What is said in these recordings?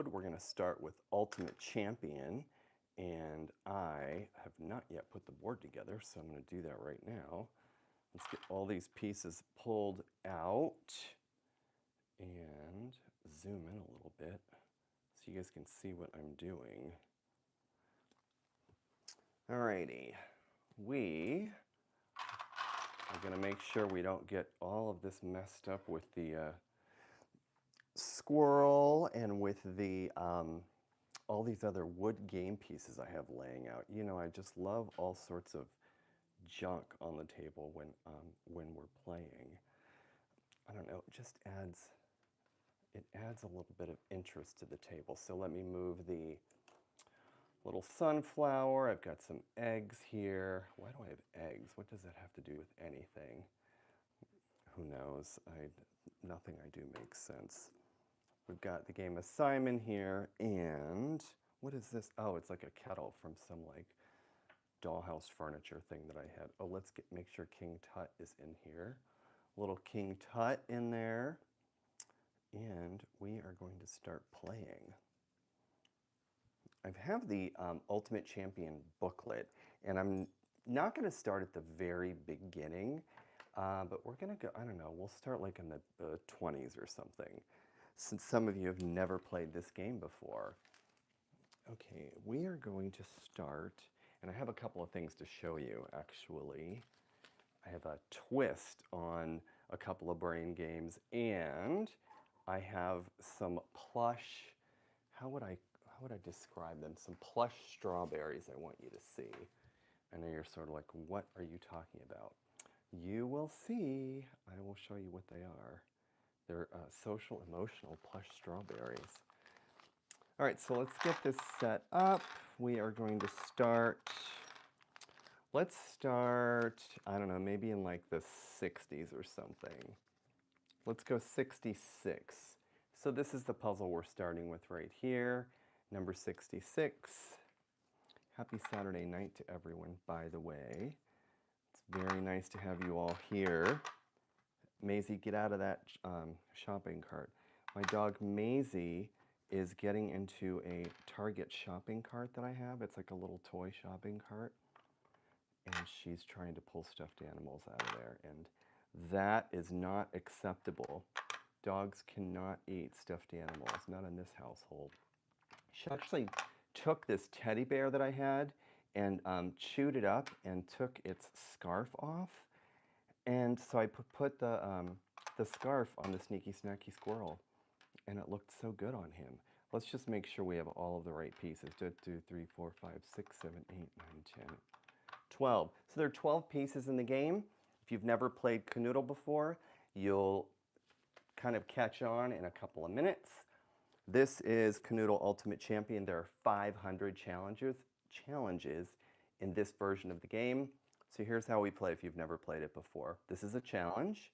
mode. We're going to start with Ultimate Champion, and I have not yet put the board together, so I'm going to do that right now. Let's get all these pieces pulled out and zoom in a little bit so you guys can see what I'm doing. Alrighty, we are going to make sure we don't get all of this messed up with the squirrel and with the all these other wood game pieces I have laying out. You know, I just love all sorts of junk on the table when we're playing. I don't know, it adds a little bit of interest to the table. So let me move the little sunflower. I've got some eggs here. Why do I have eggs? What does that have to do with anything? Who knows? Nothing I do makes sense. We've got the game of Simon here, and what is this? Oh, it's like a kettle from some like dollhouse furniture thing that I had. Oh, let's make sure King Tut is in here. Little King Tut in there, and we are going to start playing. I have the Ultimate Champion booklet, and I'm not going to start at the very beginning, but we're going to go, I don't know, we'll start like in the 20s or something, since some of you have never played this game before. Okay, we are going to start, and I have a couple of things to show you, actually. I have a twist on a couple of brain games, and I have some plush, how would I describe them? Some plush strawberries I want you to see. I know you're sort of like, what are you talking about? You will see. I will show you what they are. They're social emotional plush strawberries. All right, so let's get this set up. We are going to start, let's start, I don't know, maybe in like the 60s or something. Let's go 66. So this is the puzzle we're starting with right here. Number 66. Happy Saturday night to everyone, by the way. It's very nice to have you all here. Maisie, get out of that shopping cart. My dog Maisie is getting into a Target shopping cart that I have. It's like a little toy shopping cart. And she's trying to pull stuffed animals out of there. And that is not acceptable. Dogs cannot eat stuffed animals, not in this household. She actually took this teddy bear that I had and chewed it up and took its scarf off. And so I put the scarf on the sneaky snacky squirrel, and it looked so good on him. Let's just make sure we have all of the right pieces. 2, 3, 4, 5, 6, 7, 8, 9, 10, 12. So there are 12 pieces in the game. If you've never played Kanoodle before, you'll kind of catch on in a couple of minutes. This is Kanoodle Ultimate Champion. There are 500 challenges in this version of the game. So here's how we play if you've never played it before. This is a challenge.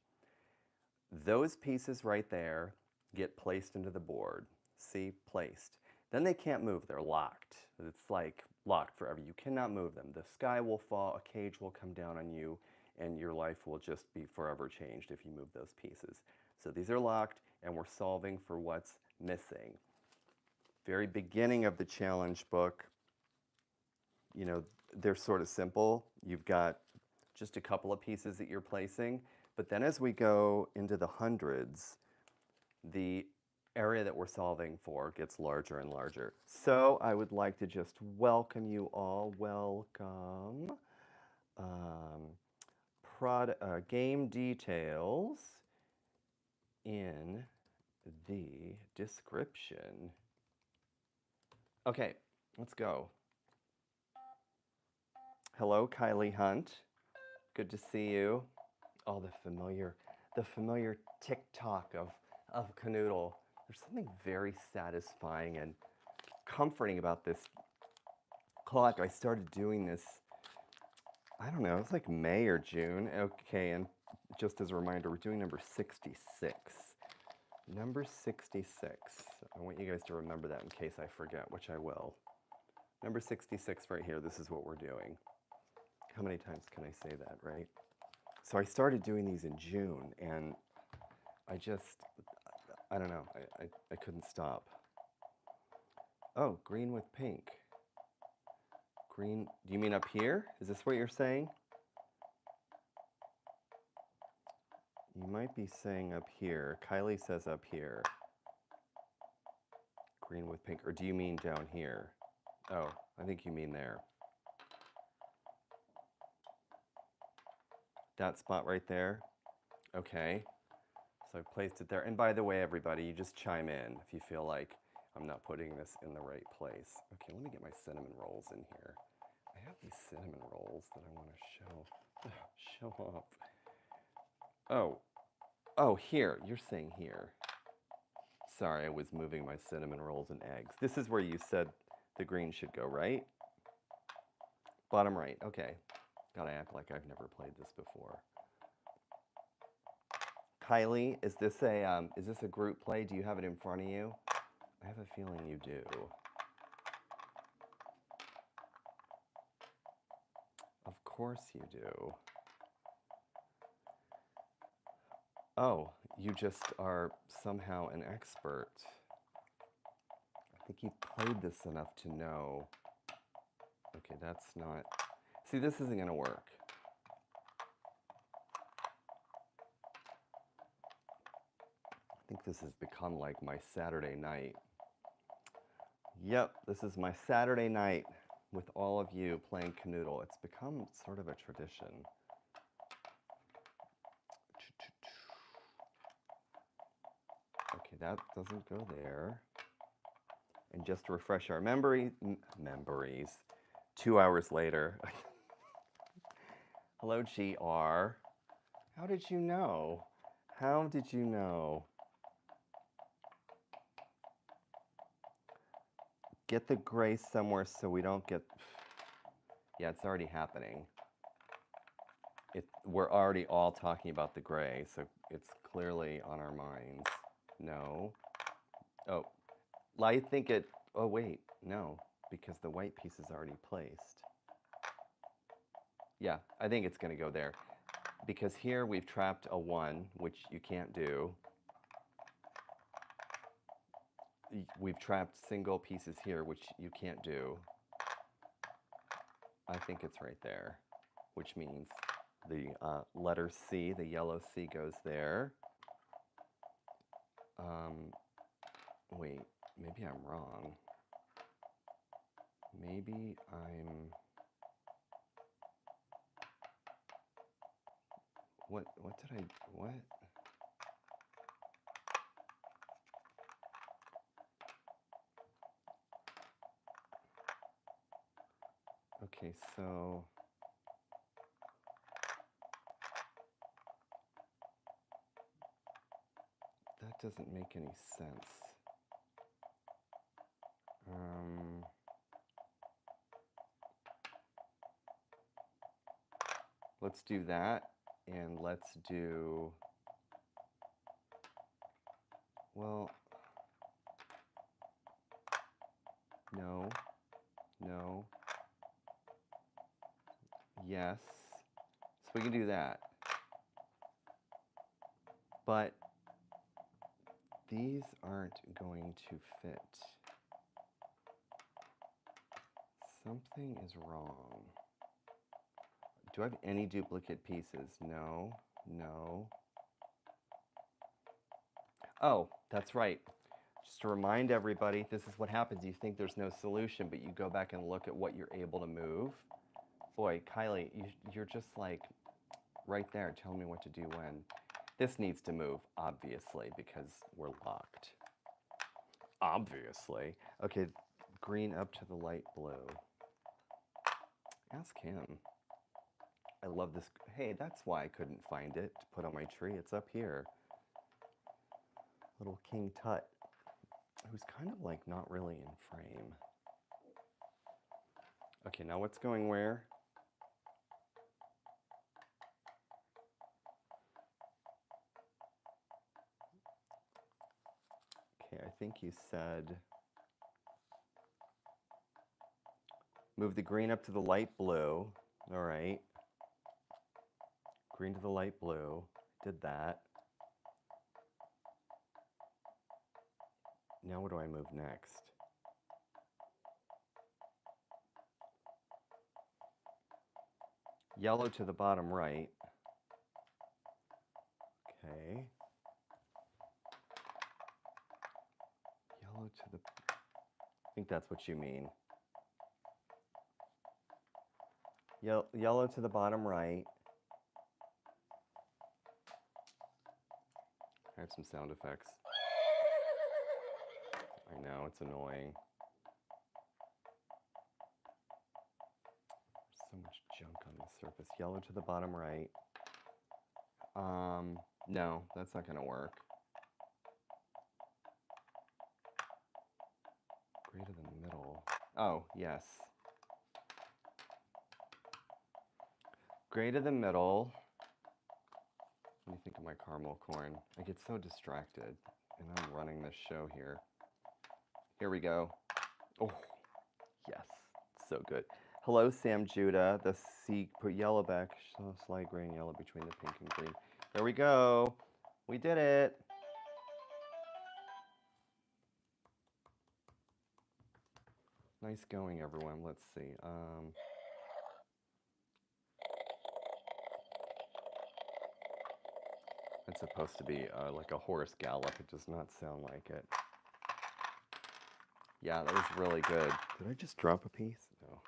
Those pieces right there get placed into the board. See, placed. Then they can't move, they're locked. It's like locked forever. You cannot move them. The sky will fall, a cage will come down on you, and your life will just be forever changed if you move those pieces. So these are locked, and we're solving for what's missing. Very beginning of the challenge book, you know, they're sort of simple. You've got just a couple of pieces that you're placing, but then as we go into the hundreds, the area that we're solving for gets larger and larger. So I would like to just welcome you all. Welcome. Game details in the description. Okay, let's go. Hello, Kylie Hunt. Good to see you. Oh, the familiar tick-tock of Kanoodle. There's something very satisfying and comforting about this clock. I started doing this, I don't know, it's like May or June. Okay, and just as a reminder, we're doing number 66. Number 66. I want you guys to remember that in case I forget, which I will. Number 66 right here, this is what we're doing. How many times can I say that, right? So I started doing these in June, and I don't know, I couldn't stop. Oh, green with pink. Green, do you mean up here? Is this what you're saying? You might be saying up here. Kylie says up here. Green with pink. Or do you mean down here? Oh, I think you mean there. That spot right there? Okay. So I placed it there. And by the way, everybody, you just chime in if you feel like I'm not putting this in the right place. Okay, let me get my cinnamon rolls in here. I have these cinnamon rolls that I want to show off. Oh, here. You're saying here. Sorry, I was moving my cinnamon rolls and eggs. This is where you said the green should go, right? Bottom right. Okay. Gotta act like I've never played this before. Kylie, is this a group play? Do you have it in front of you? I have a feeling you do. Of course you do. Oh, you just are somehow an expert. I think you've played this enough to know. Okay, that's not... See, this isn't going to work. I think this has become like my Saturday night. Yep, this is my Saturday night with all of you playing Kanoodle. It's become sort of a tradition. Okay, that doesn't go there. And just to refresh our memories, 2 hours later. Hello, GR. How did you know? How did you know? Get the gray somewhere so we don't get... Yeah, it's already happening. We're already all talking about the gray, so it's clearly on our minds. No. Oh, I think it... Oh, wait, no, because the white piece is already placed. Yeah, I think it's going to go there. Because here we've trapped a 1, which you can't do. We've trapped single pieces here, which you can't do. I think it's right there, which means the letter C, the yellow C goes there. Wait, maybe I'm wrong. Maybe I'm... What did I... What? Okay, so... That doesn't make any sense. Let's do that, and let's do... Well... No. No. Yes. So we can do that. But these aren't going to fit. Something is wrong. Do I have any duplicate pieces? No. No. Oh, that's right. Just to remind everybody, this is what happens. You think there's no solution, but you go back and look at what you're able to move. Boy, Kylie, you're just like right there telling me what to do when. This needs to move, obviously, because we're locked. Obviously. Okay, green up to the light blue. Ask him. I love this. Hey, that's why I couldn't find it to put on my tree. It's up here. Little King Tut, who's kind of like not really in frame. Okay, now what's going where? Okay, I think you said move the green up to the light blue. All right. Green to the light blue. Did that. Now what do I move next? Yellow to the bottom right. Okay. Yellow to the... I think that's what you mean. Yellow to the bottom right. I have some sound effects. I know, it's annoying. There's so much junk on the surface. Yellow to the bottom right. No, that's not gonna work. Gray to the middle. Oh, yes. Gray to the middle. What do you think of my caramel corn? I get so distracted, and I'm running this show here. Here we go. Oh, yes, so good. Hello, Sam Judah. The C, put yellow back, slide gray and yellow between the pink and green. There we go. We did it. Nice going, everyone. Let's see. It's supposed to be like a horse gallop. It does not sound like it. Yeah, that was really good. Did I just drop a piece? No.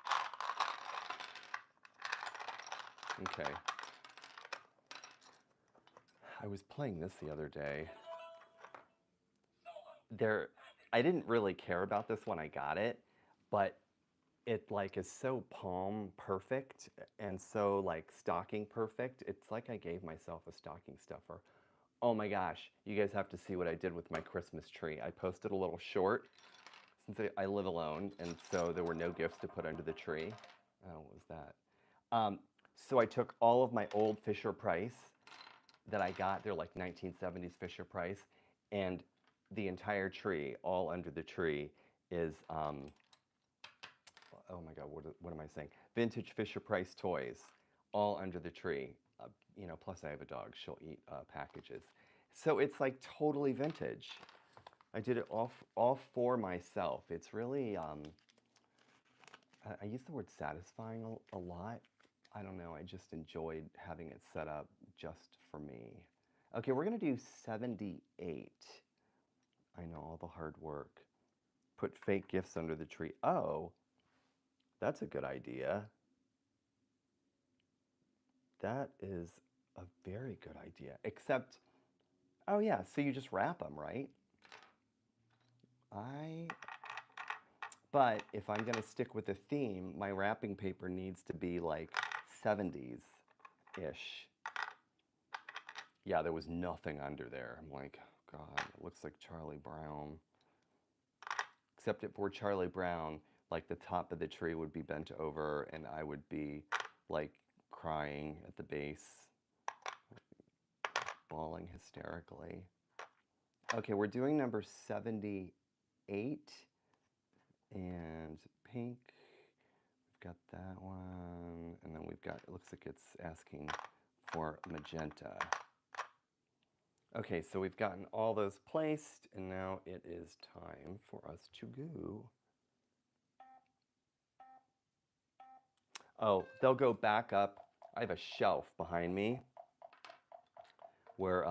Okay. I was playing this the other day. I didn't really care about this when I got it, but it like is so palm perfect and so like stocking perfect. It's like I gave myself a stocking stuffer. Oh my gosh, you guys have to see what I did with my Christmas tree. I posted a little short since I live alone, and so there were no gifts to put under the tree. Oh, what was that? So I took all of my old Fisher-Price that I got. They're like 1970s Fisher-Price, and the entire tree, all under the tree, is, oh my God, what am I saying? Vintage Fisher-Price toys, all under the tree. You know, plus I have a dog, she'll eat packages. So it's like totally vintage. I did it all for myself. It's really, I use the word satisfying a lot. I don't know, I just enjoyed having it set up just for me. Okay, we're gonna do 78. I know, all the hard work. Put fake gifts under the tree. Oh, that's a good idea. That is a very good idea. Except, oh yeah, so you just wrap them, right? But if I'm gonna stick with the theme, my wrapping paper needs to be like 70s-ish. Yeah, there was nothing under there. I'm like, oh God, it looks like Charlie Brown. Except if we're Charlie Brown, like the top of the tree would be bent over and I would be like crying at the base, bawling hysterically. Okay, we're doing number 78 and pink. We've got that one, and then we've got, it looks like it's asking for magenta. Okay, so we've gotten all those placed, and now it is time for us to go. Oh, they'll go back up. I have a shelf behind me where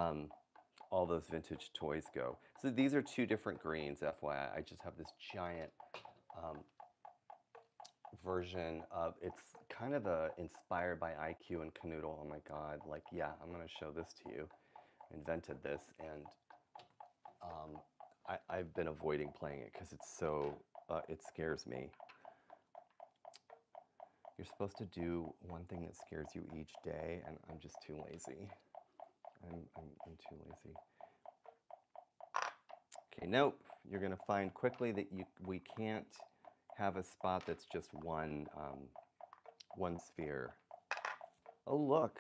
all those vintage toys go. So these are two different greens, FYI. I just have this giant version of, it's kind of inspired by IQ and Kanoodle. Oh my God, like, yeah, I'm gonna show this to you. I invented this, and I've been avoiding playing it because it's so, it scares me. You're supposed to do one thing that scares you each day, and I'm just too lazy. I'm too lazy. Okay, nope. You're gonna find quickly that we can't have a spot that's just one sphere. Oh look,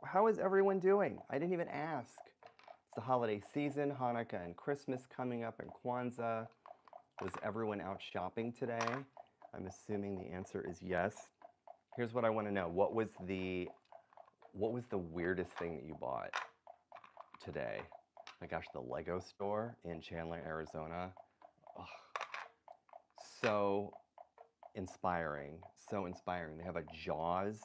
how is everyone doing? I didn't even ask. It's the holiday season, Hanukkah and Christmas coming up, and Kwanzaa. Was everyone out shopping today? I'm assuming the answer is yes. Here's what I want to know. What was the weirdest thing that you bought today? My gosh, the Lego store in Chandler, Arizona. Ugh. So inspiring, so inspiring. They have a Jaws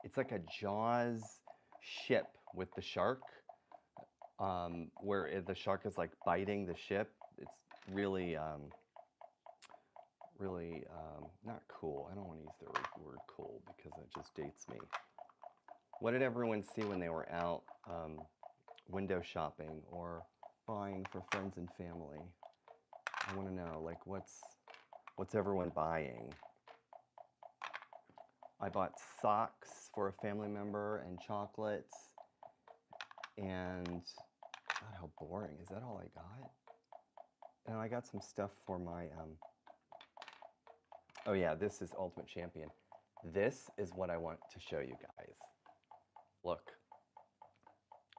It's like a Jaws ship with the shark, where the shark is like biting the ship. It's really, really not cool. I don't want to use the word cool because it just dates me. What did everyone see when they were out window shopping or buying for friends and family? I want to know, like, what's everyone buying? I bought socks for a family member and chocolates, and God, how boring. Is that all I got? And I got some stuff for my, oh yeah, this is Ultimate Champion. This is what I want to show you guys. Look,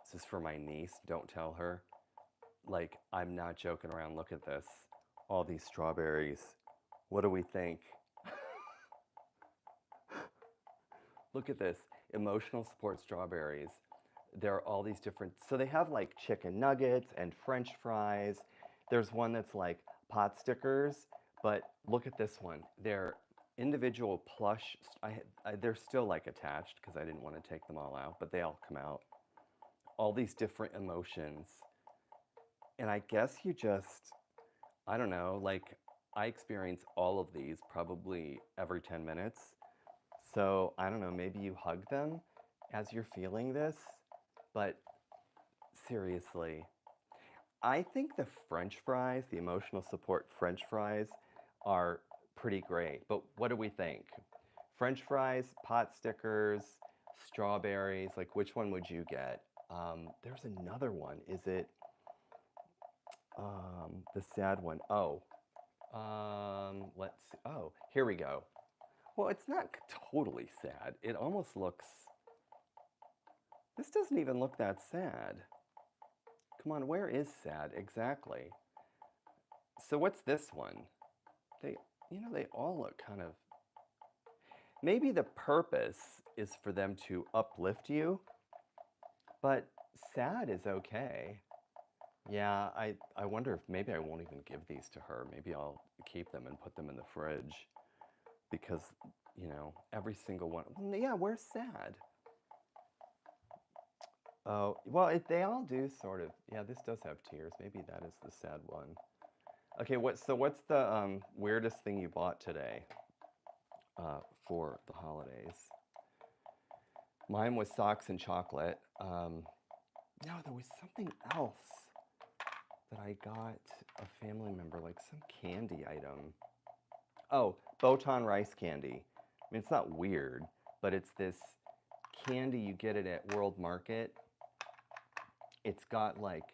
this is for my niece. Don't tell her. Like, I'm not joking around. Look at this. All these strawberries. What do we think? Look at this. Emotional support strawberries. There are all these different, so they have like chicken nuggets and French fries. There's one that's like pot stickers, but look at this one. They're individual plush, they're still like attached because I didn't want to take them all out, but they all come out. All these different emotions. And I guess you just, I don't know, like I experience all of these probably every 10 minutes. So I don't know, maybe you hug them as you're feeling this, but seriously, I think the French fries, the emotional support French fries, are pretty great. But what do we think? French fries, pot stickers, strawberries, like which one would you get? There's another one. Is it the sad one? Oh, let's see. Oh, here we go. Well, it's not totally sad. It almost looks, this doesn't even look that sad. Come on, where is sad exactly? So what's this one? They all look kind of, maybe the purpose is for them to uplift you, but sad is okay. Yeah, I wonder if maybe I won't even give these to her. Maybe I'll keep them and put them in the fridge because, every single one, yeah, where's sad? Oh, well, they all do sort of, yeah, this does have tears. Maybe that is the sad one. Okay, what's the weirdest thing you bought today for the holidays? Mine was socks and chocolate. No, there was something else that I got a family member, like some candy item. Oh, Botan rice candy. I mean, it's not weird, but it's this candy you get it at World Market. It's got like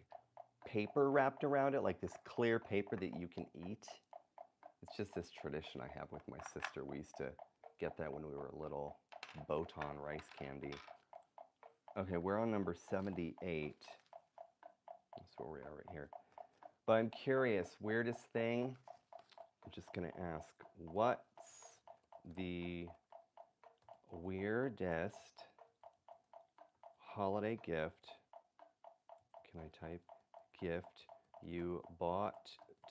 paper wrapped around it, like this clear paper that you can eat. It's just this tradition I have with my sister. We used to get that when we were little. Botan rice candy. Okay, we're on number 78. That's where we are right here. But I'm curious, weirdest thing? I'm just going to ask, what's the weirdest holiday gift? Can I type gift you bought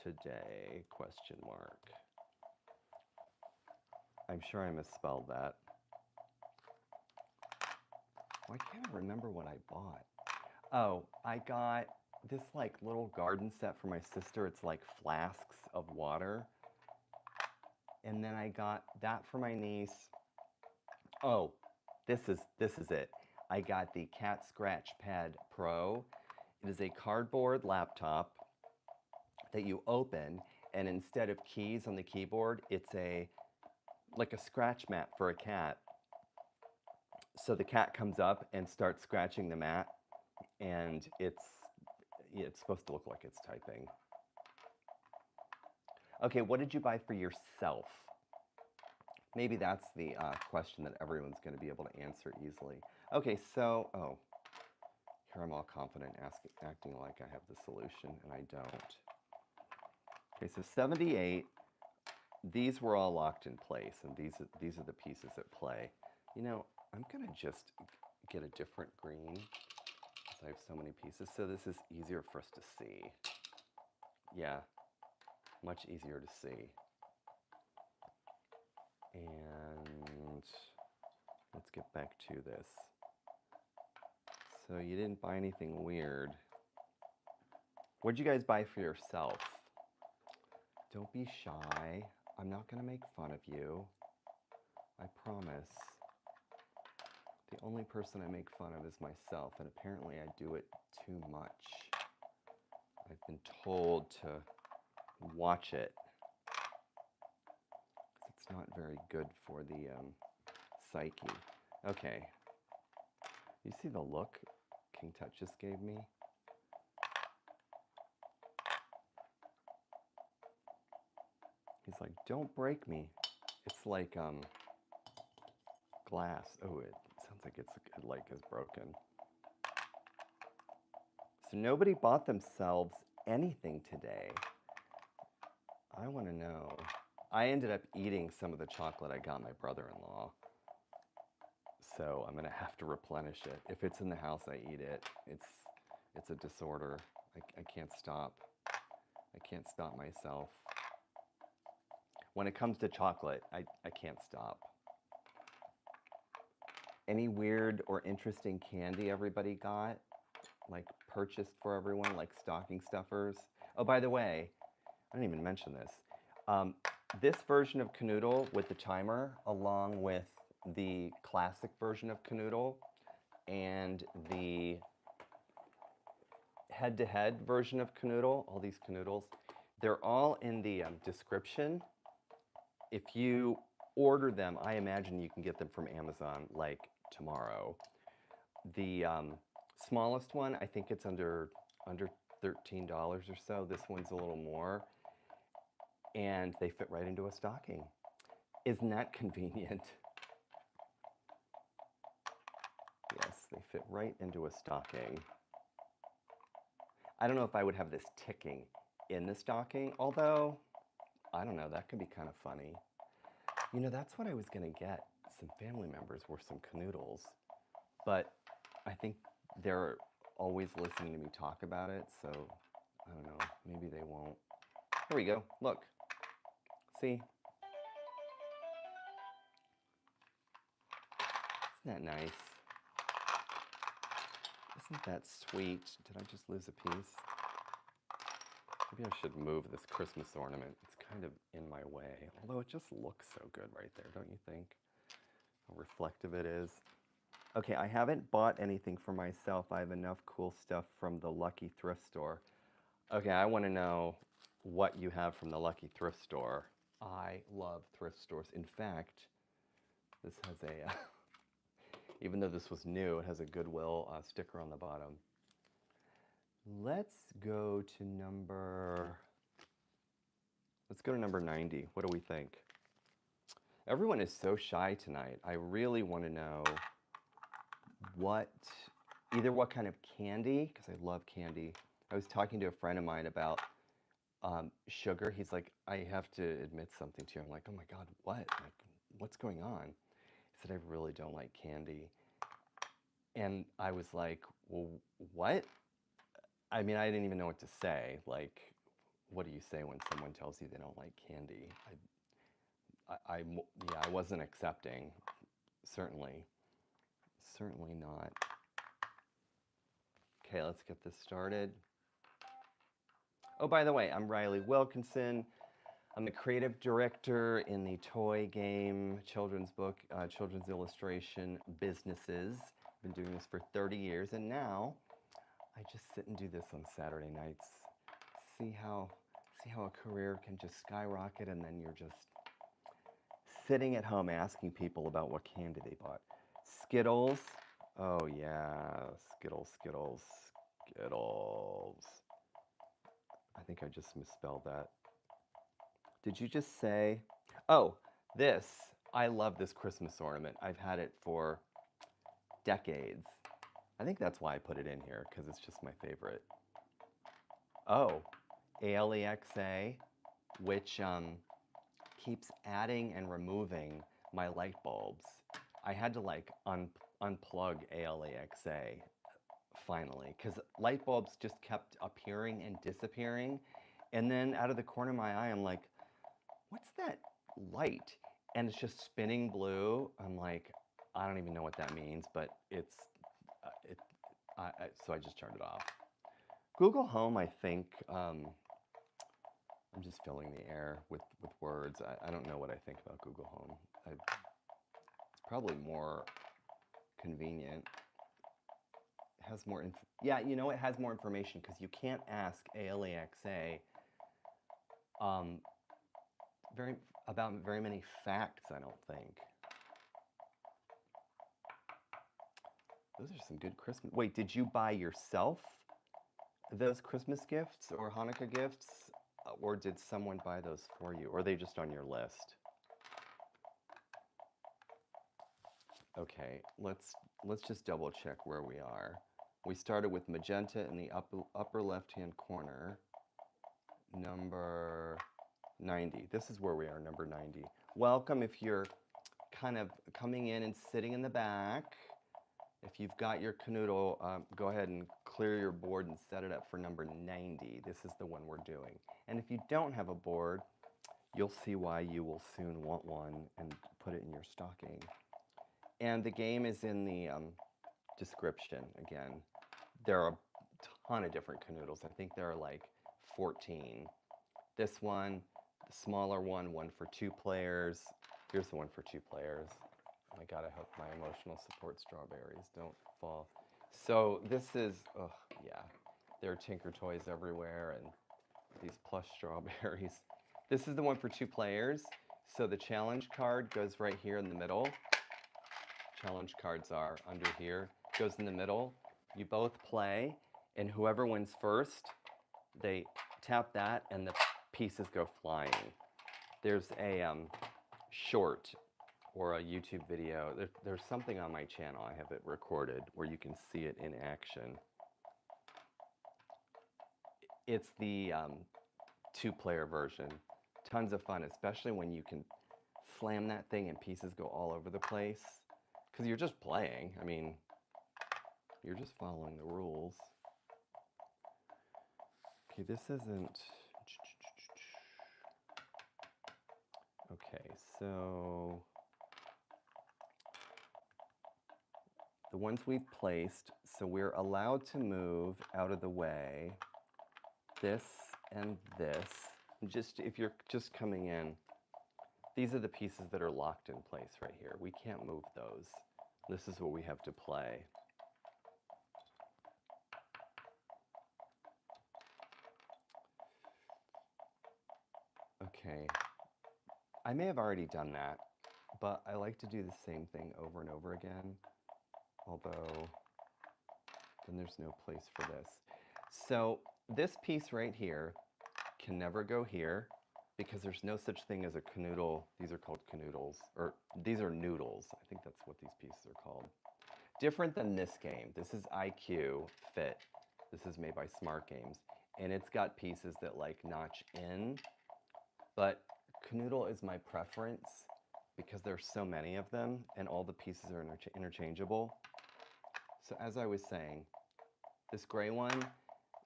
today? Question mark. I'm sure I misspelled that. Why can't I remember what I bought? Oh, I got this like little garden set for my sister. It's like flasks of water. And then I got that for my niece. Oh, this is it. I got the Cat Scratch Pad Pro. It is a cardboard laptop that you open, and instead of keys on the keyboard, it's like a scratch mat for a cat. So the cat comes up and starts scratching the mat, and it's supposed to look like it's typing. Okay, what did you buy for yourself? Maybe that's the question that everyone's going to be able to answer easily. Okay, so, here I'm all confident acting like I have the solution, and I don't. Okay, so 78, these were all locked in place, and these are the pieces at play. I'm going to just get a different green, because I have so many pieces, so this is easier for us to see. Yeah, much easier to see. And let's get back to this. So you didn't buy anything weird. What'd you guys buy for yourself? Don't be shy. I'm not gonna make fun of you. I promise. The only person I make fun of is myself, and apparently I do it too much. I've been told to watch it. It's not very good for the psyche. Okay. You see the look King Tut just gave me? He's like, don't break me. It's like glass. Oh, it sounds like it's like is broken. So nobody bought themselves anything today. I want to know. I ended up eating some of the chocolate I got my brother-in-law. So I'm going to have to replenish it. If it's in the house, I eat it. It's a disorder. I can't stop. I can't stop myself. When it comes to chocolate, I can't stop. Any weird or interesting candy everybody got? Like purchased for everyone, like stocking stuffers? Oh, by the way, I didn't even mention this. This version of Kanoodle with the timer, along with the classic version of Kanoodle and the head-to-head version of Kanoodle, all these Kanoodles, they're all in the description. If you order them, I imagine you can get them from Amazon like tomorrow. The smallest one, I think it's under $13 or so. This one's a little more. And they fit right into a stocking. Isn't that convenient? Yes, they fit right into a stocking. I don't know if I would have this ticking in the stocking, although, I don't know, that could be kind of funny. You know, that's what I was going to get. Some family members were some Kanoodles. But I think they're always listening to me talk about it, so I don't know, maybe they won't. Here we go, look. See? Isn't that nice? Isn't that sweet? Did I just lose a piece? Maybe I should move this Christmas ornament. It's kind of in my way, although it just looks so good right there, don't you think? How reflective it is. Okay, I haven't bought anything for myself. I have enough cool stuff from the Lucky Thrift Store. Okay, I want to know what you have from the Lucky Thrift Store. I love thrift stores. In fact, this has a, even though this was new, it has a Goodwill sticker on the bottom. Let's go to number 90. What do we think? Everyone is so shy tonight. I really want to know what kind of candy, because I love candy. I was talking to a friend of mine about sugar. He's like, I have to admit something to you. I'm like, oh my God, what? Like, what's going on? He said, I really don't like candy. And I was like, well, what? I mean, I didn't even know what to say. Like, what do you say when someone tells you they don't like candy? Yeah, I wasn't accepting. Certainly not. Okay, let's get this started. Oh, by the way, I'm Riley Wilkinson. I'm the creative director in the toy game, children's book, children's illustration businesses. I've been doing this for 30 years, and now I just sit and do this on Saturday nights. See how a career can just skyrocket, and then you're just sitting at home asking people about what candy they bought. Skittles. Oh yeah, Skittles. I think I just misspelled that. Did you just say? Oh, this. I love this Christmas ornament. I've had it for decades. I think that's why I put it in here, because it's just my favorite. Oh, Alexa, which keeps adding and removing my light bulbs. I had to like unplug Alexa finally, because light bulbs just kept appearing and disappearing. And then out of the corner of my eye, I'm like, what's that light? And it's just spinning blue. I'm like, I don't even know what that means, but it's, so I just turned it off. Google Home, I think, I'm just filling the air with words. I don't know what I think about Google Home. It's probably more convenient. It has more, yeah, you know, it has more information because you can't ask Alexa about very many facts, I don't think. Those are some good Christmas. Wait, did you buy yourself those Christmas gifts or Hanukkah gifts? Or did someone buy those for you? Or are they just on your list? Okay, let's just double check where we are. We started with magenta in the upper left-hand corner, number 90. This is where we are, number 90. Welcome if you're kind of coming in and sitting in the back. If you've got your Kanoodle, go ahead and clear your board and set it up for number 90. This is the one we're doing. And if you don't have a board, you'll see why you will soon want one and put it in your stocking. And the game is in the description again. There are a ton of different Kanoodles. I think there are like 14. This one, the smaller one, one for 2 players. Here's the one for 2 players. I gotta hope my emotional support strawberries don't fall. So this is, oh yeah, there are Tinker Toys everywhere and these plush strawberries. This is the one for 2 players. So the challenge card goes right here in the middle. Challenge cards are under here. Goes in the middle. You both play, and whoever wins first, they tap that, and the pieces go flying. There's a short or a YouTube video. There's something on my channel. I have it recorded where you can see it in action. It's the 2-player version. Tons of fun, especially when you can slam that thing and pieces go all over the place. Because you're just playing. I mean, you're just following the rules. Okay, this isn't... Okay, so... the ones we've placed, so we're allowed to move out of the way this and this. Just if you're just coming in, these are the pieces that are locked in place right here. We can't move those. This is what we have to play. Okay, I may have already done that, but I like to do the same thing over and over again. Although, then there's no place for this. So this piece right here can never go here because there's no such thing as a Kanoodle. These are called Kanoodles, or these are noodles. I think that's what these pieces are called. Different than this game. This is IQ Fit. This is made by Smart Games. And it's got pieces that like notch in, but Kanoodle is my preference because there's so many of them and all the pieces are interchangeable. So as I was saying, this gray one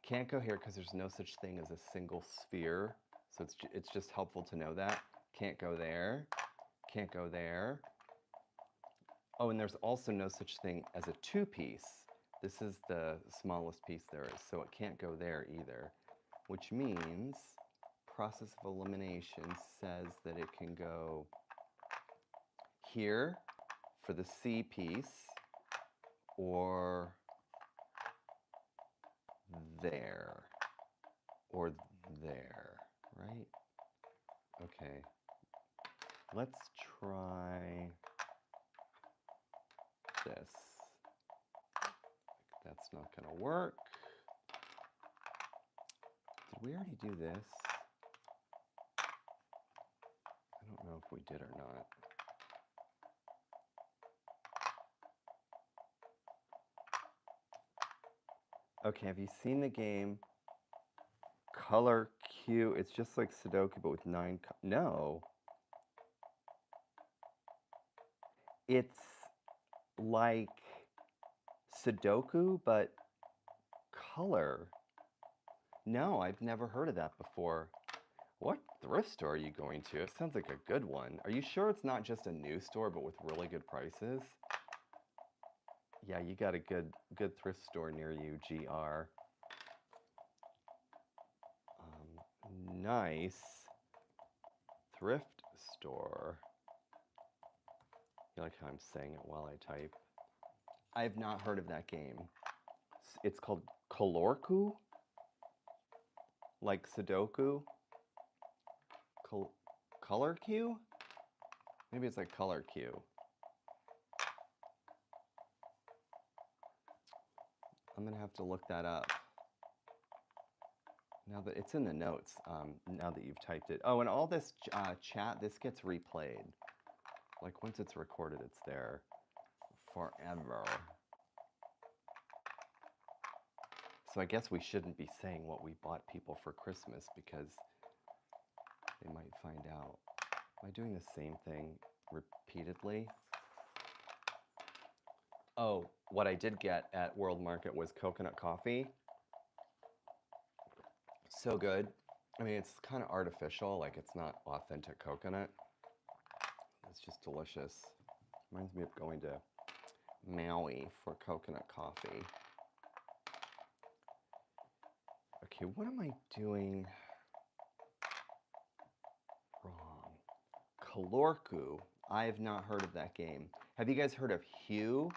can't go here because there's no such thing as a single sphere. So it's just helpful to know that. Can't go there, can't go there. Oh, and there's also no such thing as a 2-piece. This is the smallest piece there is, so it can't go there either, which means process of elimination says that it can go here for the C piece, or there, or there, right? Okay, let's try this. That's not gonna work. Did we already do this? I don't know if we did or not. Okay, have you seen the game Color Q? It's just like Sudoku, but with 9. No. It's like Sudoku, but color. No, I've never heard of that before. What thrift store are you going to? It sounds like a good one. Are you sure it's not just a new store, but with really good prices? Yeah, you got a good thrift store near you, GR. Nice thrift store. You like how I'm saying it while I type? I have not heard of that game. It's called Kalorku? Like Sudoku? Color Q? Maybe it's like Color Q. I'm gonna have to look that up. Now that it's in the notes, now that you've typed it. Oh, and all this chat, this gets replayed. Like once it's recorded, it's there forever. So I guess we shouldn't be saying what we bought people for Christmas because they might find out. Am I doing the same thing repeatedly? Oh, what I did get at World Market was coconut coffee. So good. I mean, it's kind of artificial, like it's not authentic coconut. It's just delicious. Reminds me of going to Maui for coconut coffee. Okay, what am I doing wrong? Kalorku. I have not heard of that game. Have you guys heard of Hue?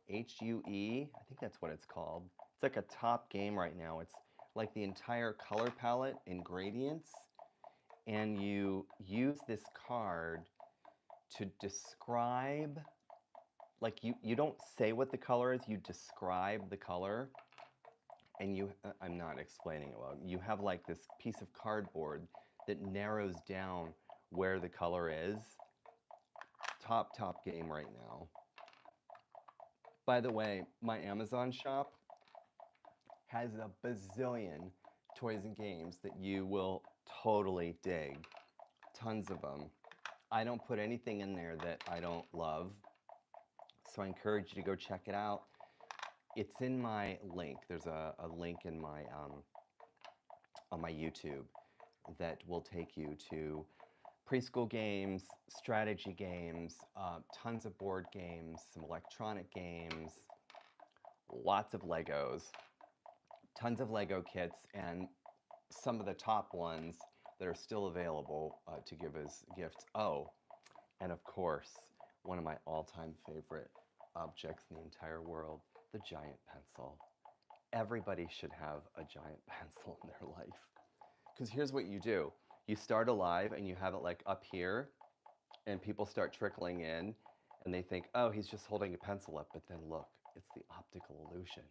Hue? I think that's what it's called. It's like a top game right now. It's like the entire color palette and gradients, and you use this card to describe, like you don't say what the color is, you describe the color, and I'm not explaining it well. You have like this piece of cardboard that narrows down where the color is. Top game right now. By the way, my Amazon shop has a bazillion toys and games that you will totally dig. Tons of them. I don't put anything in there that I don't love, so I encourage you to go check it out. It's in my link. There's a link in my on my YouTube that will take you to preschool games, strategy games, tons of board games, some electronic games, lots of Legos, tons of Lego kits, and some of the top ones that are still available to give as gifts. Oh, and of course, one of my all-time favorite objects in the entire world, the giant pencil. Everybody should have a giant pencil in their life. Because here's what you do. You start alive and you have it like up here, and people start trickling in, and they think, oh, he's just holding a pencil up, but then look, it's the optical illusion.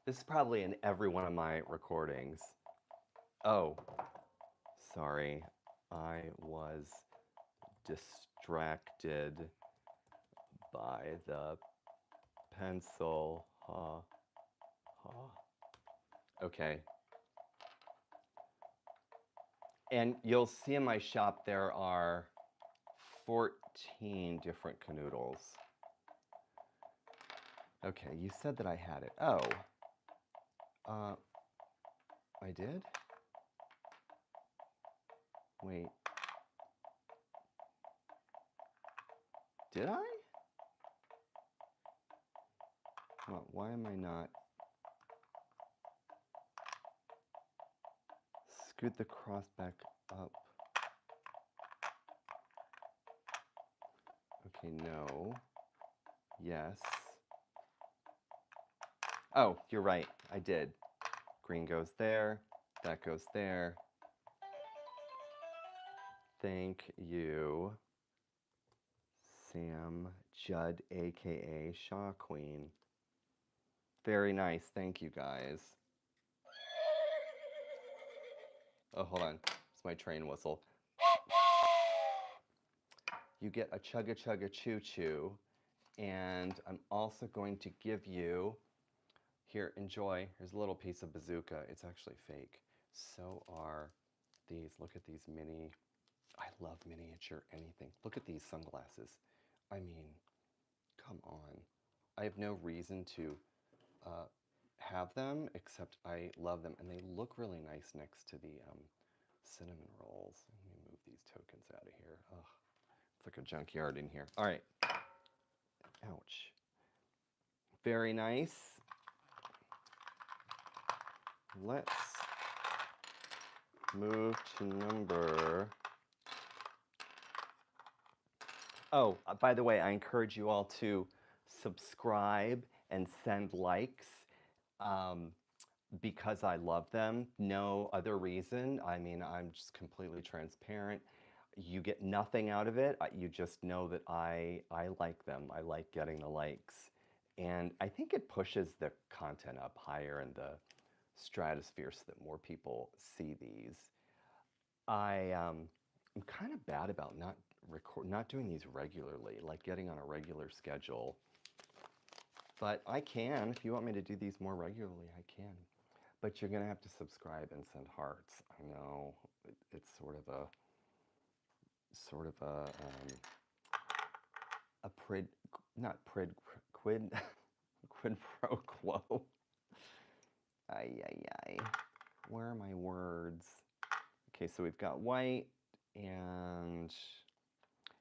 This is probably in every one of my recordings. Oh, sorry, I was distracted by the pencil. Okay. And you'll see in my shop there are 14 different Kanoodles. Okay, you said that I had it. Oh. I did? Wait. Did I? Well, why am I not? Scoot the cross back up. Okay, no. Yes. Oh, you're right. I did. Green goes there. That goes there. Thank you, Sam Judd, aka Shaw Queen. Very nice. Thank you, guys. Oh, hold on. It's my train whistle. You get a chugga chugga choo choo. And I'm also going to give you, here, enjoy. Here's a little piece of bazooka. It's actually fake. So are these. Look at these mini. I love miniature anything. Look at these sunglasses. I mean, come on. I have no reason to have them, except I love them. And they look really nice next to the cinnamon rolls. Let me move these tokens out of here. Ugh, it's like a junkyard in here. All right. Ouch. Very nice. Let's move to number... Oh, by the way, I encourage you all to subscribe and send likes because I love them. No other reason. I mean, I'm just completely transparent. You get nothing out of it. You just know that I like them. I like getting the likes. And I think it pushes the content up higher in the stratosphere so that more people see these. I'm kind of bad about not doing these regularly, like getting on a regular schedule. But I can. If you want me to do these more regularly, I can. But you're going to have to subscribe and send hearts. I know it's sort of a quid pro quo. Ay, ay, ay. Where are my words? Okay, so we've got white and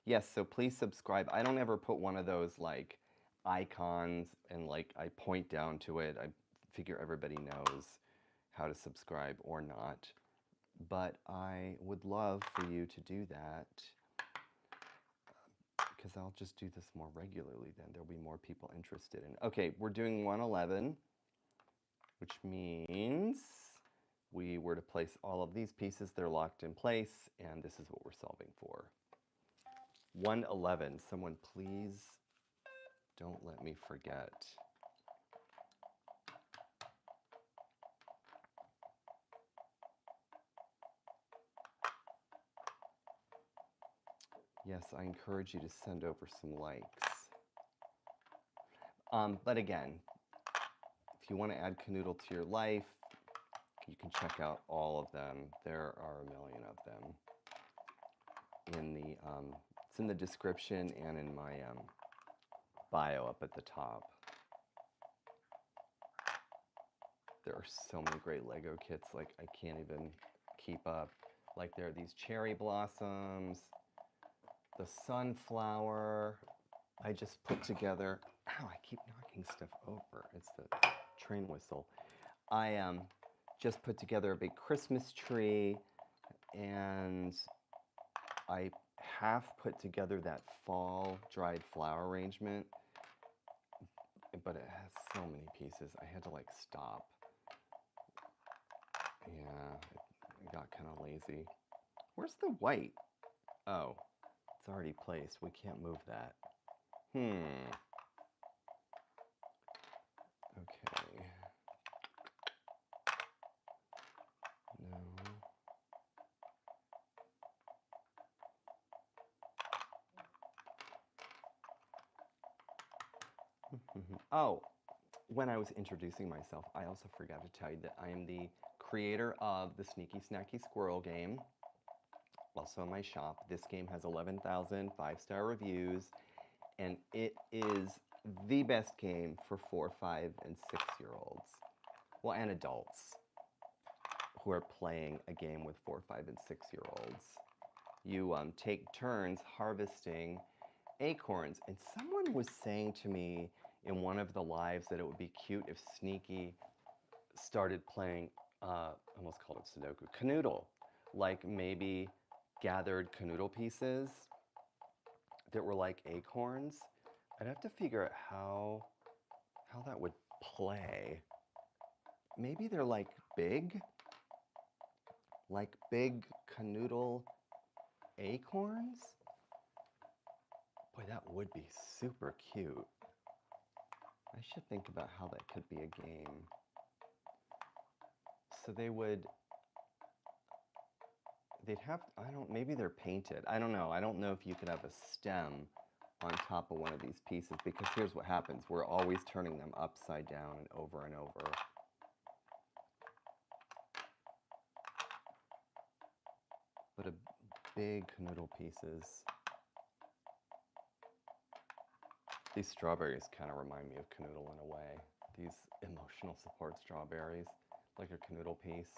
yes, so please subscribe. I don't ever put one of those like icons and like I point down to it. I figure everybody knows how to subscribe or not. But I would love for you to do that because I'll just do this more regularly then. There'll be more people interested in. Okay, we're doing 111, which means we were to place all of these pieces. They're locked in place, and this is what we're solving for. 111. Someone please don't let me forget. Yes, I encourage you to send over some likes. But again, if you want to add Kanoodle to your life, you can check out all of them. There are a million of them. It's in the description and in my bio up at the top. There are so many great Lego kits, like I can't even keep up. Like there are these cherry blossoms, the sunflower. I just put together, ow, I keep knocking stuff over. It's the train whistle. I just put together a big Christmas tree, and I half put together that fall dried flower arrangement, but it has so many pieces. I had to like stop. Yeah, I got kind of lazy. Where's the white? Oh, it's already placed. We can't move that. Okay. No. Oh, when I was introducing myself, I also forgot to tell you that I am the creator of the Sneaky Snacky Squirrel game, also in my shop. This game has 11,000 5-star reviews, and it is the best game for 4, 5, and 6-year-olds. Well, and adults who are playing a game with 4, 5, and 6-year-olds. You take turns harvesting acorns, and someone was saying to me in one of the lives that it would be cute if Sneaky started playing, I almost called it Sudoku, Kanoodle, like maybe gathered Kanoodle pieces that were like acorns. I'd have to figure out how that would play. Maybe they're like big Kanoodle acorns? Boy, that would be super cute. I should think about how that could be a game. So they'd have, maybe they're painted. I don't know. I don't know if you could have a stem on top of one of these pieces, because here's what happens. We're always turning them upside down and over and over. But a big Kanoodle pieces. These strawberries kind of remind me of Kanoodle in a way. These emotional support strawberries, like a Kanoodle piece.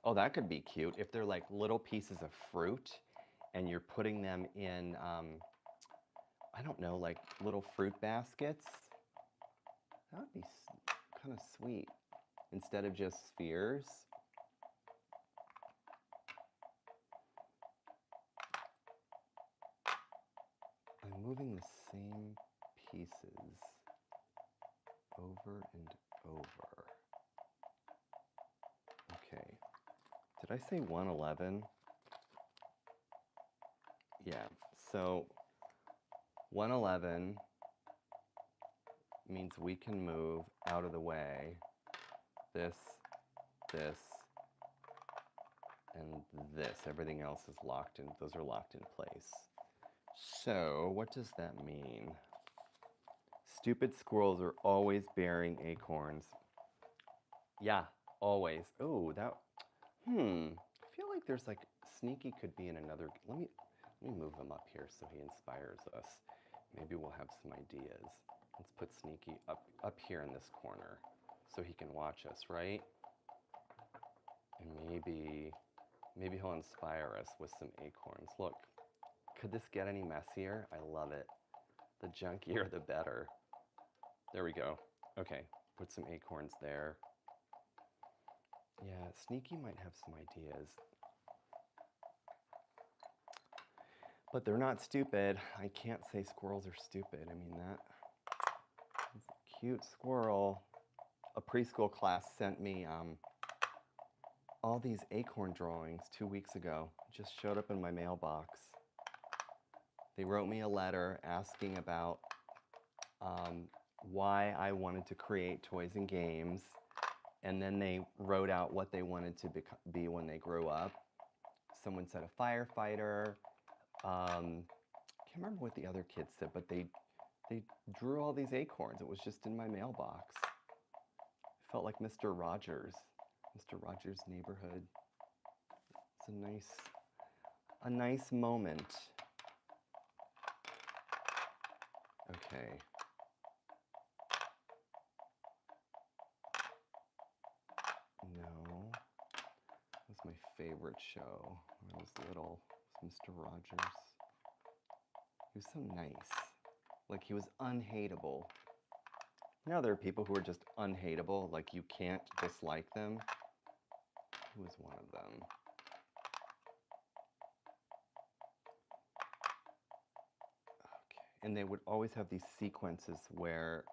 Oh, that could be cute if they're like little pieces of fruit and you're putting them in, I don't know, like little fruit baskets. That would be kind of sweet. Instead of just spheres. I'm moving the same pieces over and over. Okay. Did I say 111? Yeah. So 111 means we can move out of the way this, this, and this. Everything else is locked in, those are locked in place. So what does that mean? Stupid squirrels are always bearing acorns. Yeah, always. Oh, that, I feel like there's like, Sneaky could be in another, let me move him up here so he inspires us. Maybe we'll have some ideas. Let's put Sneaky up here in this corner so he can watch us, right? And maybe he'll inspire us with some acorns. Look, could this get any messier? I love it. The junkier, the better. There we go. Okay, put some acorns there. Yeah, Sneaky might have some ideas. But they're not stupid. I can't say squirrels are stupid. I mean, that's a cute squirrel. A preschool class sent me all these acorn drawings 2 weeks ago. Just showed up in my mailbox. They wrote me a letter asking about why I wanted to create toys and games. And then they wrote out what they wanted to be when they grew up. Someone said a firefighter. Can't remember what the other kids said, but they drew all these acorns. It was just in my mailbox. I felt like Mr. Rogers, Mr. Rogers' Neighborhood. It's a nice moment. Okay. No, that was my favorite show when I was little. It was Mr. Rogers. He was so nice. Like, he was unhateable. You know, there are people who are just unhateable, like you can't dislike them. He was one of them. Okay. And they would always have these sequences where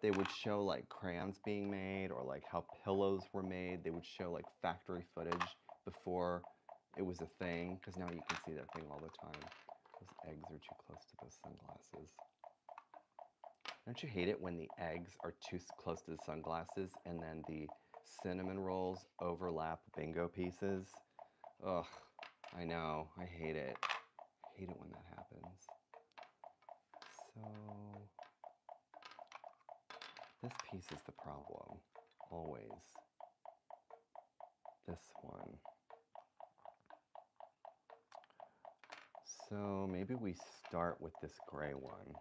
they would show like crayons being made or like how pillows were made. They would show like factory footage before it was a thing, because now you can see that thing all the time. Those eggs are too close to those sunglasses. Don't you hate it when the eggs are too close to the sunglasses and then the cinnamon rolls overlap bingo pieces? Ugh, I know, I hate it. I hate it when that happens. So, this piece is the problem, always. This one. So maybe we start with this gray one.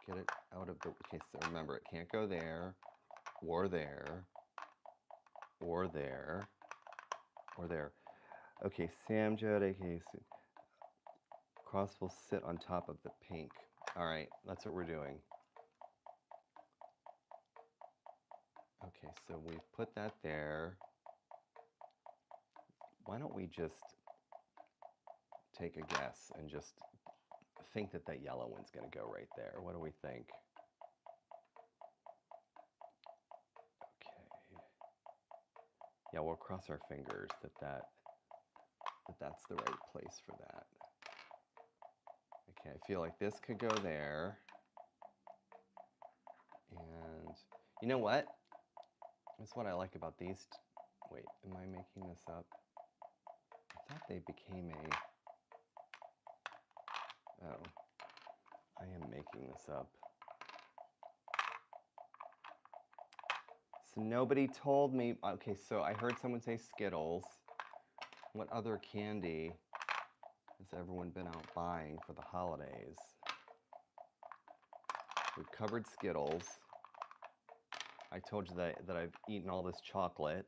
Get it out of the, okay, so remember, it can't go there, or there, or there, or there. Okay, Sam Jode, okay, so cross will sit on top of the pink. All right, that's what we're doing. Okay, so we've put that there. Why don't we just take a guess and just think that that yellow one's going to go right there? What do we think? Okay. Yeah, we'll cross our fingers that's the right place for that. Okay, I feel like this could go there. And you know what? That's what I like about these. Wait, am I making this up? I thought they became a... Oh, I am making this up. So nobody told me. Okay, so I heard someone say Skittles. What other candy has everyone been out buying for the holidays? We've covered Skittles. I told you that I've eaten all this chocolate.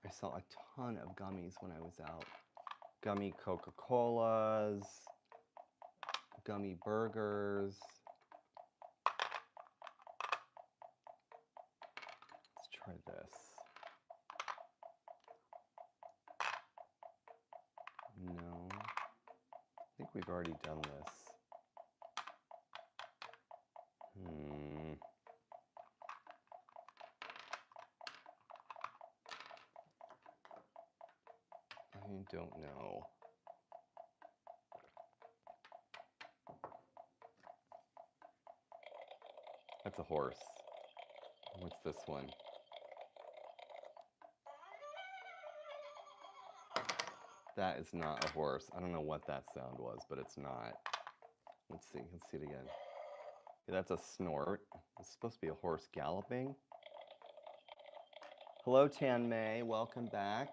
I saw a ton of gummies when I was out. Gummy Coca-Colas, gummy burgers. try this. No, I think we've already done this. I don't know. That's a horse. What's this one? That is not a horse. I don't know what that sound was, but it's not. Let's see. Let's see it again. Yeah, that's a snort. It's supposed to be a horse galloping. Hello, Tan May. Welcome back.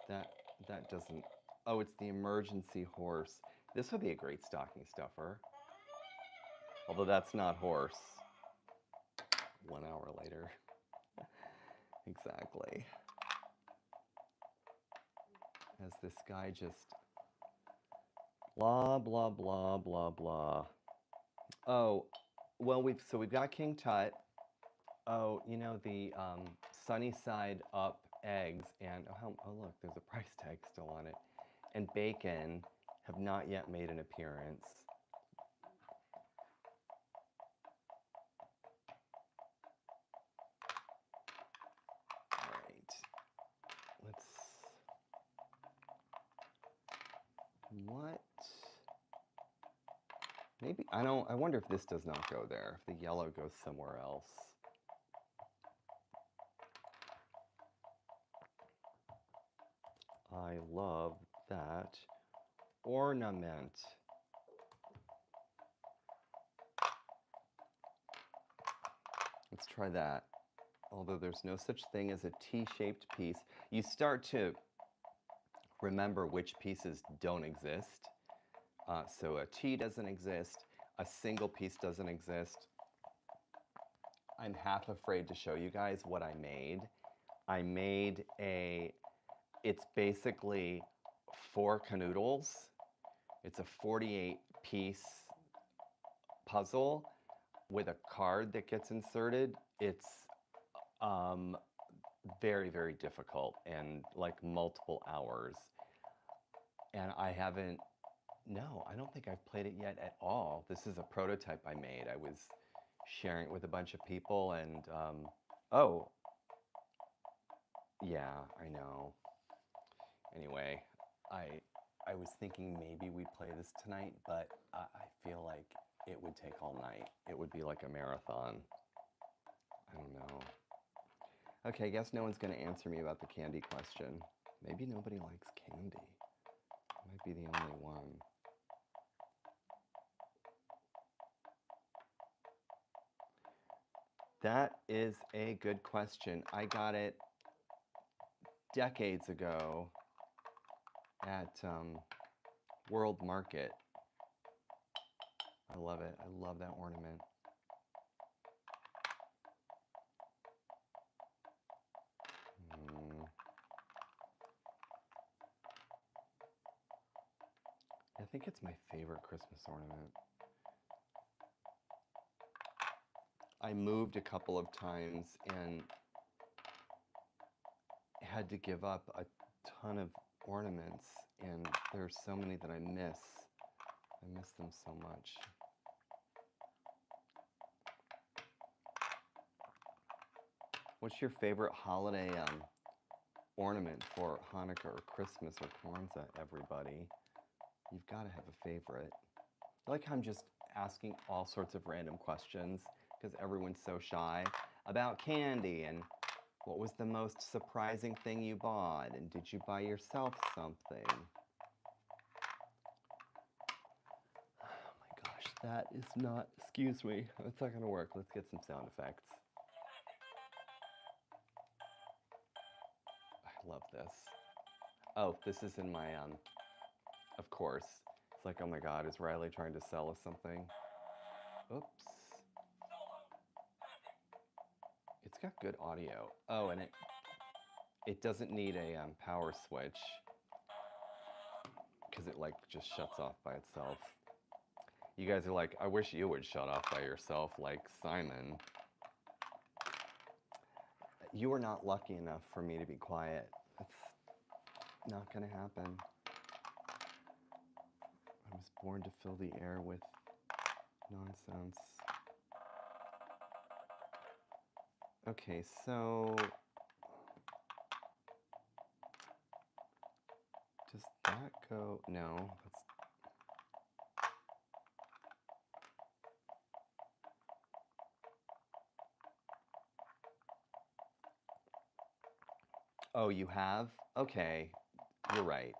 That doesn't... Oh, it's the emergency horse. This would be a great stocking stuffer. Although that's not horse. 1 hour later. Exactly. As this guy just blah, blah, blah, blah, blah. Oh, well, we've got King Tut. Oh, you know, the sunny side up eggs and, oh look, there's a price tag still on it. And bacon have not yet made an appearance. All right, what? Maybe, I wonder if this does not go there, if the yellow goes somewhere else. I love that ornament. Let's try that. Although there's no such thing as a T-shaped piece, you start to remember which pieces don't exist. So a T doesn't exist, a single piece doesn't exist. I'm half afraid to show you guys what I made. I made it's basically 4 canoodles. It's a 48-piece puzzle with a card that gets inserted. It's very, very difficult and like multiple hours. And I don't think I've played it yet at all. This is a prototype I made. I was sharing it with a bunch of people and, oh, yeah, I know. Anyway, I was thinking maybe we'd play this tonight, but I feel like it would take all night. It would be like a marathon. I don't know. Okay, I guess no one's going to answer me about the candy question. Maybe nobody likes candy. I might be the only one. That is a good question. I got it decades ago at World Market. I love it. I love that ornament. I think it's my favorite Christmas ornament. I moved a couple of times and had to give up a ton of ornaments, and there's so many that I miss. I miss them so much. What's your favorite holiday ornament for Hanukkah or Christmas or Kwanzaa, everybody? You've got to have a favorite. I like how I'm just asking all sorts of random questions because everyone's so shy about candy and what was the most surprising thing you bought and did you buy yourself something? Oh my gosh, that is not, excuse me, it's not going to work. Let's get some sound effects. I love this. Oh, this is in my, of course. It's like, oh my God, is Riley trying to sell us something? Oops. It's got good audio. Oh, and it doesn't need a power switch because it like just shuts off by itself. You guys are like, I wish you would shut up by yourself like Simon. You are not lucky enough for me to be quiet. It's not going to happen. I was born to fill the air with nonsense. Okay, so does that go? No, that's. Oh, you have? Okay, you're right.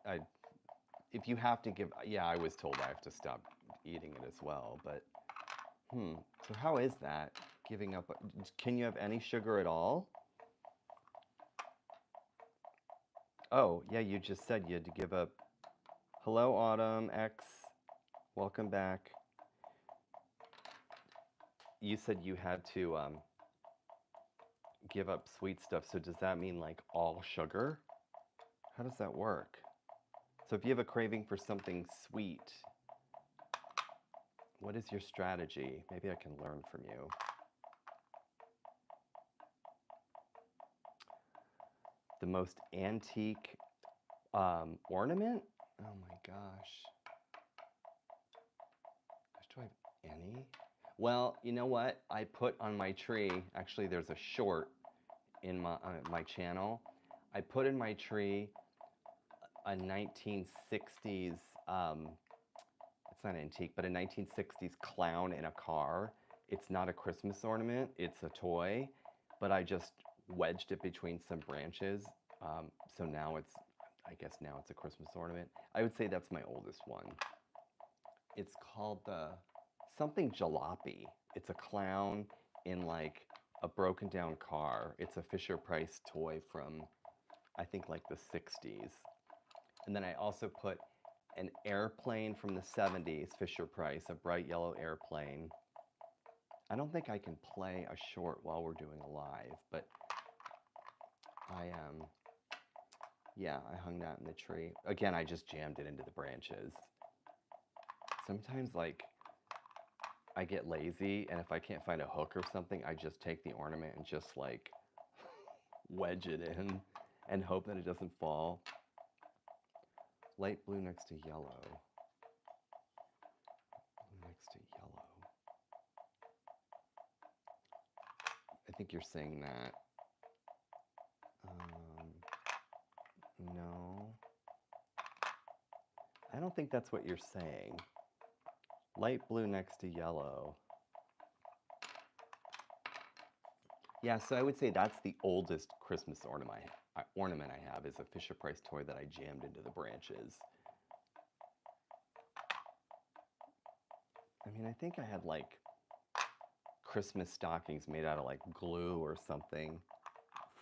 If you have to give, yeah, I was told I have to stop eating it as well, but so how is that? Giving up, can you have any sugar at all? Oh, yeah, you just said you had to give up. Hello, Autumn X. Welcome back. You said you had to give up sweet stuff, so does that mean like all sugar? How does that work? So if you have a craving for something sweet, what is your strategy? Maybe I can learn from you. The most antique ornament? Oh my gosh. Do I have any? Well, you know what? I put on my tree, actually there's a short in my channel. I put in my tree a 1960s, it's not antique, but a 1960s clown in a car. It's not a Christmas ornament, it's a toy, but I just wedged it between some branches. So now I guess now it's a Christmas ornament. I would say that's my oldest one. It's called the something jalopy. It's a clown in like a broken down car. It's a Fisher-Price toy from, I think, like the 60s. And then I also put an airplane from the 70s, Fisher-Price, a bright yellow airplane. I don't think I can play a short while we're doing a live, but yeah, I hung that in the tree. Again, I just jammed it into the branches. Sometimes, like, I get lazy, and if I can't find a hook or something, I just take the ornament and just, like, wedge it in and hope that it doesn't fall. Light blue next to yellow. Blue next to yellow. I think you're saying that. No. I don't think that's what you're saying. Light blue next to yellow. Yeah, so I would say that's the oldest Christmas ornament I have is a Fisher-Price toy that I jammed into the branches. I mean, I think I had like Christmas stockings made out of like glue or something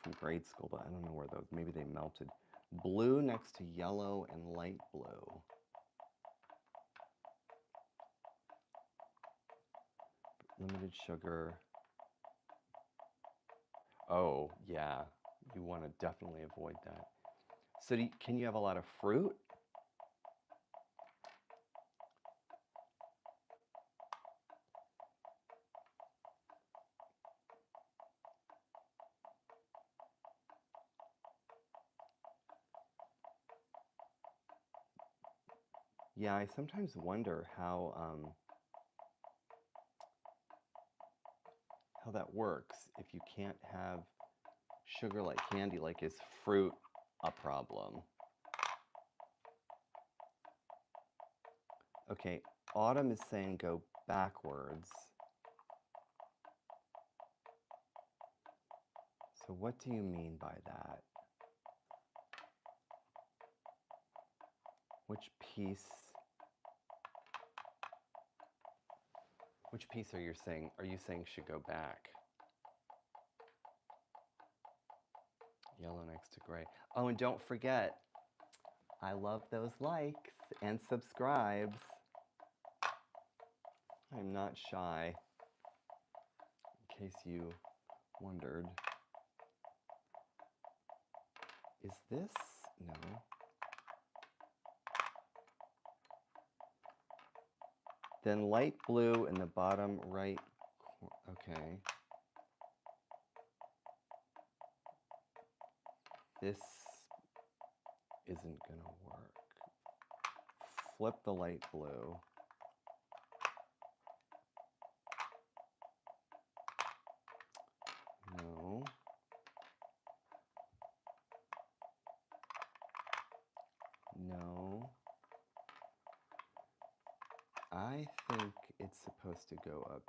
from grade school, but I don't know where those, maybe they melted. Blue next to yellow and light blue. Limited sugar. Oh, yeah, you want to definitely avoid that. So can you have a lot of fruit? Yeah, I sometimes wonder how that works if you can't have sugar like candy. Like, is fruit a problem? Okay, Autumn is saying go backwards. So what do you mean by that? Which piece are you saying? Are you saying should go back? Yellow next to gray. Oh, and don't forget, I love those likes and subscribes. I'm not shy, in case you wondered. Is this? No. Then light blue in the bottom right corner. Okay. This isn't gonna work. Flip the light blue. No. No. I think it's supposed to go up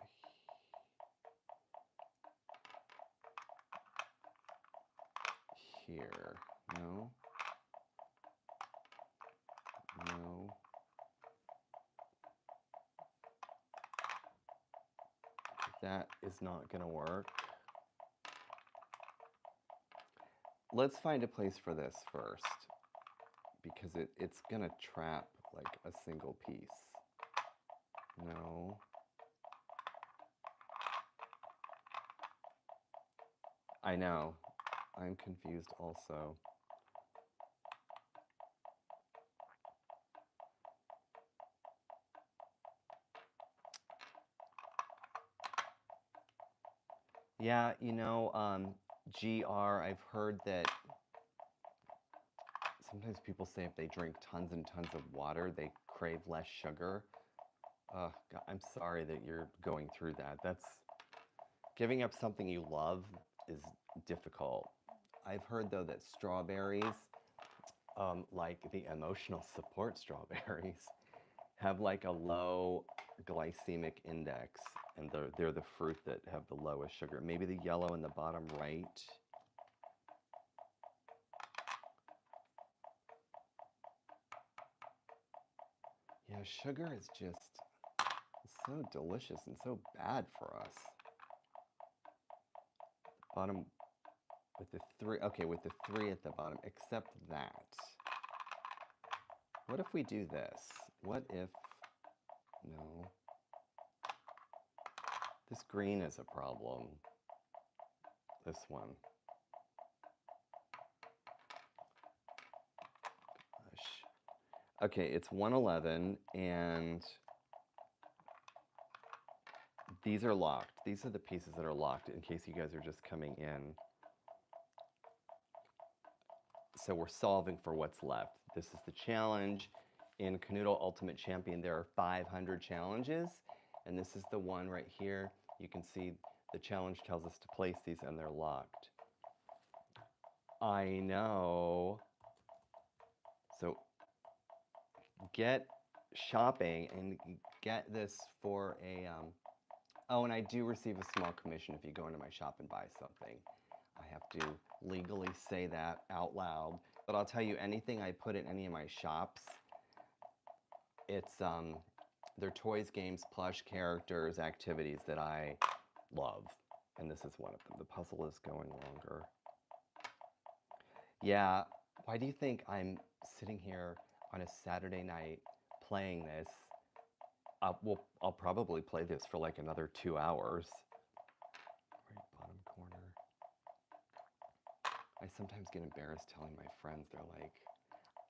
here. No. No. That is not going to work. Let's find a place for this first, because it's going to trap like a single piece. No. I know. I'm confused also. Yeah, you know, GR, I've heard that sometimes people say if they drink tons and tons of water, they crave less sugar. God, I'm sorry that you're going through that. That's giving up something you love is difficult. I've heard though that strawberries, like the emotional support strawberries, have like a low glycemic index, and they're the fruit that have the lowest sugar. Maybe the yellow in the bottom right. Yeah, sugar is just so delicious and so bad for us. Bottom with the 3, okay, with the 3 at the bottom, except that. What if we do this? What if, no. This green is a problem. This one. Gosh. Okay, it's 111, and these are locked. These are the pieces that are locked in case you guys are just coming in. So we're solving for what's left. This is the challenge. In Kanoodle Ultimate Champion, there are 500 challenges, and this is the one right here. You can see the challenge tells us to place these, and they're locked. I know. So get shopping and get this for a, oh, and I do receive a small commission if you go into my shop and buy something. I have to legally say that out loud, but I'll tell you, anything I put in any of my shops, it's they're toys, games, plush characters, activities that I love, and this is one of them. The puzzle is going longer. Yeah, why do you think I'm sitting here on a Saturday night playing this? I'll probably play this for like another 2 hours. Right bottom corner. I sometimes get embarrassed telling my friends, they're like,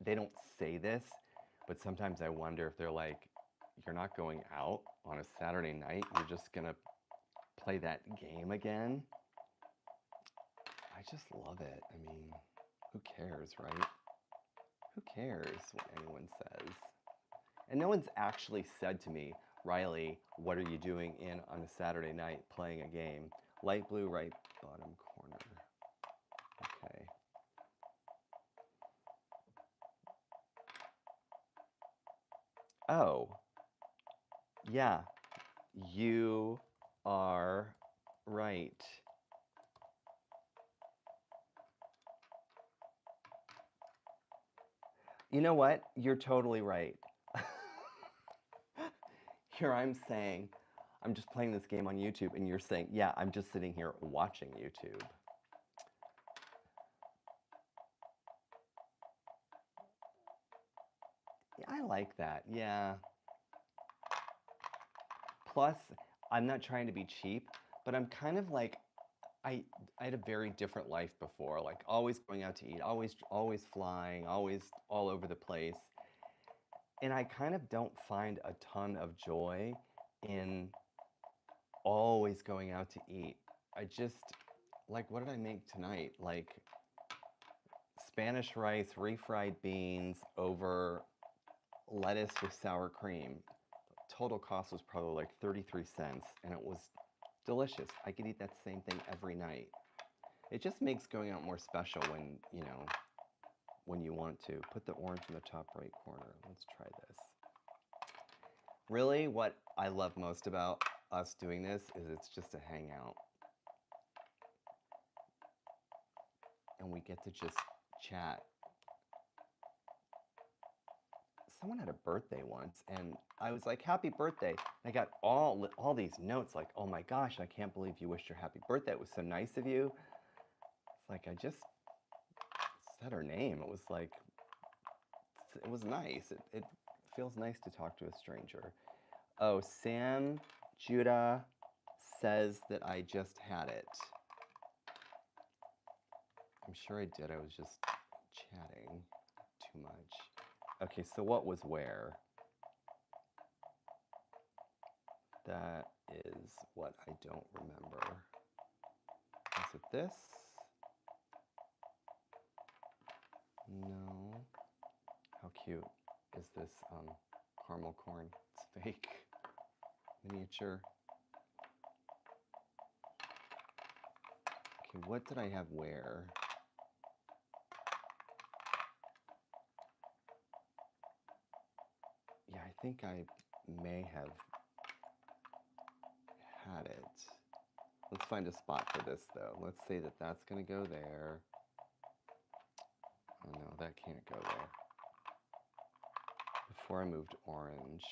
they don't say this, but sometimes I wonder if they're like, you're not going out on a Saturday night, you're just gonna play that game again? I just love it. I mean, who cares, right? Who cares what anyone says? And no one's actually said to me, Riley, what are you doing in on a Saturday night playing a game? Light blue, right bottom corner. Okay. Oh, yeah, you are right. You know what? You're totally right. Here I'm saying, I'm just playing this game on YouTube, and you're saying, yeah, I'm just sitting here watching YouTube. Yeah, I like that, yeah. Plus, I'm not trying to be cheap, but I'm kind of like, I had a very different life before, like always going out to eat, always flying, always all over the place. And I kind of don't find a ton of joy in always going out to eat. I just, like, what did I make tonight? Like, Spanish rice, refried beans over lettuce with sour cream. Total cost was probably like 33 cents, and it was delicious. I could eat that same thing every night. It just makes going out more special when, you know, when you want to. Put the orange in the top right corner. Let's try this. Really, what I love most about us doing this is it's just a hangout. And we get to just chat. Someone had a birthday once, and I was like, happy birthday. And I got all these notes like, oh my gosh, I can't believe you wished her happy birthday. It was so nice of you. It's like, I just said her name. It was like, it was nice. It feels nice to talk to a stranger. Oh, Sam Judah says that I just had it. I'm sure I did. I was just chatting too much. Okay, so what was where? That is what I don't remember. Was it this? No. How cute is this caramel corn? It's fake. Miniature. Okay, what did I have where? Yeah, I think I may have had it. Let's find a spot for this though. Let's say that that's gonna go there. Oh no, that can't go there. Before I moved orange.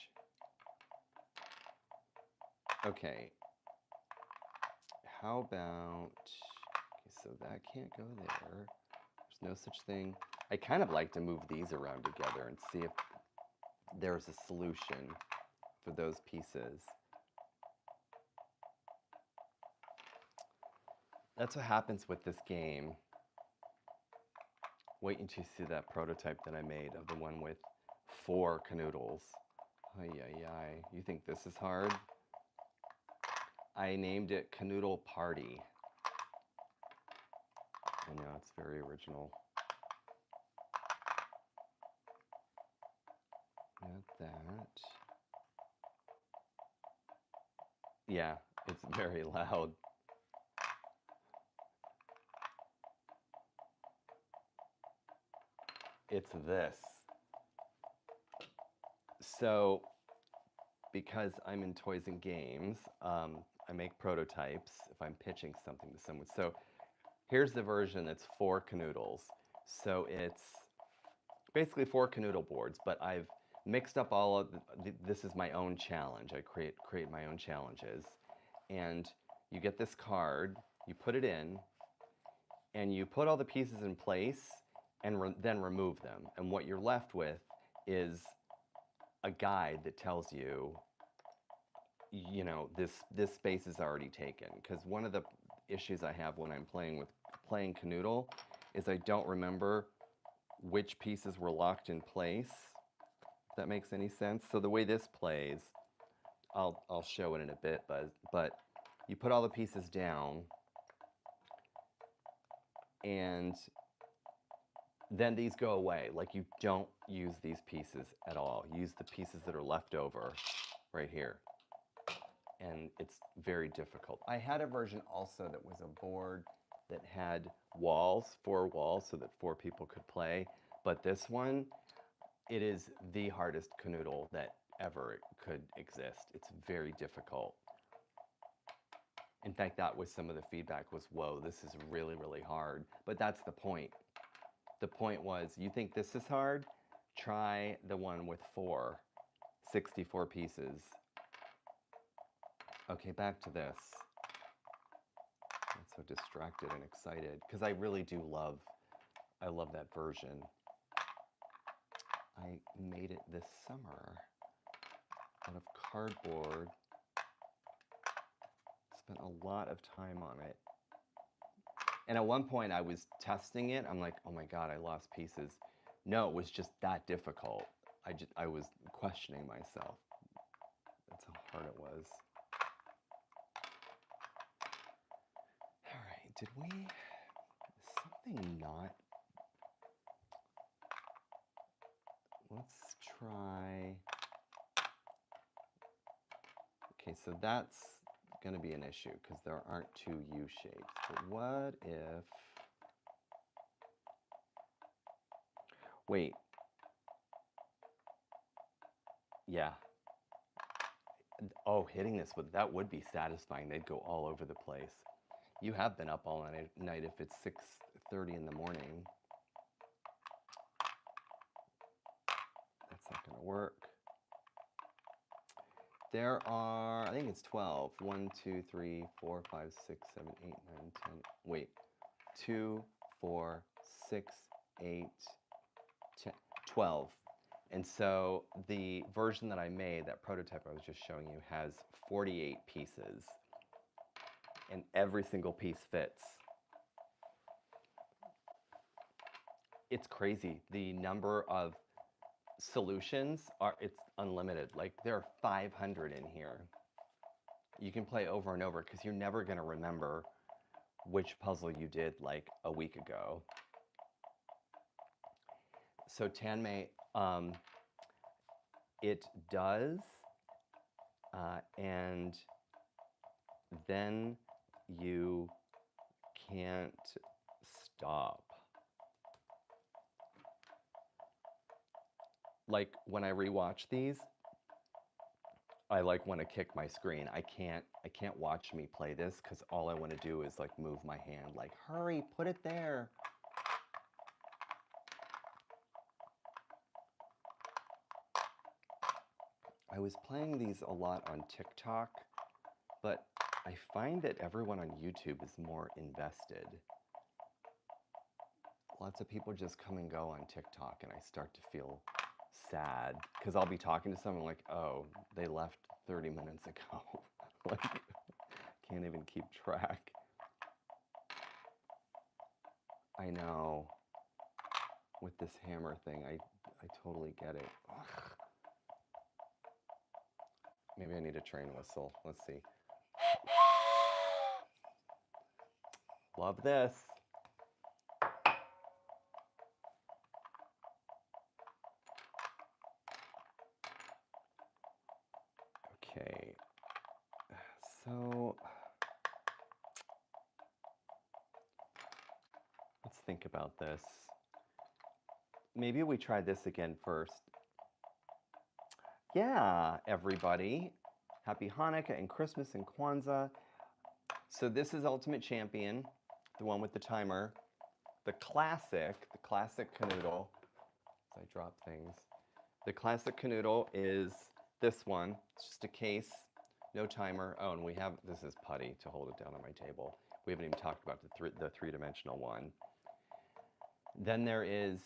Okay. How about, okay, so that can't go there. There's no such thing. I kind of like to move these around together and see if there's a solution for those pieces. That's what happens with this game. Wait until you see that prototype that I made of the one with 4 canoodles. Ay, ay, ay. You think this is hard? I named it Kanoodle Party. I know, it's very original. Not that. Yeah, it's very loud. It's this. So, because I'm in toys and games, I make prototypes if I'm pitching something to someone. So here's the version that's 4 canoodles. So it's basically 4 canoodle boards, but I've mixed up all of this is my own challenge. I create my own challenges. And you get this card, you put it in, and you put all the pieces in place and then remove them. And what you're left with is a guide that tells you, you know, this space is already taken. Because one of the issues I have when I'm playing Kanoodle is I don't remember which pieces were locked in place. If that makes any sense. So the way this plays, I'll show it in a bit, but you put all the pieces down, and then these go away. Like, you don't use these pieces at all. Use the pieces that are left over right here. And it's very difficult. I had a version also that was a board that had walls, 4 walls, so that 4 people could play. But this one, it is the hardest Kanoodle that ever could exist. It's very difficult. In fact, that was some of the feedback was, whoa, this is really, really hard. But that's the point. The point was, you think this is hard? Try the one with 64 pieces. Okay, back to this. I'm so distracted and excited because I really do love, I love that version. I made it this summer out of cardboard. Spent a lot of time on it. And at one point I was testing it. I'm like, oh my God, I lost pieces. No, it was just that difficult. I was questioning myself. That's how hard it was. All right, did we, something not, let's try, okay, so that's going to be an issue because there aren't two U shapes. But what if, wait, yeah. Oh, hitting this would, that would be satisfying. They'd go all over the place. You have been up all night if it's 6:30 in the morning. That's not going to work. There are, I think it's 12. 1, 2, 3, 4, 5, 6, 7, 8, 9, 10. Wait. 2, 4, 6, 8, 10, 12. And so the version that I made, that prototype I was just showing you, has 48 pieces. And every single piece fits. It's crazy. The number of solutions it's unlimited. Like there are 500 in here. You can play over and over because you're never going to remember which puzzle you did like a week ago. So Tanmay, it does, and then you can't stop. Like when I rewatch these, I like want to kick my screen. I can't watch me play this because all I want to do is like move my hand, like hurry, put it there. I was playing these a lot on TikTok, but I find that everyone on YouTube is more invested. Lots of people just come and go on TikTok, and I start to feel sad because I'll be talking to someone like, oh, they left 30 minutes ago. Like, can't even keep track. I know. With this hammer thing, I totally get it. Ugh. Maybe I need a train whistle. Let's see. Love this. Okay. So let's think about this. Maybe we try this again first. Yeah, everybody. Happy Hanukkah and Christmas and Kwanzaa. So this is Ultimate Champion, the one with the timer. The classic Kanoodle. As I drop things. The classic Kanoodle is this one. It's just a case, no timer. Oh, and we have, this is putty to hold it down on my table. We haven't even talked about the three-dimensional one. Then there is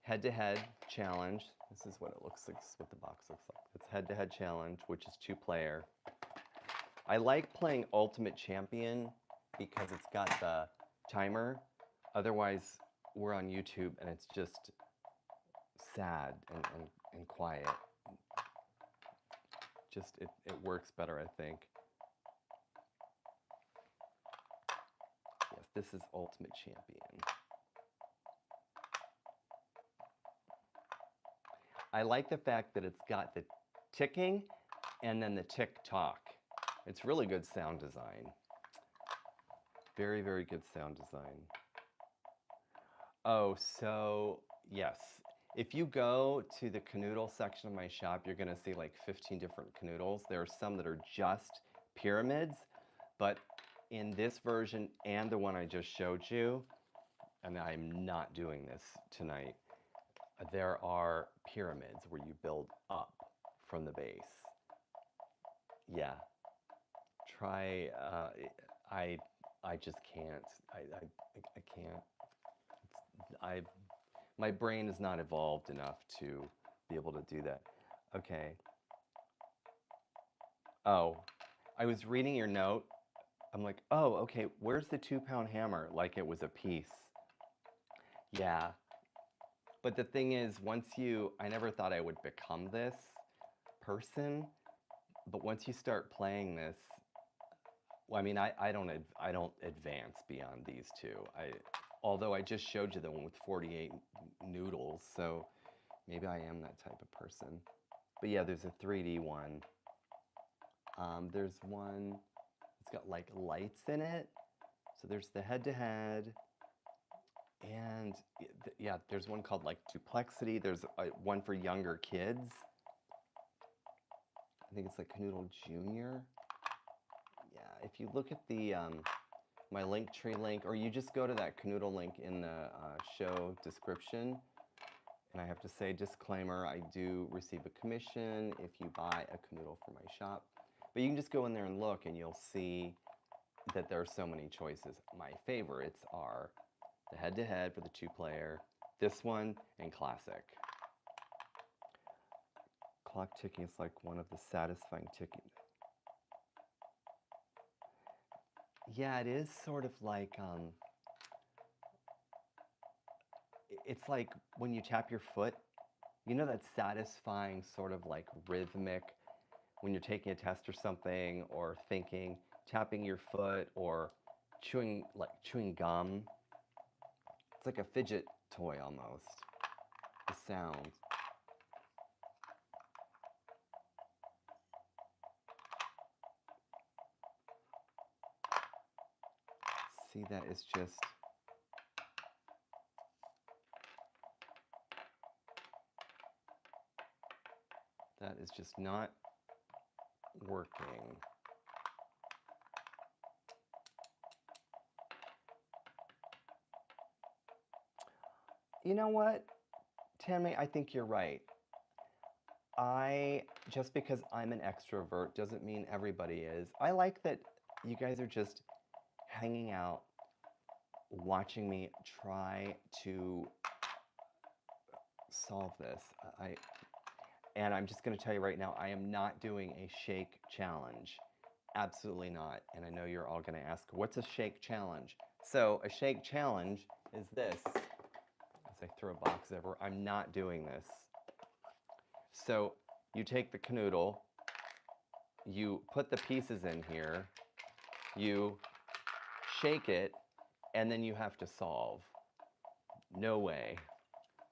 head-to-head challenge. This is what it looks like, this is what the box looks like. It's head-to-head challenge, which is 2-player. I like playing Ultimate Champion because it's got the timer. Otherwise, we're on YouTube and it's just sad and quiet. Just, it works better, I think. Yes, this is Ultimate Champion. I like the fact that it's got the ticking and then the tick-tock. It's really good sound design. Very, very good sound design. Oh, so yes. If you go to the Kanoodle section of my shop, you're gonna see like 15 different Kanoodles. There are some that are just pyramids, but in this version and the one I just showed you, and I'm not doing this tonight, there are pyramids where you build up from the base. Yeah. Try, I just can't. I can't. My brain is not evolved enough to be able to do that. Okay. Oh, I was reading your note. I'm like, oh, okay, where's the 2-pound hammer? Like it was a piece. Yeah. But the thing is, I never thought I would become this person, but once you start playing this, well, I mean, I don't advance beyond these two. Although I just showed you the one with 48 noodles, so maybe I am that type of person. But yeah, there's a 3D one. There's one, it's got like lights in it. So there's the head-to-head. And yeah, there's one called like Duplexity. There's one for younger kids. I think it's like Kanoodle Junior. Yeah, if you look at the my Linktree link, or you just go to that Kanoodle link in the show description. And I have to say, disclaimer, I do receive a commission if you buy a Kanoodle for my shop. But you can just go in there and look, and you'll see that there are so many choices. My favorites are the head-to-head for the 2-player, this one, and classic. Clock ticking is like one of the satisfying ticking. Yeah, it is sort of like, it's like when you tap your foot, you know that satisfying sort of like rhythmic, when you're taking a test or something, or thinking, tapping your foot, or chewing gum. It's like a fidget toy almost, the sound. See, that is just, not working. You know what, Tanmay, I think you're right. Just because I'm an extrovert doesn't mean everybody is. I like that you guys are just hanging out, watching me try to solve this. And I'm just going to tell you right now, I am not doing a shake challenge. Absolutely not. And I know you're all going to ask, what's a shake challenge? So a shake challenge is this. As I throw a box over, I'm not doing this. So you take the Kanoodle, you put the pieces in here, you shake it, and then you have to solve. No way.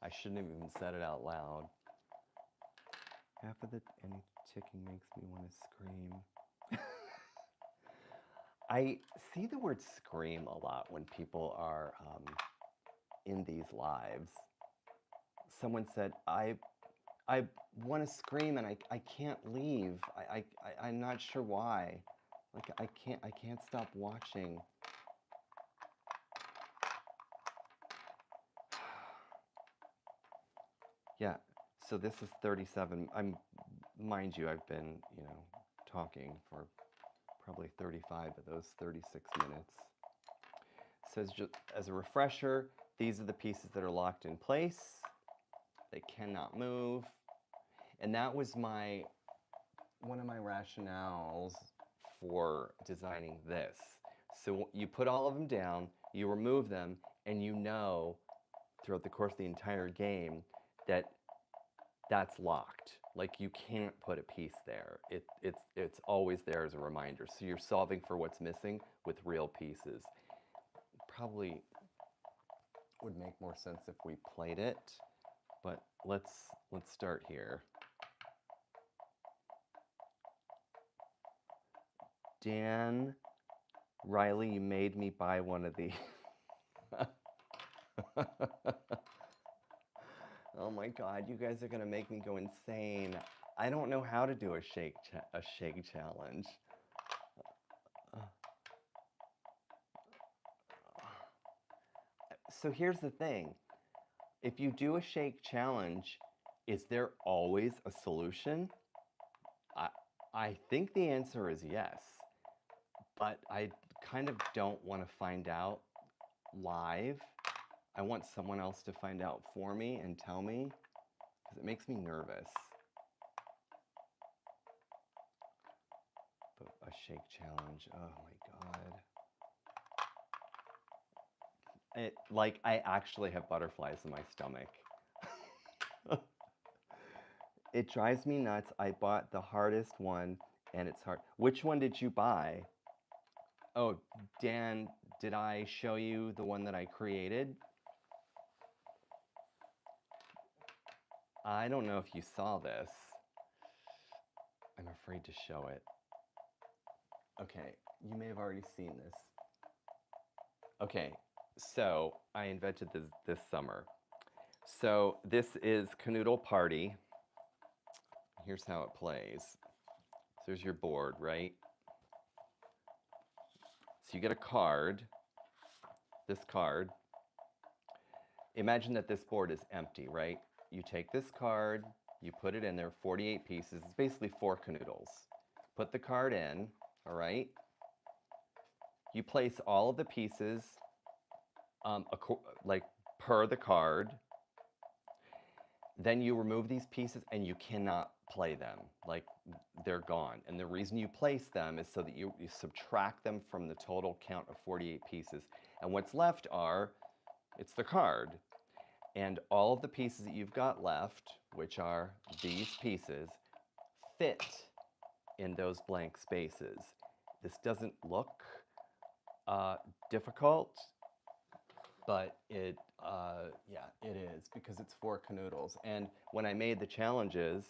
I shouldn't have even said it out loud. Half of any ticking makes me want to scream. I see the word scream a lot when people are in these lives. Someone said, I want to scream and I can't leave. I'm not sure why. Like I can't stop watching. Yeah, so this is 37. Mind you, I've been, talking for probably 35 of those 36 minutes. So as a refresher, these are the pieces that are locked in place. They cannot move. And that was one of my rationales for designing this. So you put all of them down, you remove them, and you know throughout the course of the entire game that that's locked. Like you can't put a piece there. It's always there as a reminder. So you're solving for what's missing with real pieces. Probably would make more sense if we played it, but let's start here. Dan Riley, you made me buy one of these. Oh my God, you guys are gonna make me go insane. I don't know how to do a shake challenge. So here's the thing. If you do a shake challenge, is there always a solution? I think the answer is yes, but I kind of don't want to find out live. I want someone else to find out for me and tell me, because it makes me nervous. But a shake challenge, oh my God. I actually have butterflies in my stomach. It drives me nuts. I bought the hardest one, and it's hard. Which one did you buy? Oh, Dan, did I show you the one that I created? I don't know if you saw this. I'm afraid to show it. Okay, you may have already seen this. Okay, so I invented this summer. So this is Kanoodle Party. Here's how it plays. So there's your board, right? So you get a card, this card. Imagine that this board is empty, right? You take this card, you put it in there, 48 pieces. It's basically 4 canoodles. Put the card in, all right? You place all of the pieces like per the card. Then you remove these pieces and you cannot play them. Like they're gone. And the reason you place them is so that you subtract them from the total count of 48 pieces. And what's left it's the card. And all of the pieces that you've got left, which are these pieces, fit in those blank spaces. This doesn't look difficult, but yeah, it is, because it's 4 canoodles. And when I made the challenges,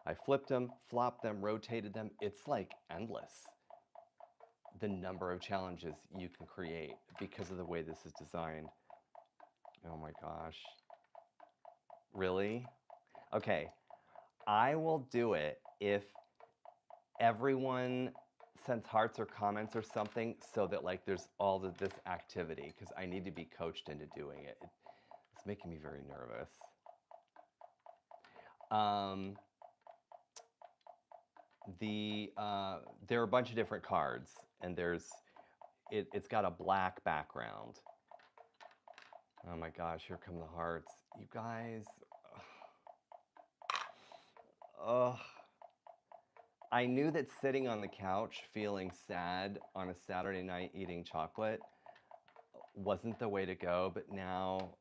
I flipped them, flopped them, rotated them. It's like endless, the number of challenges you can create because of the way this is designed. Oh my gosh. Really? Okay, I will do it if everyone sends hearts or comments or something, so that like there's all of this activity, because I need to be coached into doing it. It's making me very nervous. There are a bunch of different cards, and it's got a black background. Oh my gosh, here come the hearts. You guys, I knew that sitting on the couch feeling sad on a Saturday night eating chocolate wasn't the way to go, but now,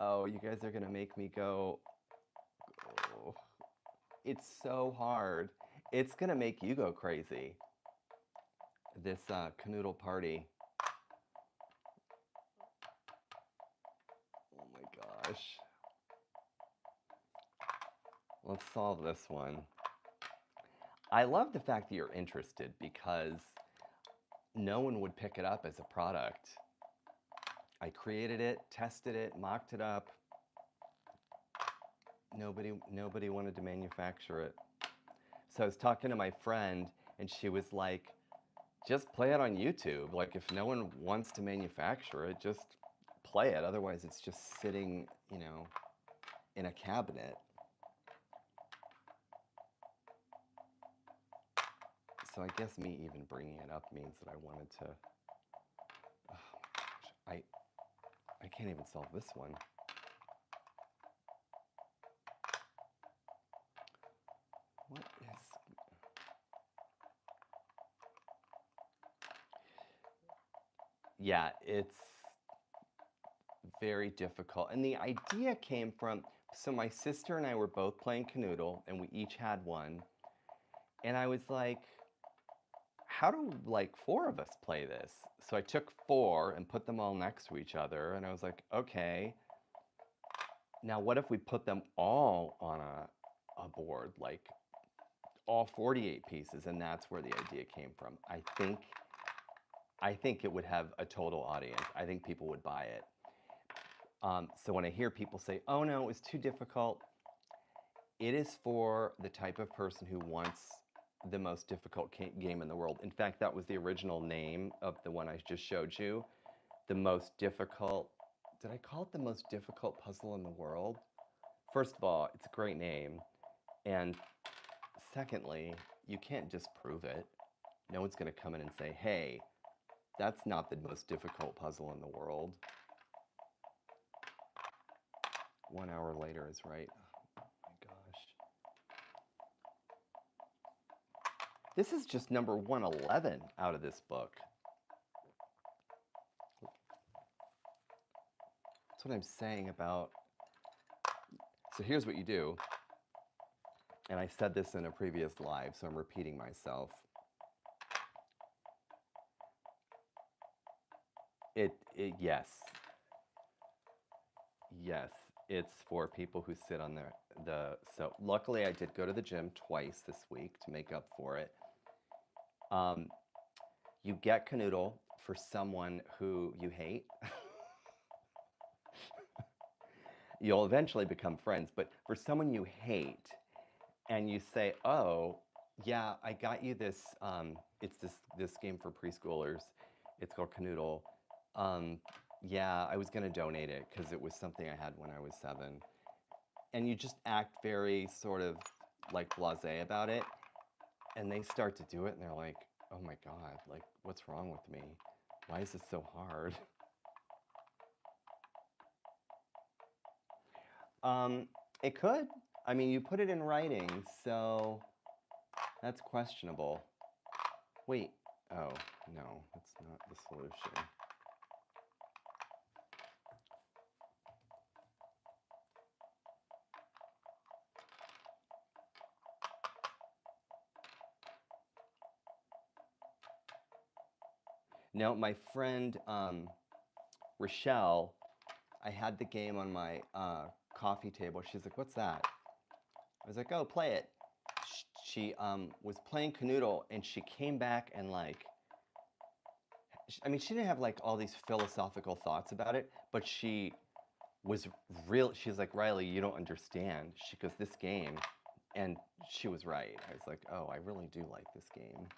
oh, you guys are gonna make me go. Oh, it's so hard. It's gonna make you go crazy. This Kanoodle Party. Oh my gosh. Let's solve this one. I love the fact that you're interested, because no one would pick it up as a product. I created it, tested it, mocked it up. Nobody wanted to manufacture it. So I was talking to my friend, and she was like, just play it on YouTube. Like, if no one wants to manufacture it, just play it. Otherwise, it's just sitting, in a cabinet. So I guess me even bringing it up means that I wanted to. Oh my gosh, I can't even solve this one. What is? Yeah, it's very difficult. And the idea came from, so my sister and I were both playing Kanoodle, and we each had one. And I was like, how do like 4 of us play this? So I took 4 and put them all next to each other, and I was like, okay, now what if we put them all on a board, like all 48 pieces? And that's where the idea came from. I think it would have a total audience. I think people would buy it. So when I hear people say, oh no, it was too difficult, it is for the type of person who wants the most difficult game in the world. In fact, that was the original name of the one I just showed you. The most difficult, did I call it the most difficult puzzle in the world? First of all, it's a great name. And secondly, you can't disprove it. No one's gonna come in and say, hey, that's not the most difficult puzzle in the world. 1 hour later is right. Oh my gosh. This is just number 111 out of this book. That's what I'm saying about So here's what you do, and I said this in a previous live, so I'm repeating myself. Yes, it's for people who sit on so luckily I did go to the gym twice this week to make up for it. You get Kanoodle for someone who you hate. You'll eventually become friends, but for someone you hate, and you say, oh, yeah, I got you this, it's this game for preschoolers. It's called Kanoodle. Yeah, I was gonna donate it because it was something I had when I was 7. And you just act very sort of like blasé about it, and they start to do it, and they're like, oh my God, like, what's wrong with me? Why is this so hard? It could. I mean, you put it in writing, so that's questionable. Wait, oh, no, that's not the solution. No, my friend Rochelle, I had the game on my coffee table. She's like, what's that? I was like, oh, play it. She was playing Kanoodle, and she came back and like, I mean, she didn't have like all these philosophical thoughts about it, but she was she's like, Riley, you don't understand. She goes, this game, and she was right. I was like, oh, I really do like this game.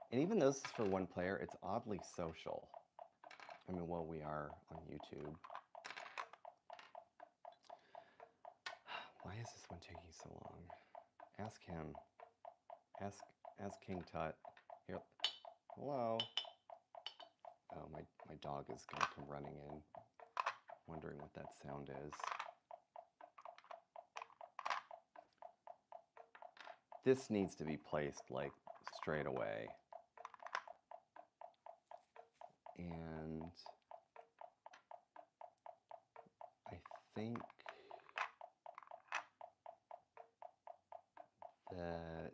And even though this is for one player, it's oddly social. I mean, well, we are on YouTube. Why is this one taking so long? Ask him. Ask King Tut. Here. Hello. Oh, my dog is going to come running in, wondering what that sound is. This needs to be placed like straight away. And I think that,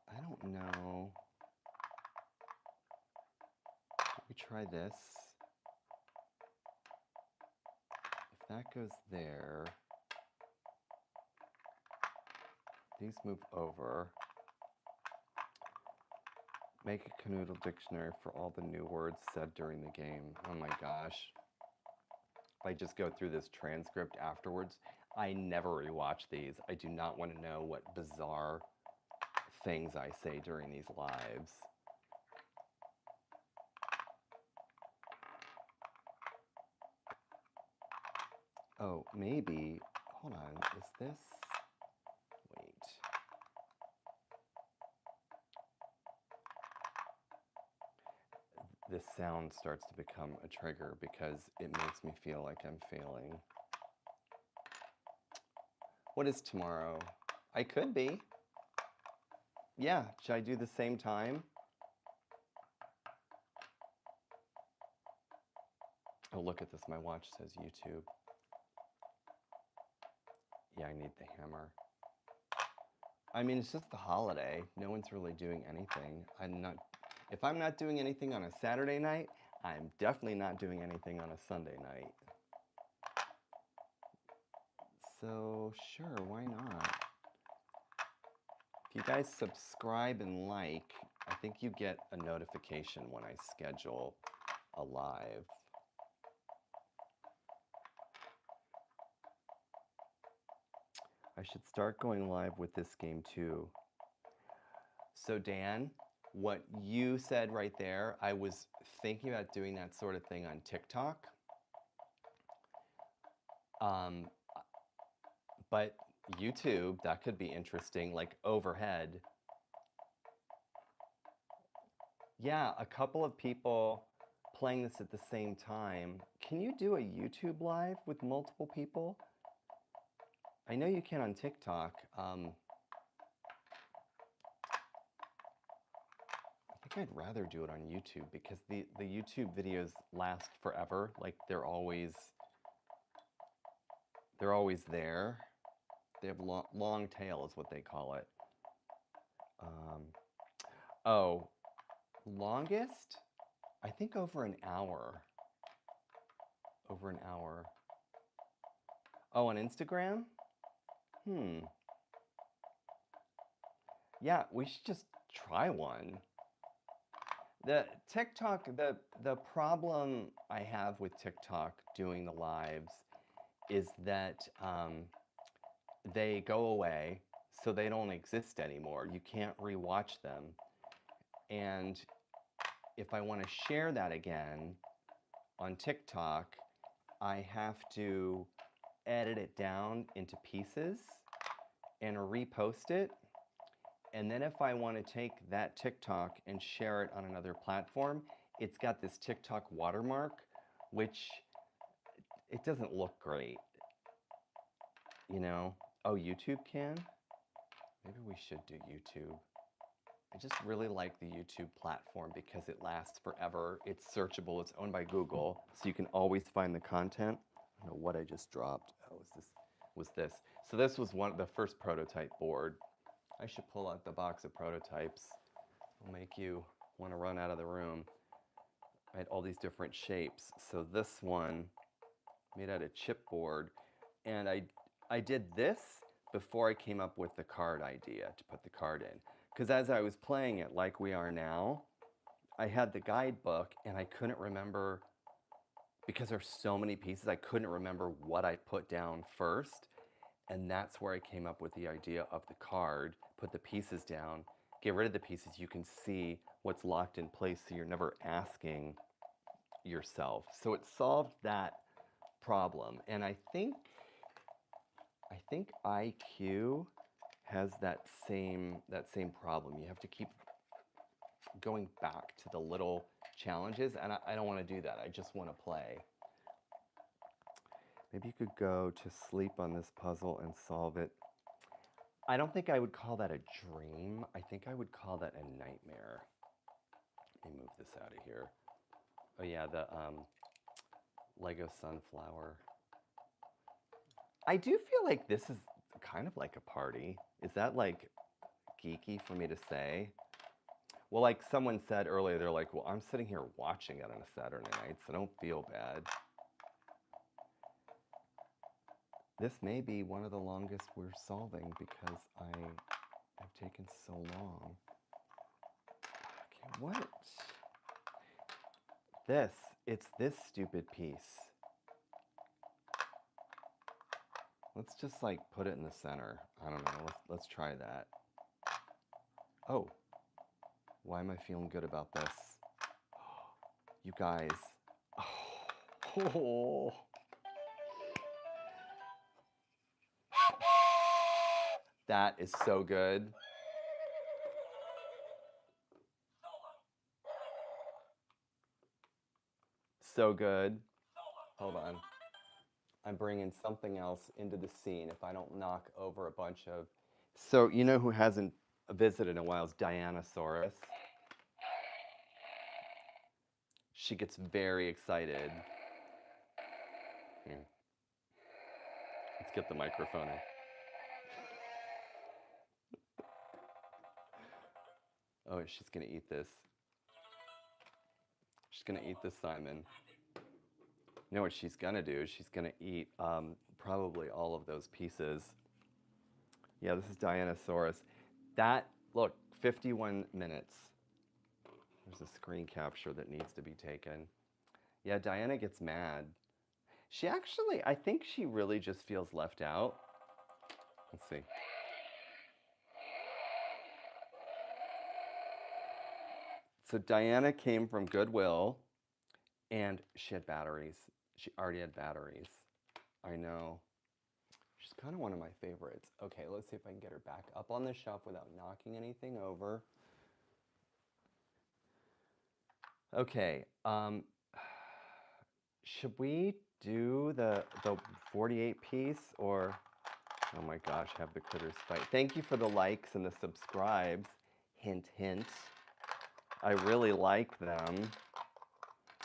I don't know. We try this. If that goes there, these move over. Make a Kanoodle dictionary for all the new words said during the game. Oh my gosh. If I just go through this transcript afterwards, I never rewatch these. I do not want to know what bizarre things I say during these lives. Oh, maybe, hold on, is this, wait. This sound starts to become a trigger because it makes me feel like I'm failing. What is tomorrow? I could be. Yeah, should I do the same time? Oh, look at this, my watch says YouTube. Yeah, I need the hammer. I mean, it's just the holiday. No one's really doing anything. If I'm not doing anything on a Saturday night, I'm definitely not doing anything on a Sunday night. So, sure, why not? If you guys subscribe and like, I think you get a notification when I schedule a live. I should start going live with this game too. So Dan, what you said right there, I was thinking about doing that sort of thing on TikTok. But YouTube, that could be interesting, like overhead. Yeah, a couple of people playing this at the same time. Can you do a YouTube live with multiple people? I know you can on TikTok. I think I'd rather do it on YouTube because the YouTube videos last forever. Like they're always They're always there. They have long tail is what they call it. Oh, longest? I think over an hour. Over an hour. Oh, on Instagram? Yeah, we should just try one. The TikTok, the problem I have with TikTok doing the lives is that they go away, so they don't exist anymore. You can't rewatch them. And if I want to share that again on TikTok, I have to edit it down into pieces and repost it. And then if I want to take that TikTok and share it on another platform, it's got this TikTok watermark, which it doesn't look great. You know? Oh, YouTube can? Maybe we should do YouTube. I just really like the YouTube platform because it lasts forever. It's searchable. It's owned by Google, so you can always find the content. I don't know what I just dropped. Oh, was this. So this was the first prototype board. I should pull out the box of prototypes. It'll make you want to run out of the room. I had all these different shapes. So this one made out of chipboard, and I did this before I came up with the card idea to put the card in. Because as I was playing it like we are now, I had the guidebook and I couldn't remember, because there's so many pieces, I couldn't remember what I put down first. And that's where I came up with the idea of the card. Put the pieces down, get rid of the pieces, you can see what's locked in place so you're never asking yourself. So it solved that problem. And I think IQ has that same problem. You have to keep going back to the little challenges, and I don't want to do that. I just want to play. Maybe you could go to sleep on this puzzle and solve it. I don't think I would call that a dream. I think I would call that a nightmare. Let me move this out of here. Oh yeah, the Lego sunflower. I do feel like this is kind of like a party. Is that like geeky for me to say? Well, like someone said earlier, they're like, well, I'm sitting here watching it on a Saturday night, so don't feel bad. This may be one of the longest we're solving because I have taken so long. Okay, what? It's this stupid piece. Let's just like put it in the center. I don't know, let's try that. Oh, why am I feeling good about this? You guys. Oh. That is so good. So good. Hold on. I'm bringing something else into the scene if I don't knock over a bunch of... So, you know who hasn't visited in a while is Dianasaurus. She gets very excited. Here. Let's get the microphone in. Oh, she's gonna eat this. She's gonna eat this, Simon. You know what she's gonna do? She's gonna eat probably all of those pieces. Yeah, this is Dianasaurus. That, look, 51 minutes. There's a screen capture that needs to be taken. Yeah, Diana gets mad. She actually, I think she really just feels left out. Let's see. So Diana came from Goodwill, and she had batteries. She already had batteries. I know. She's kind of one of my favorites. Okay, let's see if I can get her back up on the shelf without knocking anything over. Okay, should we do the 48 piece, or, oh my gosh, have the critters fight. Thank you for the likes and the subscribes. Hint, hint. I really like them.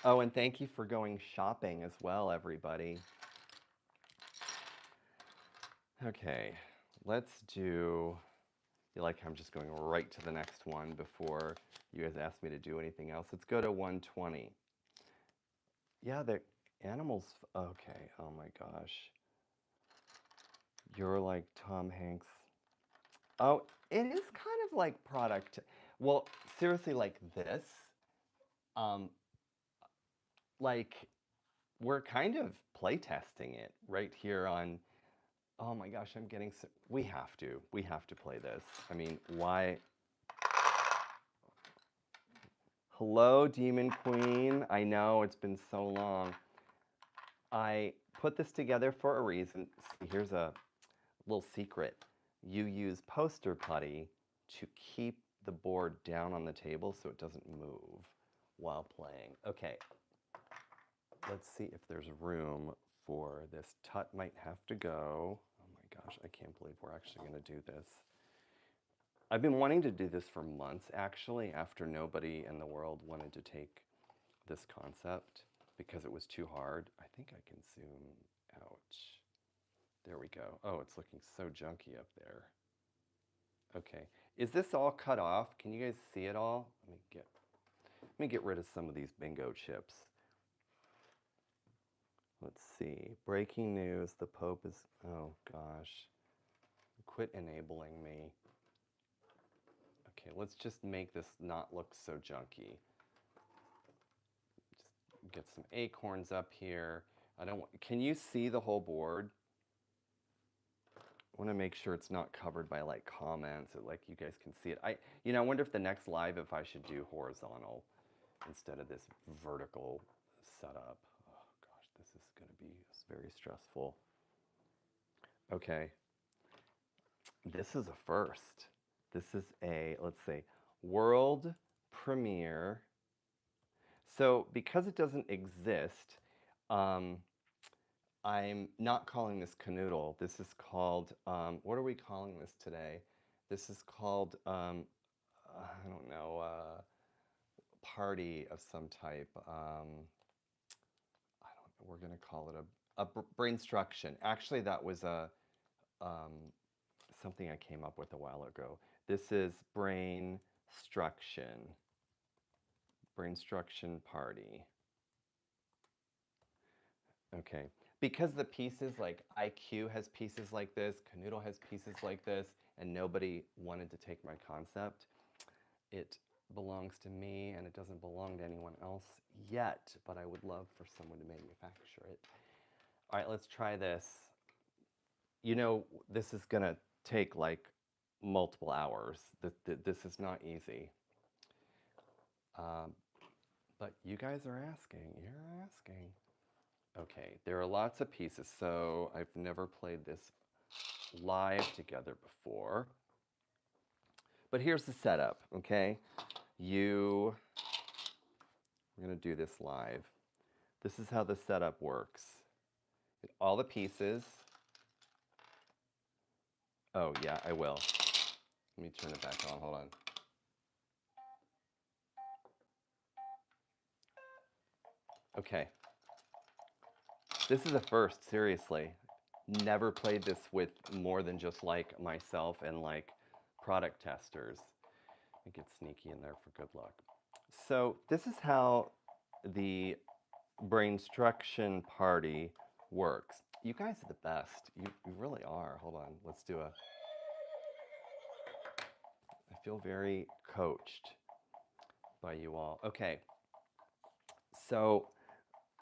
Oh, and thank you for going shopping as well, everybody. Okay, let's do, you like I'm just going right to the next one before you guys ask me to do anything else. Let's go to 120. Yeah, the animals, okay, oh my gosh. You're like Tom Hanks. Oh, it is kind of like product. Well, seriously, like this. Um, like we're kind of playtesting it right here on. Oh my gosh, I'm getting so, we have to play this. I mean, why? Hello, Demon Queen. I know it's been so long. I put this together for a reason. See, here's a little secret. You use poster putty to keep the board down on the table so it doesn't move while playing. Okay, let's see if there's room for this. Tut might have to go. Oh my gosh, I can't believe we're actually going to do this. I've been wanting to do this for months, actually, after nobody in the world wanted to take this concept because it was too hard. I think I can zoom out. There we go. Oh, it's looking so junky up there. Okay. Is this all cut off? Can you guys see it all? Let me get rid of some of these bingo chips. Let's see. Breaking news. The Pope is, oh gosh. Quit enabling me. Okay, let's just make this not look so junky. Just get some acorns up here. I don't want, can you see the whole board? I want to make sure it's not covered by like comments, or like you guys can see it. I wonder if the next live if I should do horizontal instead of this vertical setup. Oh gosh, this is going to be very stressful. Okay, this is a first. This is a, let's say, world premiere. So because it doesn't exist, I'm not calling this Kanoodle. This is called, what are we calling this today? This is called, I don't know, party of some type. I don't know, we're going to call it a brainstruction. Actually, that was um, something I came up with a while ago. This is brainstruction. Brainstruction party. Okay. Because the pieces, like IQ has pieces like this, Kanoodle has pieces like this, and nobody wanted to take my concept, it belongs to me and it doesn't belong to anyone else yet, but I would love for someone to manufacture it. All right, let's try this. You know, this is going to take like multiple hours. This is not easy. But you guys are asking. You're asking. Okay, there are lots of pieces, so I've never played this live together before. But here's the setup, okay? We're gonna do this live. This is how the setup works. All the pieces. Oh yeah, I will. Let me turn it back on, hold on. Okay. This is a first, seriously. Never played this with more than just like myself and like product testers. I get sneaky in there for good luck. So this is how the brainstruction party works. You guys are the best. You really are. Hold on. Let's do a... I feel very coached by you all. Okay. So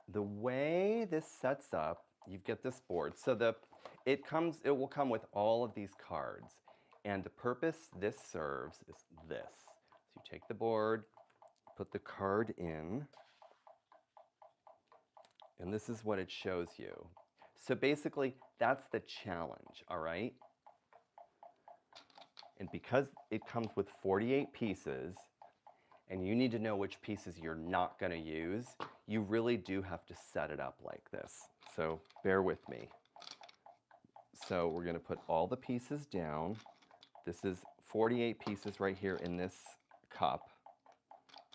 the way this sets up, you get this board. So it will come with all of these cards. And the purpose this serves is this. So you take the board, put the card in, and this is what it shows you. So basically, that's the challenge, all right? And because it comes with 48 pieces, and you need to know which pieces you're not going to use, you really do have to set it up like this. So bear with me. So we're going to put all the pieces down. This is 48 pieces right here in this cup,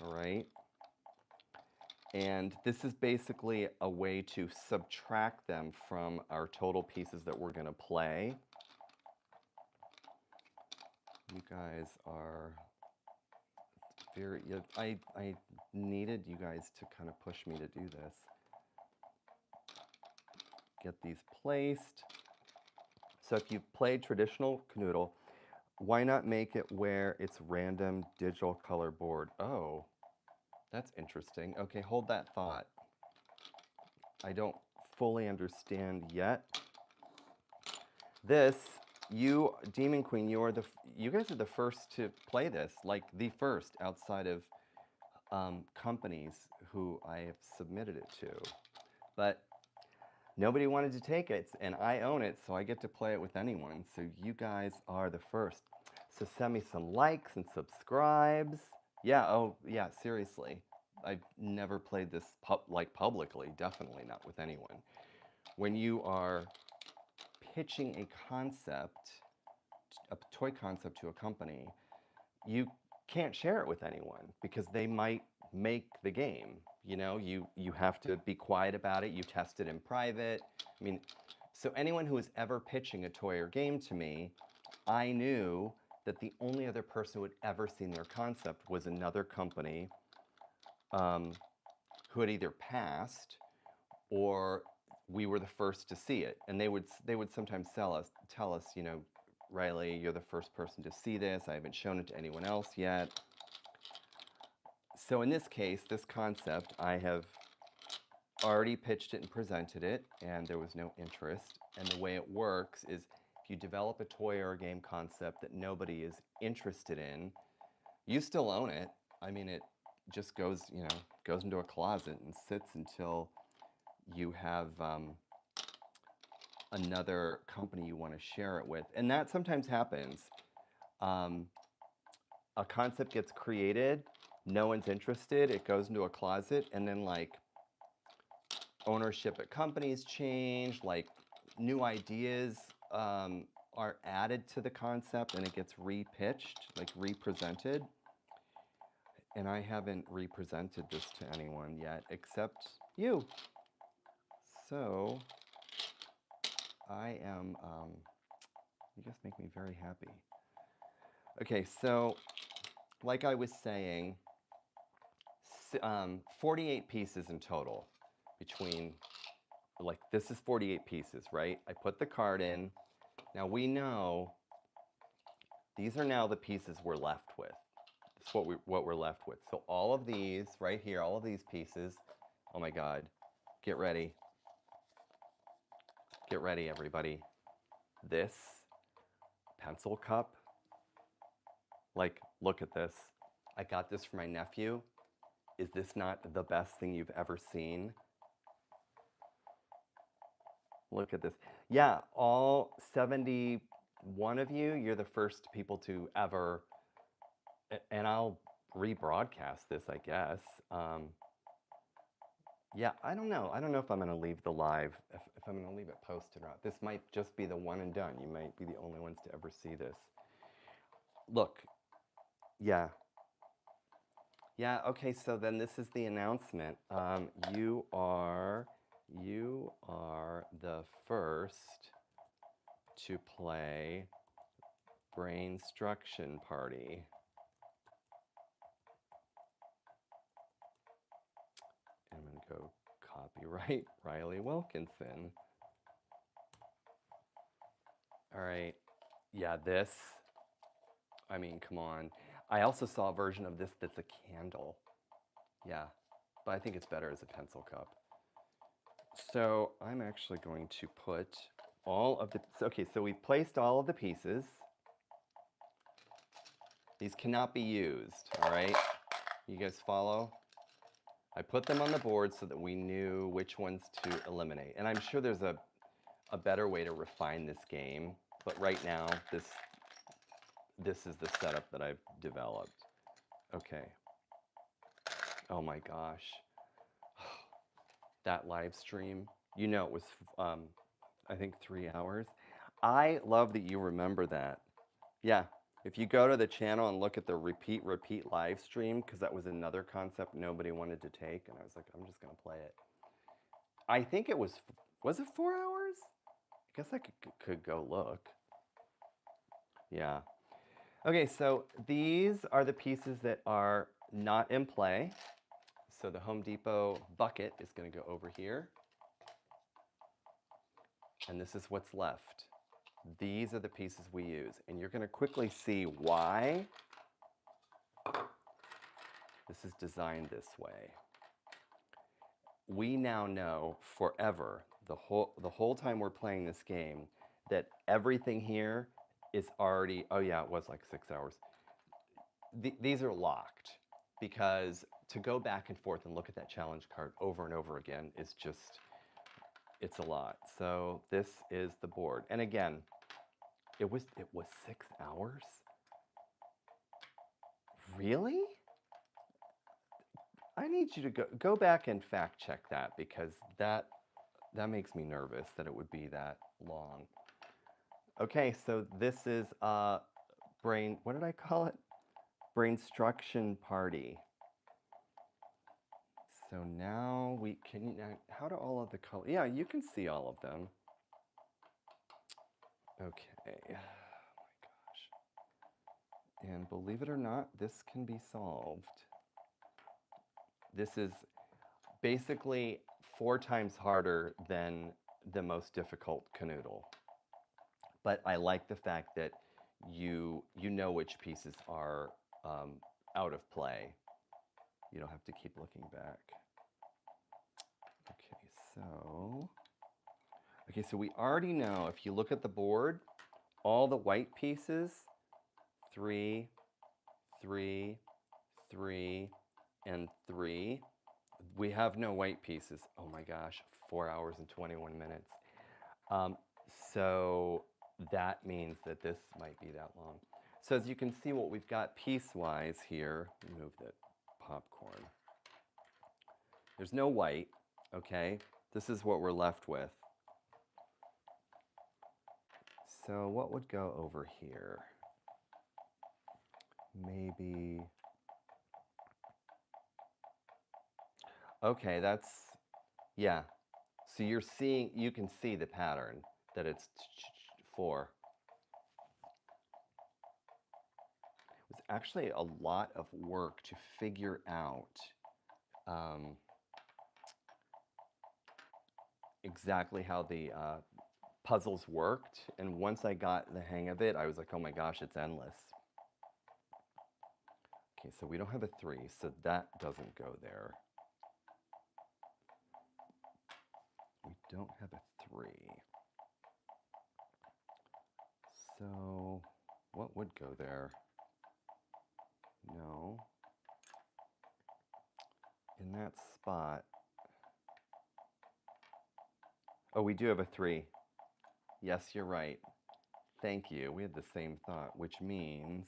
all right? And this is basically a way to subtract them from our total pieces that we're going to play. You guys are very, I needed you guys to kind of push me to do this. Get these placed. So if you play traditional Kanoodle, why not make it where it's random digital color board? Oh, that's interesting. Okay, hold that thought. I don't fully understand yet. This, you, Demon Queen, you guys are the first to play this, like the first outside of companies who I have submitted it to. But nobody wanted to take it, and I own it, so I get to play it with anyone. So you guys are the first. So send me some likes and subscribes. Yeah, oh, yeah, seriously. I've never played this publicly, definitely not with anyone. When you are pitching a concept, a toy concept to a company, you can't share it with anyone because they might make the game. You know, you have to be quiet about it. You test it in private. I mean, so anyone who was ever pitching a toy or game to me, I knew that the only other person who had ever seen their concept was another company who had either passed or we were the first to see it. And they would sometimes tell us, you know, Riley, you're the first person to see this. I haven't shown it to anyone else yet. So in this case, this concept, I have already pitched it and presented it, and there was no interest. And the way it works is if you develop a toy or a game concept that nobody is interested in, you still own it. I mean, it just goes, you know, goes into a closet and sits until you have another company you want to share it with. And that sometimes happens. A concept gets created, no one's interested, it goes into a closet, and then like ownership at companies change, like new ideas are added to the concept and it gets repitched, like represented. And I haven't represented this to anyone yet except you. So I am, you just make me very happy. Okay, so like I was saying, 48 pieces in total between, like this is 48 pieces, right? I put the card in. Now we know these are now the pieces we're left with. That's what we're left with. So all of these right here, all of these pieces, oh my God, get ready. Get ready, everybody. This pencil cup, like, look at this. I got this for my nephew. Is this not the best thing you've ever seen? Look at this. Yeah, all 71 of you, you're the first people to ever, and I'll rebroadcast this, I guess. Yeah, I don't know. I don't know if I'm going to leave the live, if I'm going to leave it posted or not. This might just be the one and done. You might be the only ones to ever see this. Look, yeah. Yeah, okay, so then this is the announcement. You are the first to play Brainstruction Party. I'm going to go copyright Riley Wilkinson. All right, yeah, this, I mean, come on. I also saw a version of this that's a candle. Yeah, but I think it's better as a pencil cup. So I'm actually going to put all of the, okay, so we've placed all of the pieces. These cannot be used, all right? You guys follow? I put them on the board so that we knew which ones to eliminate. And I'm sure there's a better way to refine this game, but right now, this is the setup that I've developed. Okay. Oh my gosh. That live stream, you know, it was, I think 3 hours. I love that you remember that. Yeah, if you go to the channel and look at the repeat live stream, because that was another concept nobody wanted to take, and I was like, I'm just going to play it. I think it was it 4 hours? I guess I could go look. Yeah. Okay, so these are the pieces that are not in play. So the Home Depot bucket is going to go over here. And this is what's left. These are the pieces we use. And you're going to quickly see why this is designed this way. We now know forever, the whole time we're playing this game, that everything here is already, oh yeah, it was like 6 hours. These are locked because to go back and forth and look at that challenge card over and over again is just, it's a lot. So this is the board. And again, it was 6 hours? Really? I need you to go back and fact check that because that makes me nervous that it would be that long. Okay, so this is brain, what did I call it? Brainstruction party. So now we can, how do all of the colors, yeah, you can see all of them. Okay, oh my gosh. And believe it or not, this can be solved. This is basically 4 times harder than the most difficult Kanoodle. But I like the fact that you know which pieces are out of play. You don't have to keep looking back. Okay, so we already know if you look at the board, all the white pieces, 3, 3, 3, and 3. We have no white pieces. Oh my gosh, 4 hours and 21 minutes. So that means that this might be that long. So as you can see what we've got piecewise here, move the popcorn. There's no white, okay? This is what we're left with. So what would go over here? Maybe, okay, that's, yeah. So you're seeing, you can see the pattern that it's 4. It was actually a lot of work to figure out exactly how the puzzles worked. And once I got the hang of it, I was like, oh my gosh, it's endless. Okay, so we don't have a 3, so that doesn't go there. We don't have a 3. So what would go there? No. In that spot. Oh, we do have a 3. Yes, you're right. Thank you. We had the same thought, which means,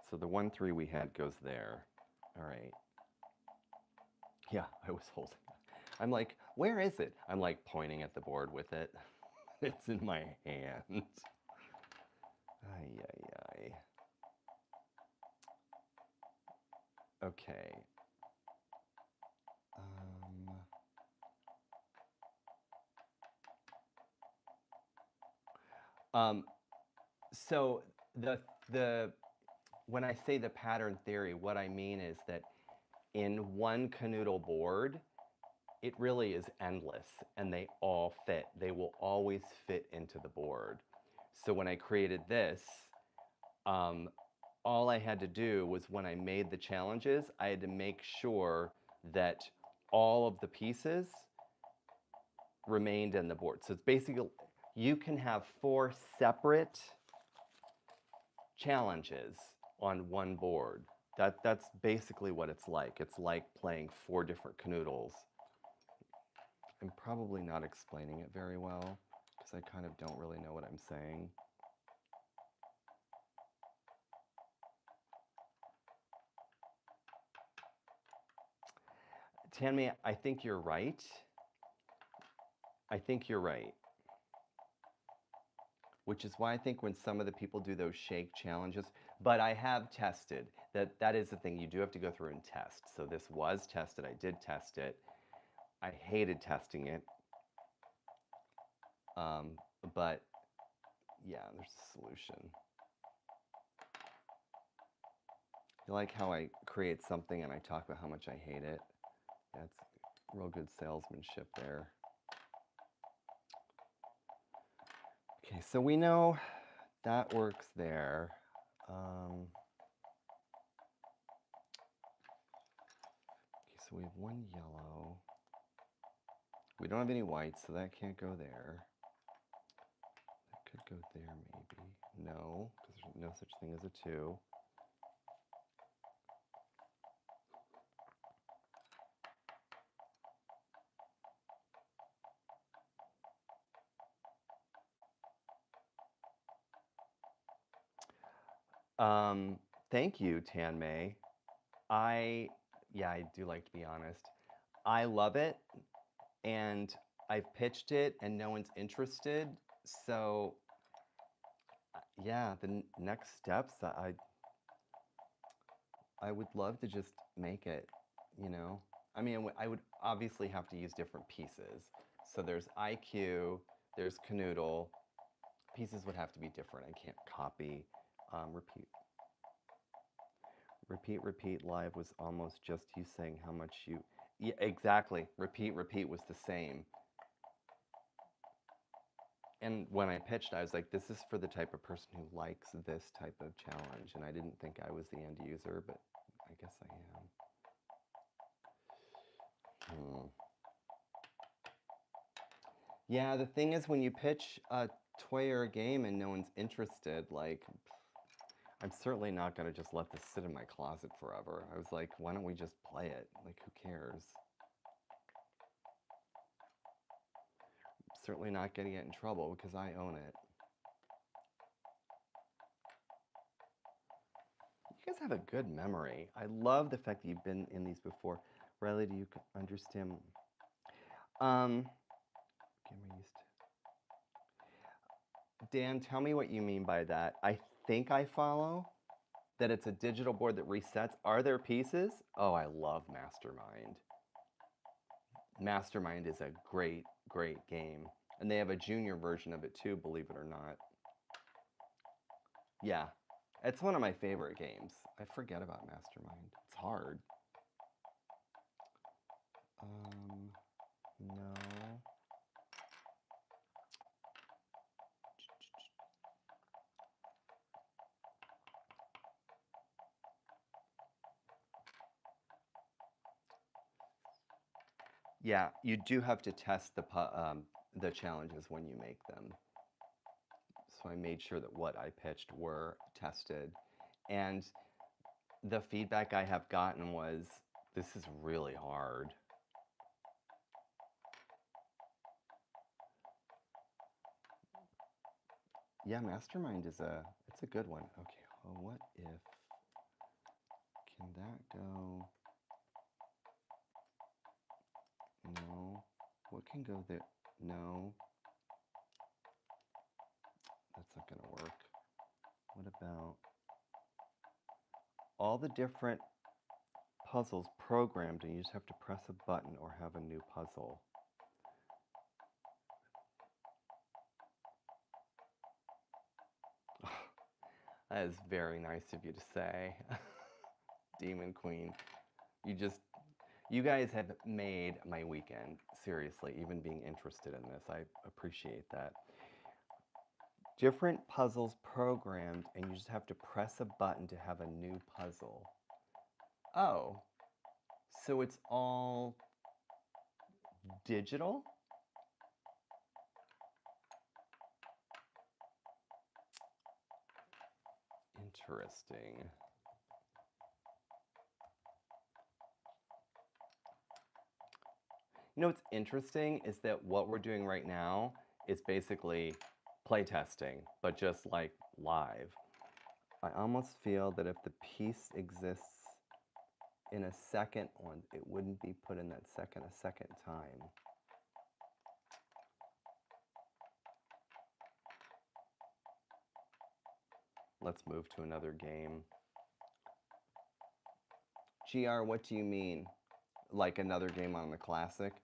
so the 1, 3 we had goes there. All right. Yeah, I was holding. I'm like, where is it? I'm like pointing at the board with it. It's in my hand. Ay, ay, ay. Okay. So when I say the pattern theory, what I mean is that in one Kanoodle board, it really is endless and they all fit. They will always fit into the board. So when I created this, all I had to do was when I made the challenges, I had to make sure that all of the pieces remained in the board. So it's basically, you can have 4 separate challenges on one board. That's basically what it's like. It's like playing 4 different Kanoodles. I'm probably not explaining it very well because I kind of don't really know what I'm saying. Tanmi, I think you're right. I think you're right. Which is why I think when some of the people do those shake challenges, but I have tested, that is the thing, you do have to go through and test. So this was tested, I did test it. I hated testing it, but Yeah, there's a solution. You like how I create something and I talk about how much I hate it? That's real good salesmanship there. Okay, so we know that works there. Okay, so we have one yellow. We don't have any white, so that can't go there. That could go there maybe. No, because there's no such thing as a 2. Thank you, Tan May. Yeah, I do like to be honest. I love it, and I've pitched it, and no one's interested. So, yeah, the next steps, I would love to just make it, you know? I mean, I would obviously have to use different pieces. So there's IQ, there's Kanoodle. Pieces would have to be different. I can't copy. Repeat. Repeat, repeat live was almost just you saying how much you... Yeah, exactly. Repeat, repeat was the same. And when I pitched, I was like, this is for the type of person who likes this type of challenge. And I didn't think I was the end user, but I guess I am. Yeah, the thing is when you pitch a toy or a game and no one's interested, like, I'm certainly not going to just let this sit in my closet forever. I was like, why don't we just play it? Like, who cares? I'm certainly not going to get in trouble because I own it. You guys have a good memory. I love the fact that you've been in these before. Riley, do you understand? Dan, tell me what you mean by that. I think I follow. That it's a digital board that resets. Are there pieces? Oh, I love Mastermind. Mastermind is a great, great game. And they have a junior version of it too, believe it or not. Yeah, it's one of my favorite games. I forget about Mastermind. It's hard. No. Yeah, you do have to test the challenges when you make them. So I made sure that what I pitched were tested. And the feedback I have gotten was, this is really hard. Yeah, Mastermind it's a good one. Okay, well, what if, can that go? No. What can go there? No. That's not gonna work. What about all the different puzzles programmed and you just have to press a button or have a new puzzle? That is very nice of you to say. Demon Queen. You guys have made my weekend, seriously, even being interested in this. I appreciate that. Different puzzles programmed, and you just have to press a button to have a new puzzle. Oh, so it's all digital? Interesting. You know what's interesting is that what we're doing right now is basically playtesting, but just like live. I almost feel that if the piece exists in a second one, it wouldn't be put in that second a second time. Let's move to another game. GR, what do you mean? Like another game on the classic?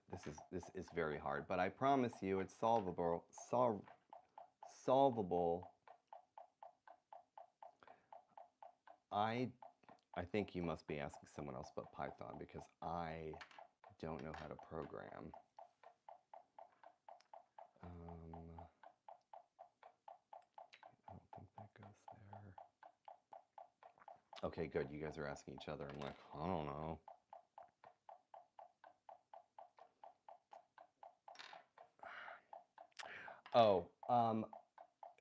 This is very hard, but I promise you it's solvable. I think you must be asking someone else about Python because I don't know how to program. I don't think that goes there. Okay, good. You guys are asking each other. I'm like, I don't know. Oh,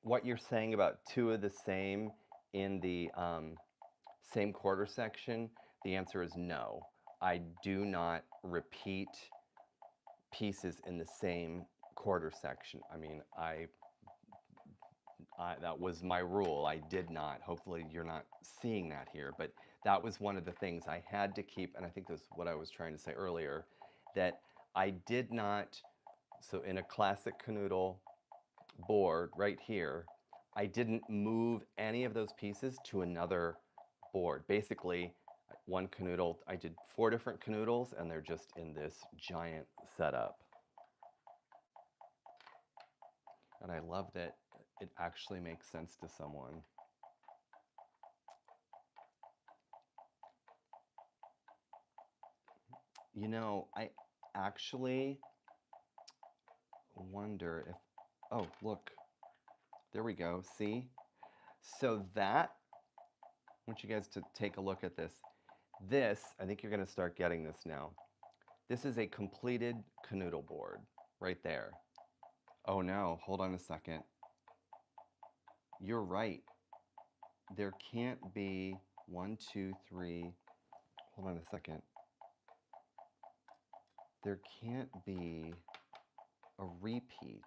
what you're saying about two of the same in the same quarter section, the answer is no. I do not repeat pieces in the same quarter section. I mean, that was my rule. I did not. Hopefully you're not seeing that here, but that was one of the things I had to keep, and I think that's what I was trying to say earlier, that I did not, so in a classic Kanoodle board right here, I didn't move any of those pieces to another board. Basically, one Kanoodle, I did 4 different Kanoodles, and they're just in this giant setup. And I love that it actually makes sense to someone. You know, I actually wonder if, oh, look, there we go, see? So that, I want you guys to take a look at this. This, I think you're gonna start getting this now. This is a completed Kanoodle board, right there. Oh no, hold on a second. You're right. There can't be 1, 2, 3, hold on a second. There can't be a repeat.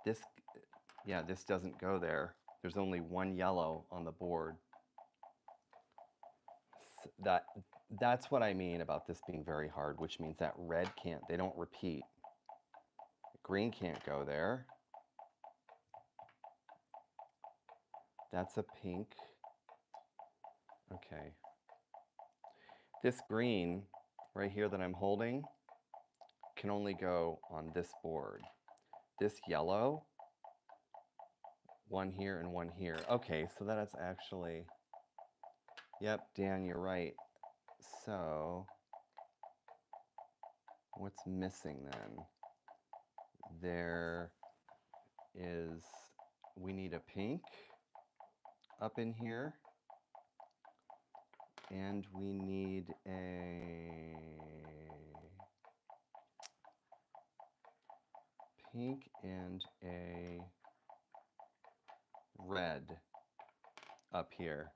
This, yeah, this doesn't go there. There's only one yellow on the board. That's what I mean about this being very hard, which means that red can't, they don't repeat. Green can't go there. That's a pink. Okay. This green right here that I'm holding can only go on this board. This yellow, one here and one here. Okay, so that's actually, yep, Dan, you're right. So, what's missing then? There is, we need a pink up in here, and we need a pink and a red up here.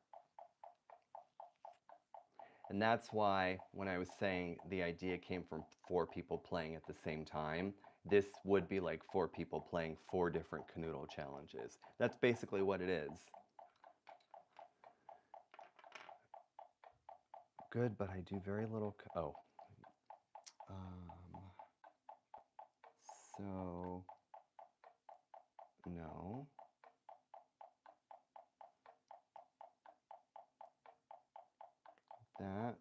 And that's why when I was saying the idea came from 4 people playing at the same time, this would be like 4 people playing 4 different Kanoodle challenges. That's basically what it is. Good, but I do very little, oh. So, no. That,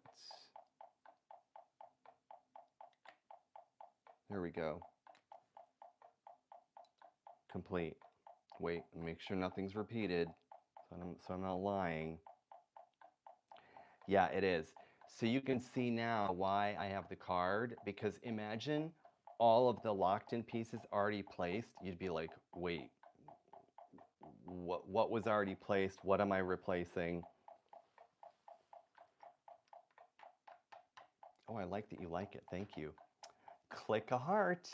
there we go. Complete. Wait, make sure nothing's repeated, so I'm not lying. Yeah, it is. So you can see now why I have the card, because imagine all of the locked in pieces already placed. You'd be like, wait, what was already placed? What am I replacing? Oh, I like that you like it. Thank you. Click a heart.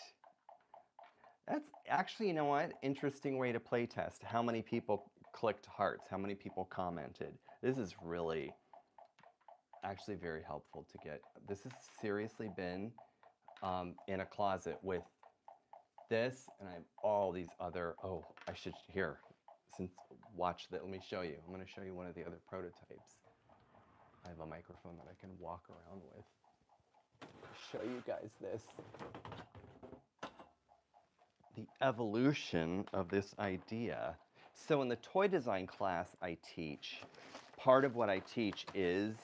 That's actually, you know what? Interesting way to play test. How many people clicked hearts? How many people commented? This is really actually very helpful to get. This has seriously been in a closet with this, and I have all these other, oh, I should, here, since, watch that, let me show you. I'm gonna show you one of the other prototypes. I have a microphone that I can walk around with. Show you guys this. The evolution of this idea. So in the toy design class I teach, part of what I teach is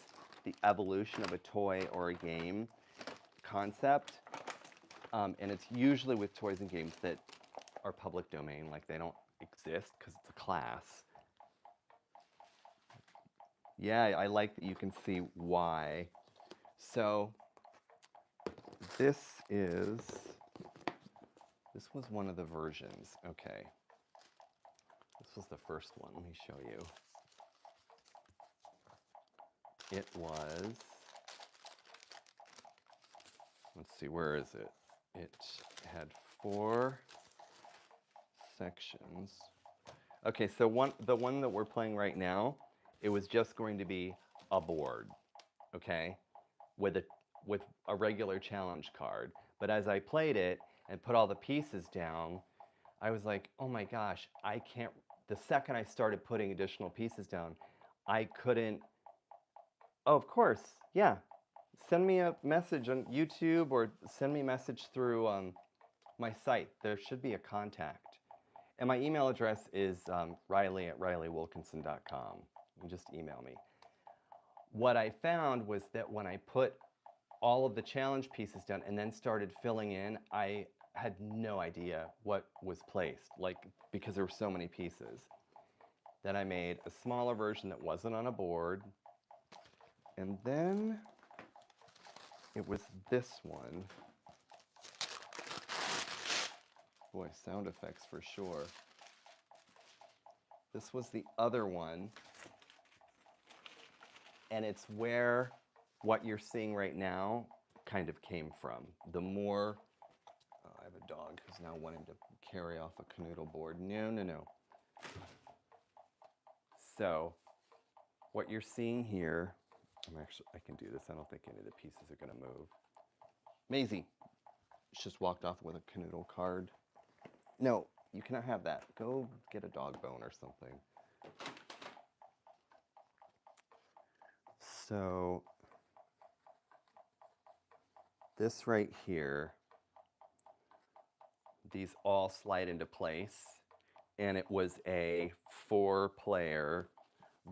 the evolution of a toy or a game concept. And it's usually with toys and games that are public domain, like they don't exist because it's a class. Yeah, I like that you can see why. So this was one of the versions. Okay. This was the first one. Let me show you. It was, let's see, where is it? It had 4 sections. Okay, so the one that we're playing right now, it was just going to be a board, okay, with a regular challenge card. But as I played it and put all the pieces down, I was like, oh my gosh, I can't, the second I started putting additional pieces down, I couldn't, oh, of course, yeah. Send me a message on YouTube or send me a message through my site. There should be a contact. And my email address is riley@rileywilkinson.com. You can just email me. What I found was that when I put all of the challenge pieces down and then started filling in, I had no idea what was placed, like, because there were so many pieces. Then I made a smaller version that wasn't on a board. And then it was this one. Boy, sound effects for sure. This was the other one. And it's where what you're seeing right now kind of came from. The more, I have a dog who's now wanting to carry off a Kanoodle board. No, no, no. So what you're seeing here, I can do this. I don't think any of the pieces are going to move. Maisie, she just walked off with a Kanoodle card. No, you cannot have that. Go get a dog bone or something. So this right here, these all slide into place, and it was a 4-player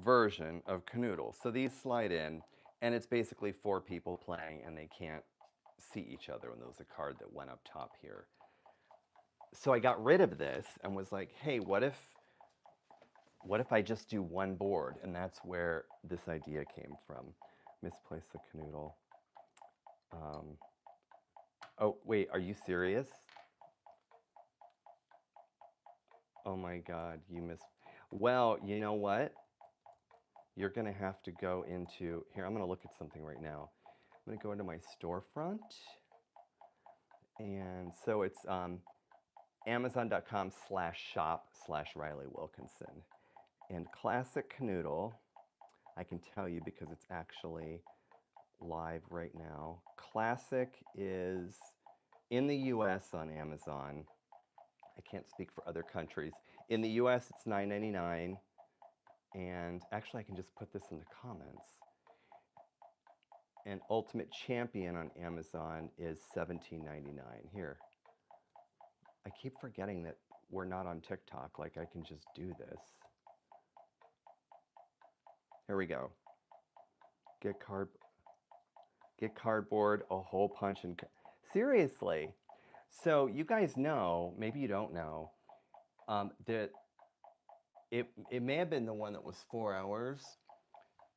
version of Kanoodle. So these slide in, and it's basically 4 people playing, and they can't see each other, and there was a card that went up top here. So I got rid of this and was like, hey, what if I just do one board? And that's where this idea came from. Misplace the Kanoodle. Oh, wait, are you serious? Oh my God, you missed. Well, you know what? You're gonna have to go into, here, I'm gonna look at something right now. I'm gonna go into my storefront. And so it's Amazon.com/shop/Riley Wilkinson. And Classic Kanoodle, I can tell you because it's actually live right now. Classic is in the US on Amazon. I can't speak for other countries. In the US, it's $9.99. And actually, I can just put this in the comments. And Ultimate Champion on Amazon is $17.99. Here. I keep forgetting that we're not on TikTok. Like, I can just do this. Here we go. Get cardboard, a hole punch, and seriously. So you guys know, maybe you don't know, that it may have been the one that was 4 hours.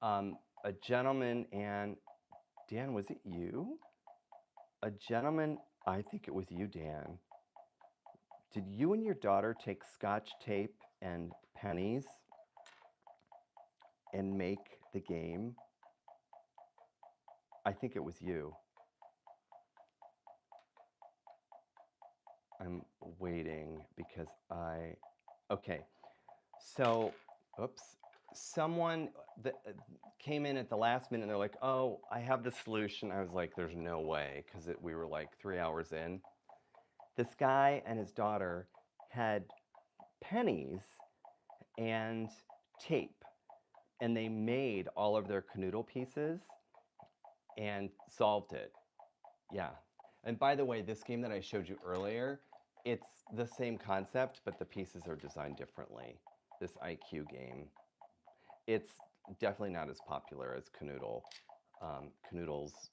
A gentleman and Dan, was it you? A gentleman, I think it was you, Dan. Did you and your daughter take Scotch tape and pennies and make the game? I think it was you. I'm waiting because okay. So, oops. Someone that came in at the last minute and they're like, oh, I have the solution. I was like, there's no way, because we were like 3 hours in. This guy and his daughter had pennies and tape, and they made all of their Kanoodle pieces and solved it. Yeah. And by the way, this game that I showed you earlier, it's the same concept, but the pieces are designed differently. This IQ game. It's definitely not as popular as Kanoodle. Kanoodle's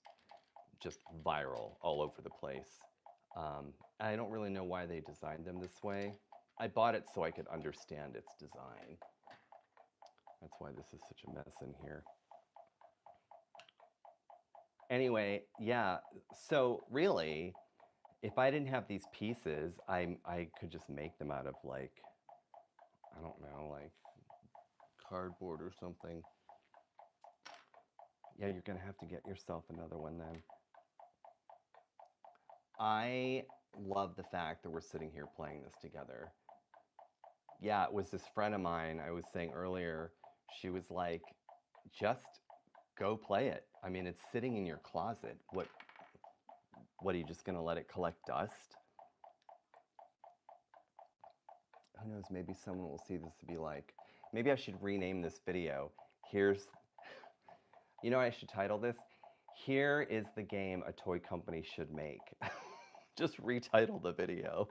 just viral all over the place. I don't really know why they designed them this way. I bought it so I could understand its design. That's why this is such a mess in here. Anyway, yeah, so really, if I didn't have these pieces, I could just make them out of like, I don't know, like cardboard or something. Yeah, you're gonna have to get yourself another one then. I love the fact that we're sitting here playing this together. Yeah, it was this friend of mine I was saying earlier, she was like, just go play it. I mean, it's sitting in your closet. What are you just gonna let it collect dust? Who knows, maybe someone will see this to be like, maybe I should rename this video. Here's, you know, I should title this, Here is the game a toy company should make. Just retitle the video.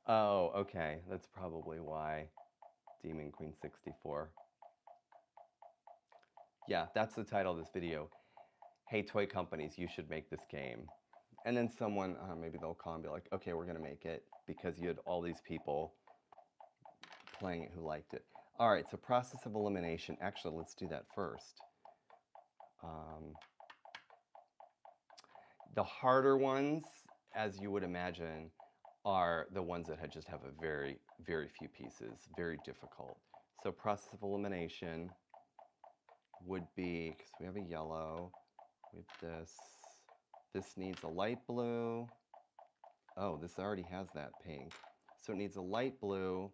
Oh, okay, that's probably why. Demon Queen 64. Yeah, that's the title of this video. Hey, toy companies, you should make this game. And then someone, maybe they'll call and be like, okay, we're gonna make it because you had all these people playing it who liked it. All right, so process of elimination. Actually, let's do that first. The harder ones, as you would imagine, are the ones that just have a very, very few pieces, very difficult. So process of elimination would be, because we have a yellow, we have this. This needs a light blue. Oh, this already has that pink. So it needs a light blue.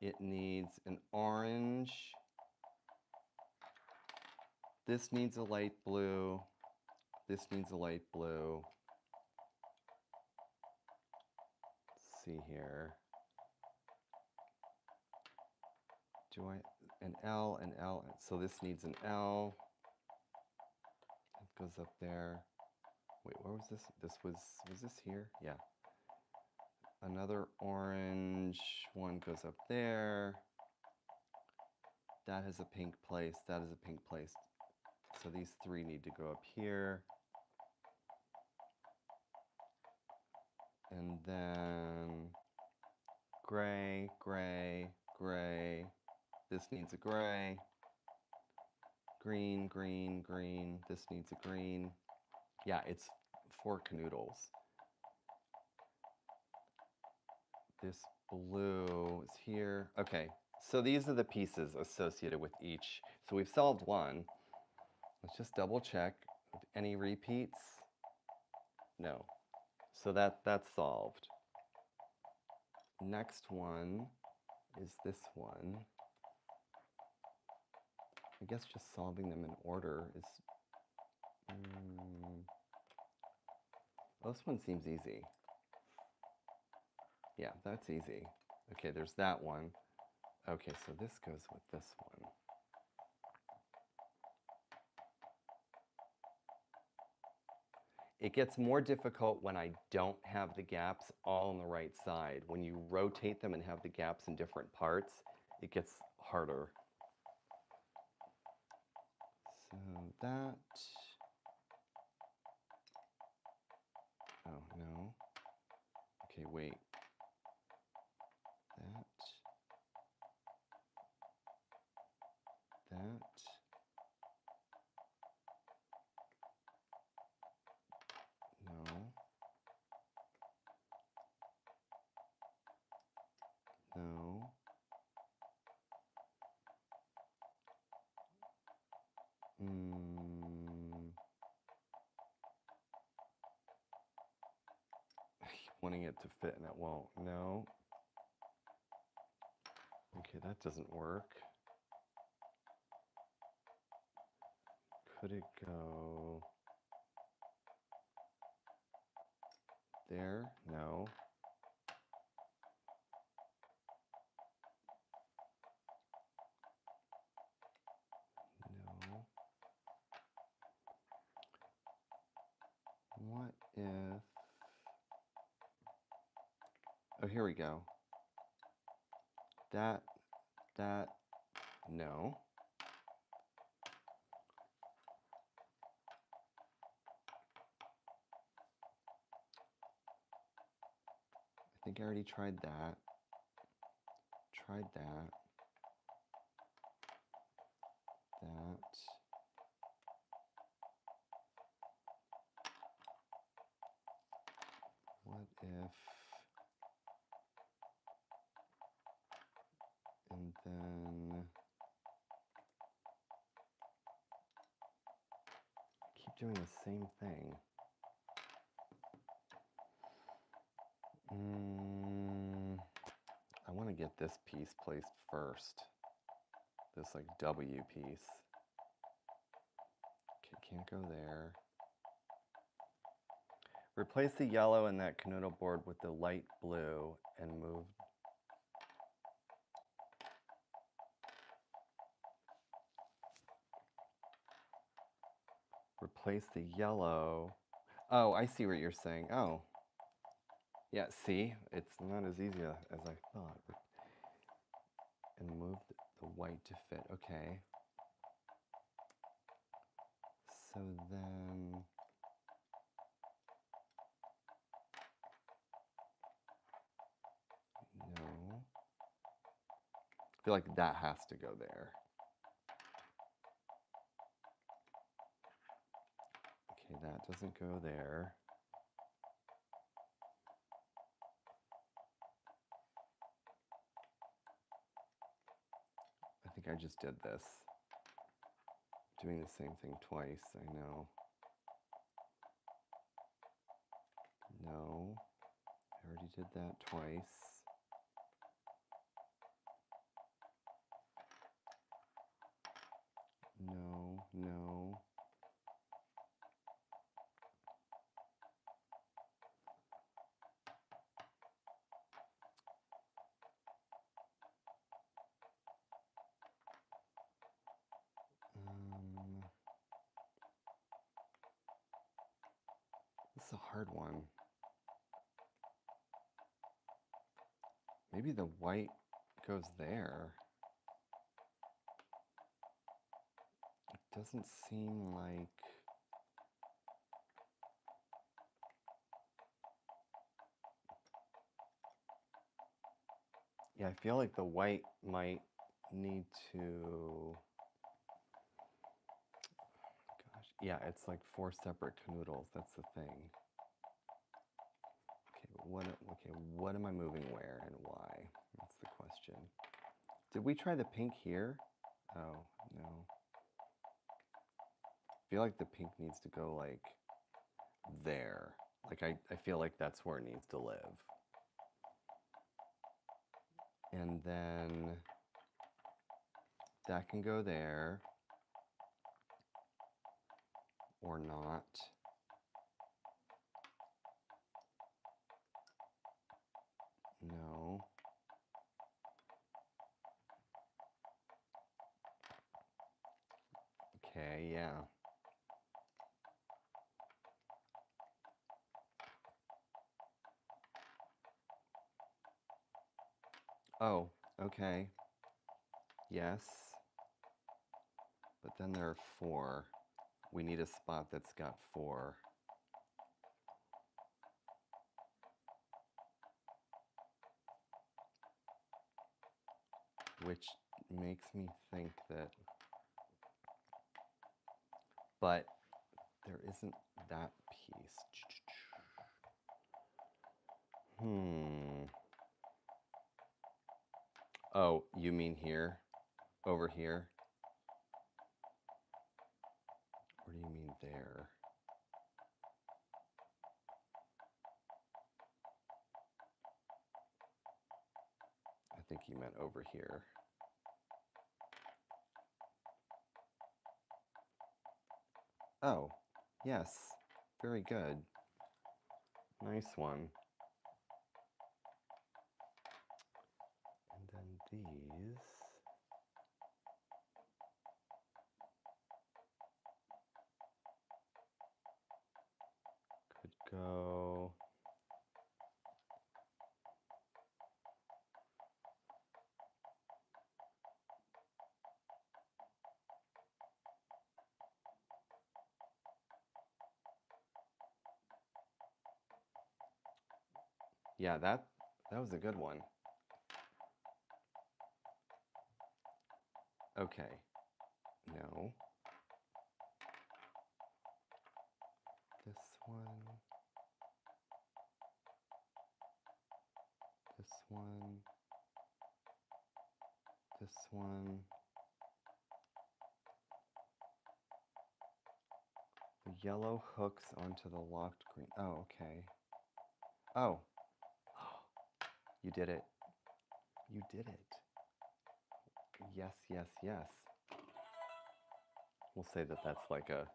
It needs an orange. This needs a light blue. This needs a light blue. Let's see here. Do I, an L, an L. So this needs an L. It goes up there. Wait, where was this? Was this here? Yeah. Another orange one goes up there. That has a pink place. That is a pink place. So these three need to go up here. And then gray, gray, gray. This needs a gray. Green, green, green. This needs a green. Yeah, it's 4 canoodles. This blue is here. Okay, so these are the pieces associated with each. So we've solved one. Let's just double check. Any repeats? No. So that's solved. Next one is this one. I guess just solving them in order is... Oh, this one seems easy. Yeah, that's easy. Okay, there's that one. Okay, so this goes with this one. It gets more difficult when I don't have the gaps all on the right side. When you rotate them and have the gaps in different parts, it gets harder. So that... Oh, no. Okay, wait. That. That. No. No. I keep wanting it to fit and it won't. No. Okay, that doesn't work. Could it go there? No. No. What if... Oh, here we go. That, no. think I already tried that. Tried that. That. What if, and then keep doing the same thing. I want to get this piece placed first. This like W piece. Okay, can't go there. Replace the yellow in that Kanoodle board with the light blue and move. Replace the yellow. Oh, I see what you're saying. Oh. Yeah, see? It's not as easy as I thought. And move the white to fit. Okay. So then... No. I feel like that has to go there. Okay, that doesn't go there. I think I just did this. Doing the same thing twice, I know. No, I already did that twice. No, no. This is a hard one. Maybe the white goes there. It doesn't seem like... Yeah, I feel like the white might need to... Gosh, yeah, it's like 4 separate canoodles. That's the thing. Okay, what am I moving where and why? That's the question. Did we try the pink here? Oh, no. I feel like the pink needs to go like there. Like I feel like that's where it needs to live. And then that can go there or not. No. Okay, yeah. Oh, okay. Yes. But then there are 4. We need a spot that's got 4. Which makes me think that, but there isn't that piece. Oh, you mean here? Over here? Or do you mean there? I think you meant over here. Oh, yes. Very good. Nice one. And then these. Could go. Yeah, that That was a good one. Okay. No. This one. This one. This one. The yellow hooks onto the locked green. Oh, okay. Oh. You did it. You did it. Yes, yes, yes. We'll say that that's like a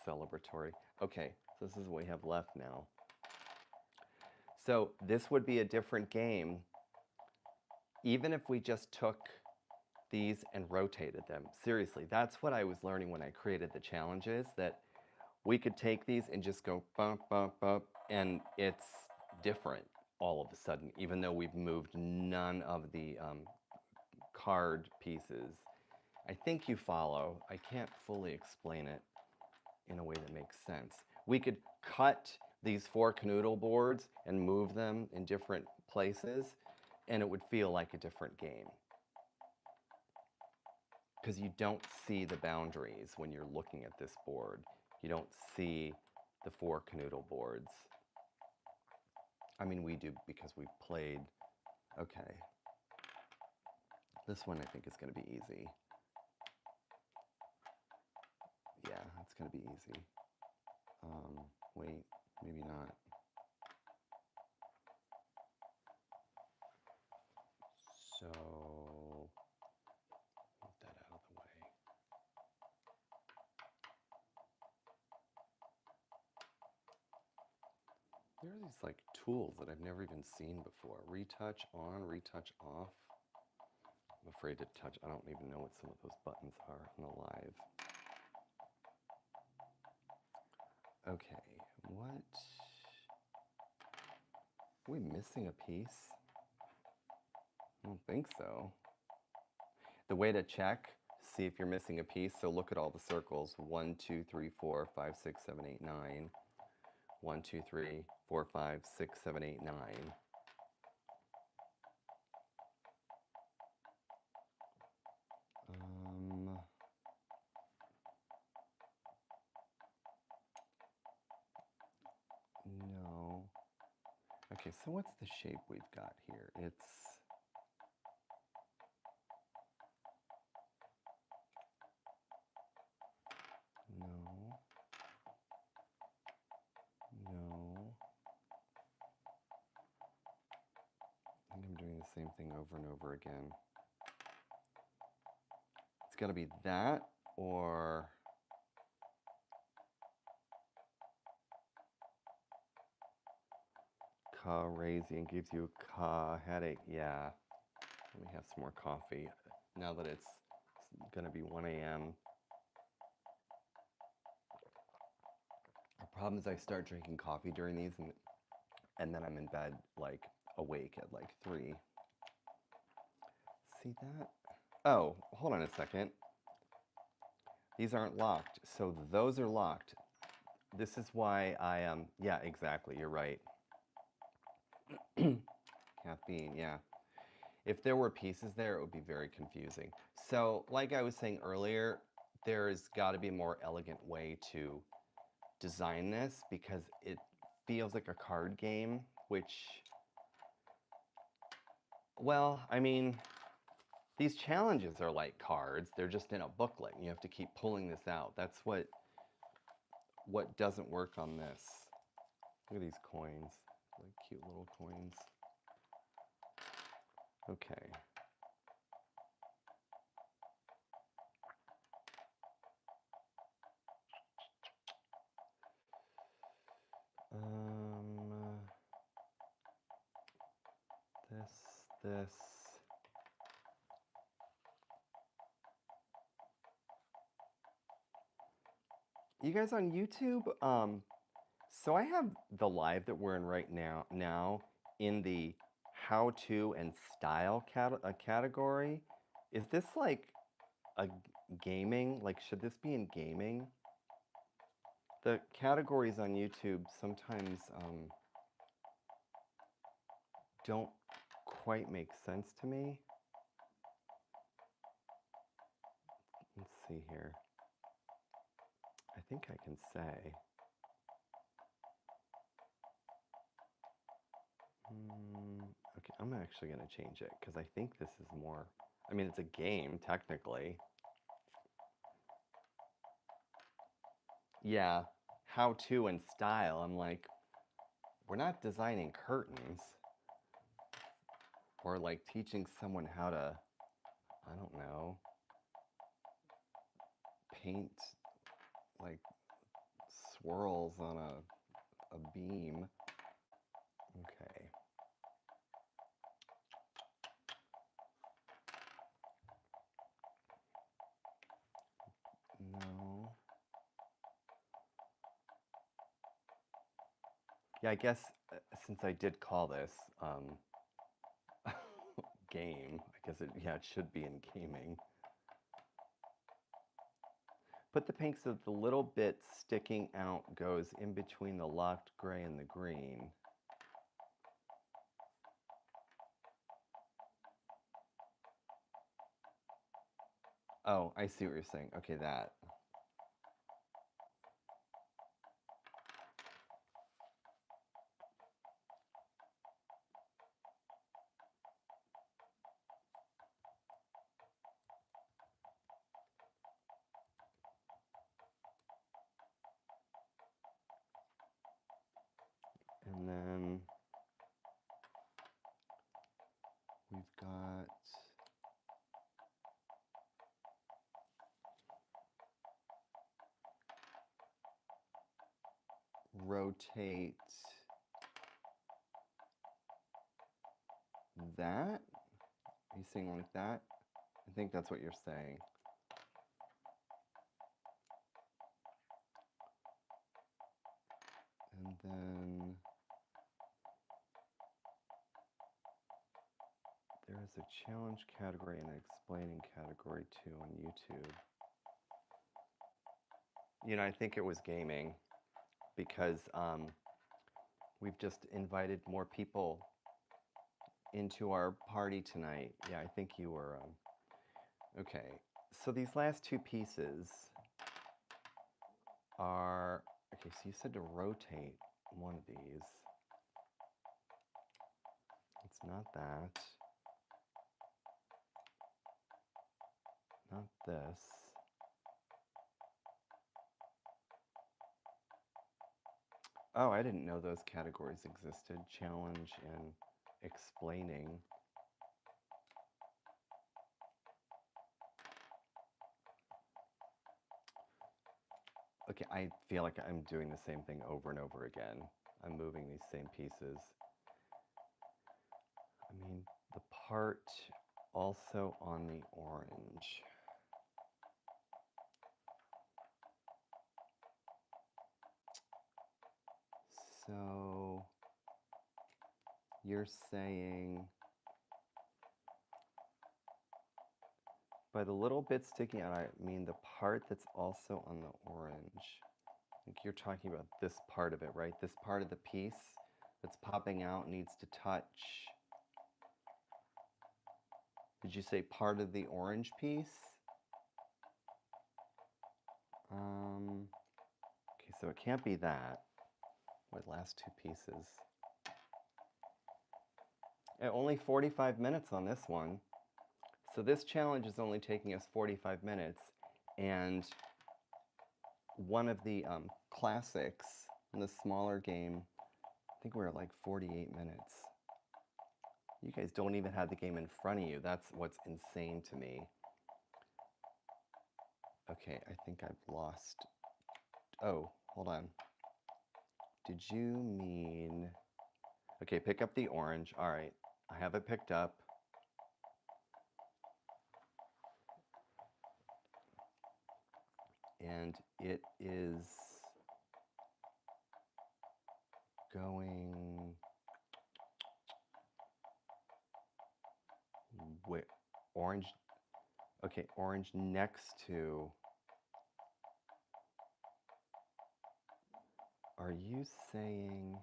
celebratory. Okay, so this is what we have left now. So this would be a different game even if we just took these and rotated them. Seriously, that's what I was learning when I created the challenges, that we could take these and just go bump, bump, bump, and it's different all of a sudden, even though we've moved none of the card pieces. I think you follow. I can't fully explain it in a way that makes sense. We could cut these 4 Kanoodle boards and move them in different places, and it would feel like a different game. Because you don't see the boundaries when you're looking at this board. You don't see the 4 Kanoodle boards. I mean, we do because we played. Okay. This one I think is going to be easy. Yeah, it's going to be easy. Wait, maybe not. So, move that out of the way. There are these like tools that I've never even seen before. Retouch on, retouch off. I'm afraid to touch. I don't even know what some of those buttons are on the live. Okay, what? Are we missing a piece? I don't think so. The way to check, see if you're missing a piece, so look at all the circles. 1, 2, 3, 4, 5, 6, 7, 8, 9. 1, 2, 3, 4, 5, 6, 7, 8, 9. No. Okay, so what's the shape we've got here? It's no. No. I think I'm doing the same thing over and over again. It's got to be that or crazy and gives you a headache. Yeah. Let me have some more coffee now that it's going to be 1 a.m. The problem is I start drinking coffee during these and then I'm in bed like awake at like 3. See that? Oh, hold on a second. These aren't locked, so those are locked. This is why I yeah, exactly, you're right. Caffeine, yeah. If there were pieces there, it would be very confusing. So, like I was saying earlier, there's got to be a more elegant way to design this because it feels like a card game, which, well, I mean, these challenges are like cards. They're just in a booklet. And you have to keep pulling this out. That's what doesn't work on this. Look at these coins, like cute little coins. Okay. This. You guys on YouTube? So I have the live that we're in right now in the how-to and style category. Is this like a gaming? Like, should this be in gaming? The categories on YouTube sometimes don't quite make sense to me. Let's see here. I think I can say. Okay, I'm actually going to change it because I think this is more, I mean, it's a game technically. Yeah, how to and style. I'm like, we're not designing curtains or like teaching someone how to, I don't know, paint like swirls on a beam. Okay. No. Yeah, I guess since I did call this game, I guess it should be in gaming. Put the pink so that the little bit sticking out goes in between the locked gray and the green. Oh, I see what you're saying. Okay, that. And then we've got rotate that. Are you saying like that? I think that's what you're saying. And then there is a challenge category and an explaining category too on YouTube. You know, I think it was gaming because we've just invited more people into our party tonight. Yeah, I think you were. Okay, so these last two pieces are, okay, so you said to rotate one of these. It's not that. Not this. Oh, I didn't know those categories existed. Challenge and explaining. Okay, I feel like I'm doing the same thing over and over again. I'm moving these same pieces. I mean, the part also on the orange. So you're saying by the little bit sticking out, I mean the part that's also on the orange. I think you're talking about this part of it, right? This part of the piece that's popping out needs to touch. Did you say part of the orange piece? Okay, so it can't be that. Wait, last two pieces. Only 45 minutes on this one. So this challenge is only taking us 45 minutes. And one of the classics in the smaller game, I think we're at like 48 minutes. You guys don't even have the game in front of you. That's what's insane to me. Okay, I think I've lost. Oh, hold on. Did you mean... Okay, pick up the orange. All right, I have it picked up. And it is going with orange. Okay, orange next to. Are you saying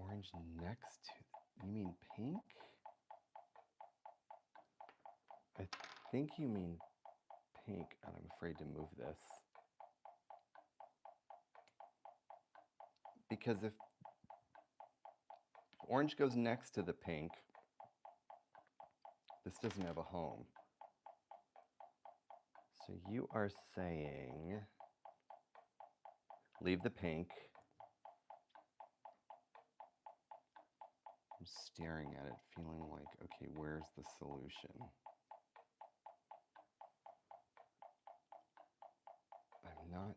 Orange next to, you mean pink? I think you mean pink, and I'm afraid to move this. Because if orange goes next to the pink, this doesn't have a home. So you are saying, leave the pink. I'm staring at it, feeling like, okay, where's the solution? I'm not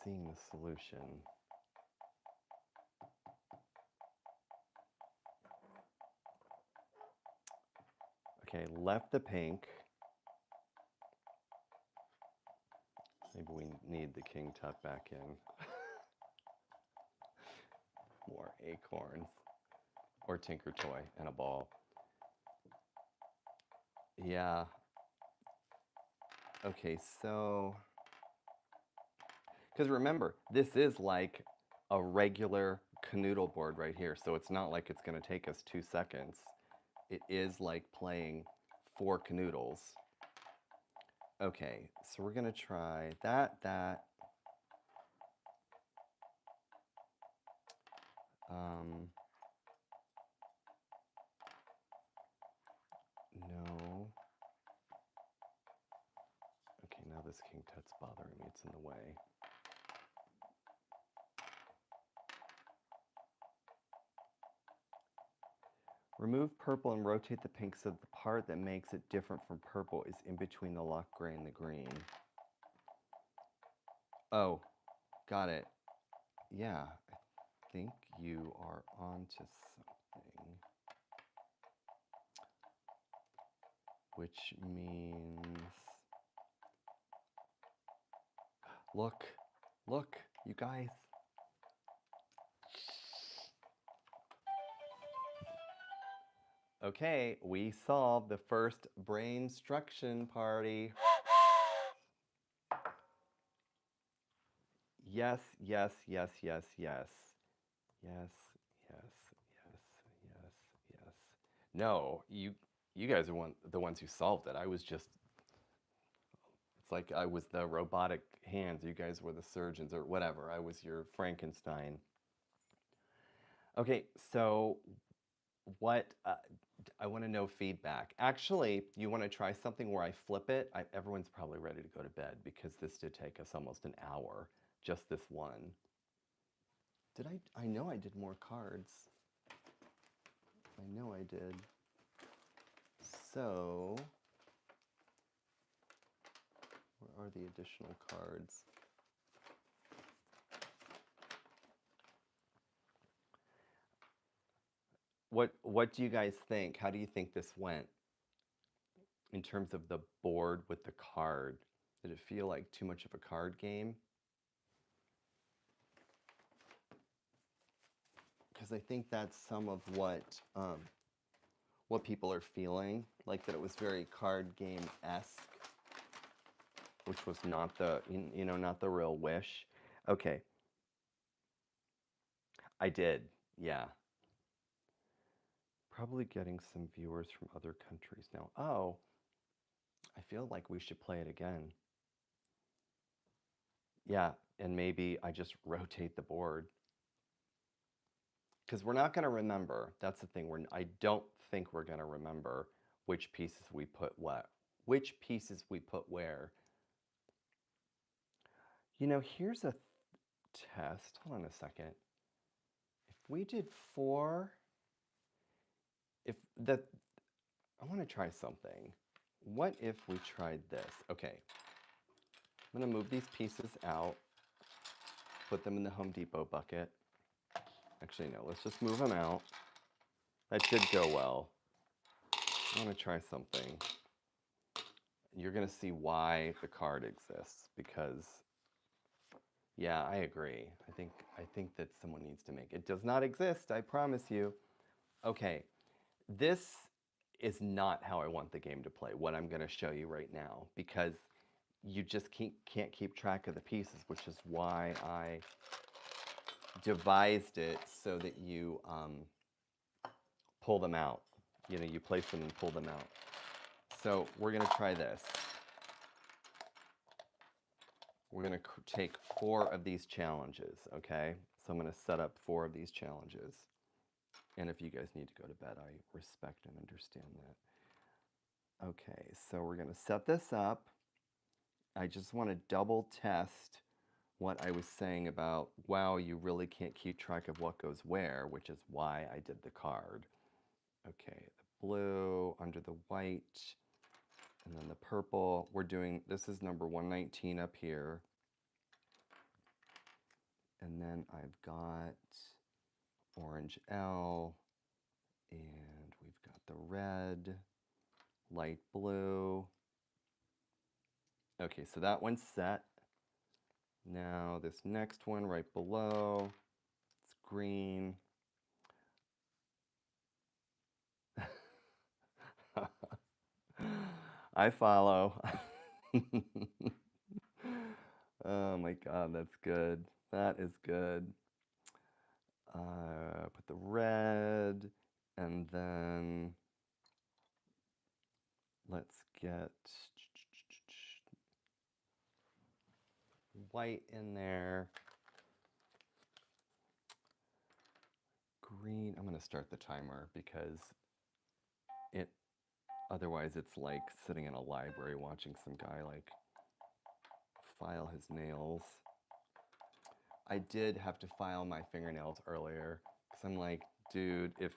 seeing the solution. Okay, left the pink. Maybe we need the king tut back in. More acorns. Or Tinker Toy and a ball. Yeah. Okay, so, because remember, this is like a regular Kanoodle board right here, so it's not like it's going to take us 2 seconds. It is like playing 4 Kanoodles. Okay, so we're going to try that. No. Okay, now this king tut's bothering me. It's in the way. Remove purple and rotate the pink so the part that makes it different from purple is in between the lock gray and the green. Oh, got it. Yeah, I think you are onto something. Which means, look, you guys. Okay, we solved the first brainstruction party. Yes. No, you guys are the ones who solved it. I was just, it's like I was the robotic hands. You guys were the surgeons or whatever. I was your Frankenstein. Okay, so what, I want to know feedback. Actually, you want to try something where I flip it? Everyone's probably ready to go to bed because this did take us almost an hour, just this one. Did I know I did more cards. I know I did. So, where are the additional cards? What do you guys think? How do you think this went in terms of the board with the card? Did it feel like too much of a card game? Because I think that's some of what people are feeling, like that it was very card game-esque, which was not the, not the real Wish. Okay. I did, yeah. Probably getting some viewers from other countries now. Oh, I feel like we should play it again. Yeah, and maybe I just rotate the board. Because we're not going to remember. That's the thing. I don't think we're going to remember which pieces we put which pieces we put where. Here's a test. Hold on a second. If we did 4, I want to try something. What if we tried this? Okay. I'm going to move these pieces out, put them in the Home Depot bucket. Actually, no, let's just move them out. That should go well. I want to try something. You're going to see why the card exists because, yeah, I agree. I think that someone needs to make it. It does not exist, I promise you. Okay, this is not how I want the game to play, what I'm going to show you right now, because you just can't keep track of the pieces, which is why I devised it so that you pull them out. You know, you place them and pull them out. So we're going to try this. We're going to take 4 of these challenges, okay? So I'm going to set up 4 of these challenges. And if you guys need to go to bed, I respect and understand that. Okay, so we're going to set this up. I just want to double test what I was saying about, wow, you really can't keep track of what goes where, which is why I did the card. Okay, the blue under the white, and then the purple. We're doing, this is number 119 up here. And then I've got orange L, and we've got the red, light blue. Okay, so that one's set. Now this next one right below, it's green. I follow. Oh my God, that's good. That is good. Put the red, and then let's get white in there. Green, I'm gonna start the timer because otherwise it's like sitting in a library watching some guy like file his nails. I did have to file my fingernails earlier because I'm like, dude, if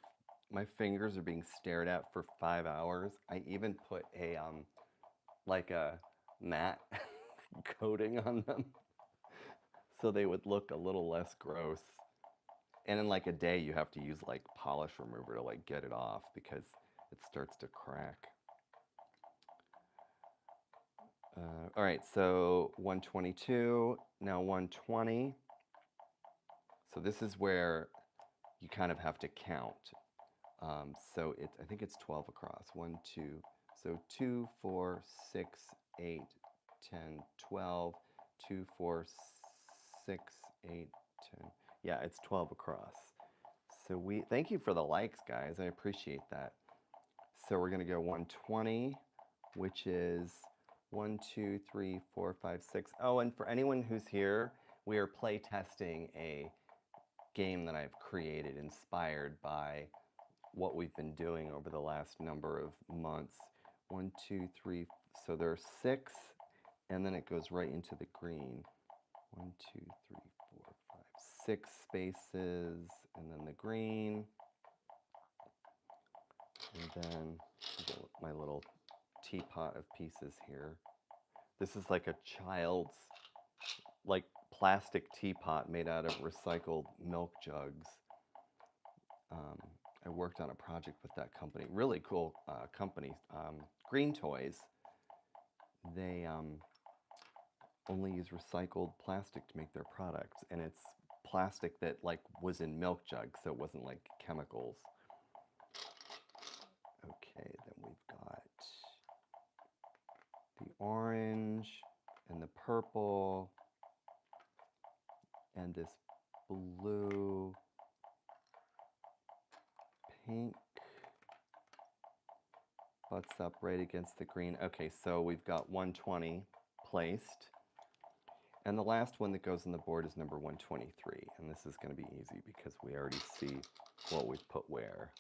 my fingers are being stared at for 5 hours, I even put a like a matte coating on them so they would look a little less gross. And in like a day, you have to use like polish remover to like get it off because it starts to crack. All right, so 122, now 120. So this is where you kind of have to count. So I think it's 12 across. 1, 2, so 2, 4, 6, 8, 10, 12, 2, 4, 6, 8, 10. Yeah, it's 12 across. So thank you for the likes, guys. I appreciate that. So we're gonna go 120, which is 1, 2, 3, 4, 5, 6. Oh, and for anyone who's here, we are play testing a game that I've created inspired by what we've been doing over the last number of months. 1, 2, 3, so there are 6, and then it goes right into the green. 1, 2, 3, 4, 5, 6 spaces, and then the green. And then my little teapot of pieces here. This is like a child's like plastic teapot made out of recycled milk jugs. I worked on a project with that company, really cool company, Green Toys. They only use recycled plastic to make their products, and it's plastic that like was in milk jugs, so it wasn't like chemicals. Okay, then we've got the orange and the purple and this blue, pink, butts up right against the green. Okay, so we've got 120 placed. And the last one that goes on the board is number 123. And this is going to be easy because we already see what we've put where.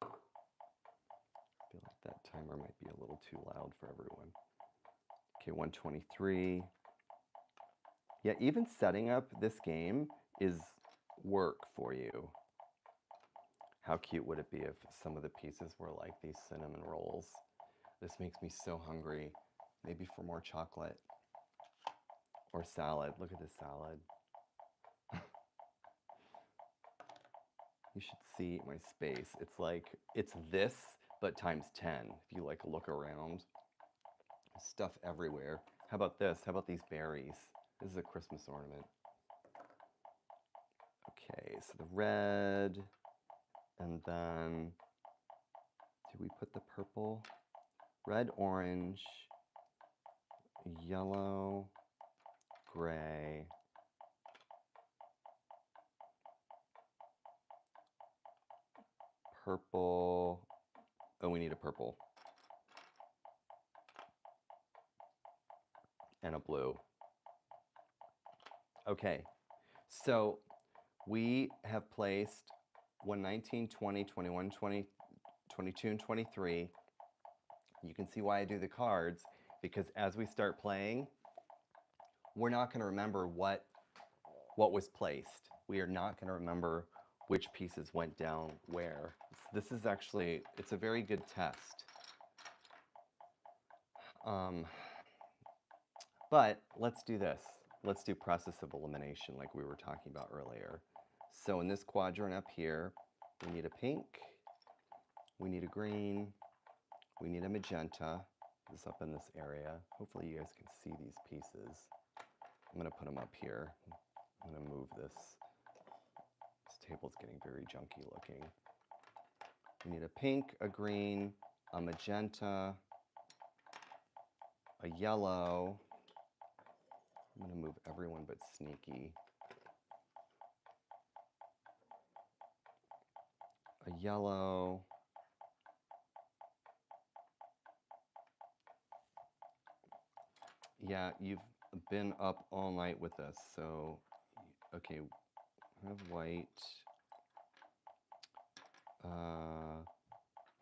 I feel like that timer might be a little too loud for everyone. Okay, 123. Yeah, even setting up this game is work for you. How cute would it be if some of the pieces were like these cinnamon rolls? This makes me so hungry. Maybe for more chocolate or salad. Look at this salad. You should see my space. It's like, it's this, but times 10. If you like look around, stuff everywhere. How about this? How about these berries? This is a Christmas ornament. Okay, so the red, and then, do we put the purple? Red, orange, yellow, gray, purple. Oh, we need a purple. And a blue. Okay, so we have placed 119, 20, 21, 20, 22, and 23. You can see why I do the cards, because as we start playing, we're not going to remember what was placed. We are not going to remember which pieces went down where. This is actually, it's a very good test. But let's do this. Let's do process of elimination like we were talking about earlier. So in this quadrant up here, we need a pink, we need a green, we need a magenta. This up in this area. Hopefully you guys can see these pieces. I'm going to put them up here. I'm going to move this. This table's getting very junky looking. We need a pink, a green, a magenta, a yellow. I'm going to move everyone but Sneaky. A yellow. Yeah, you've been up all night with us, so, okay, I have white.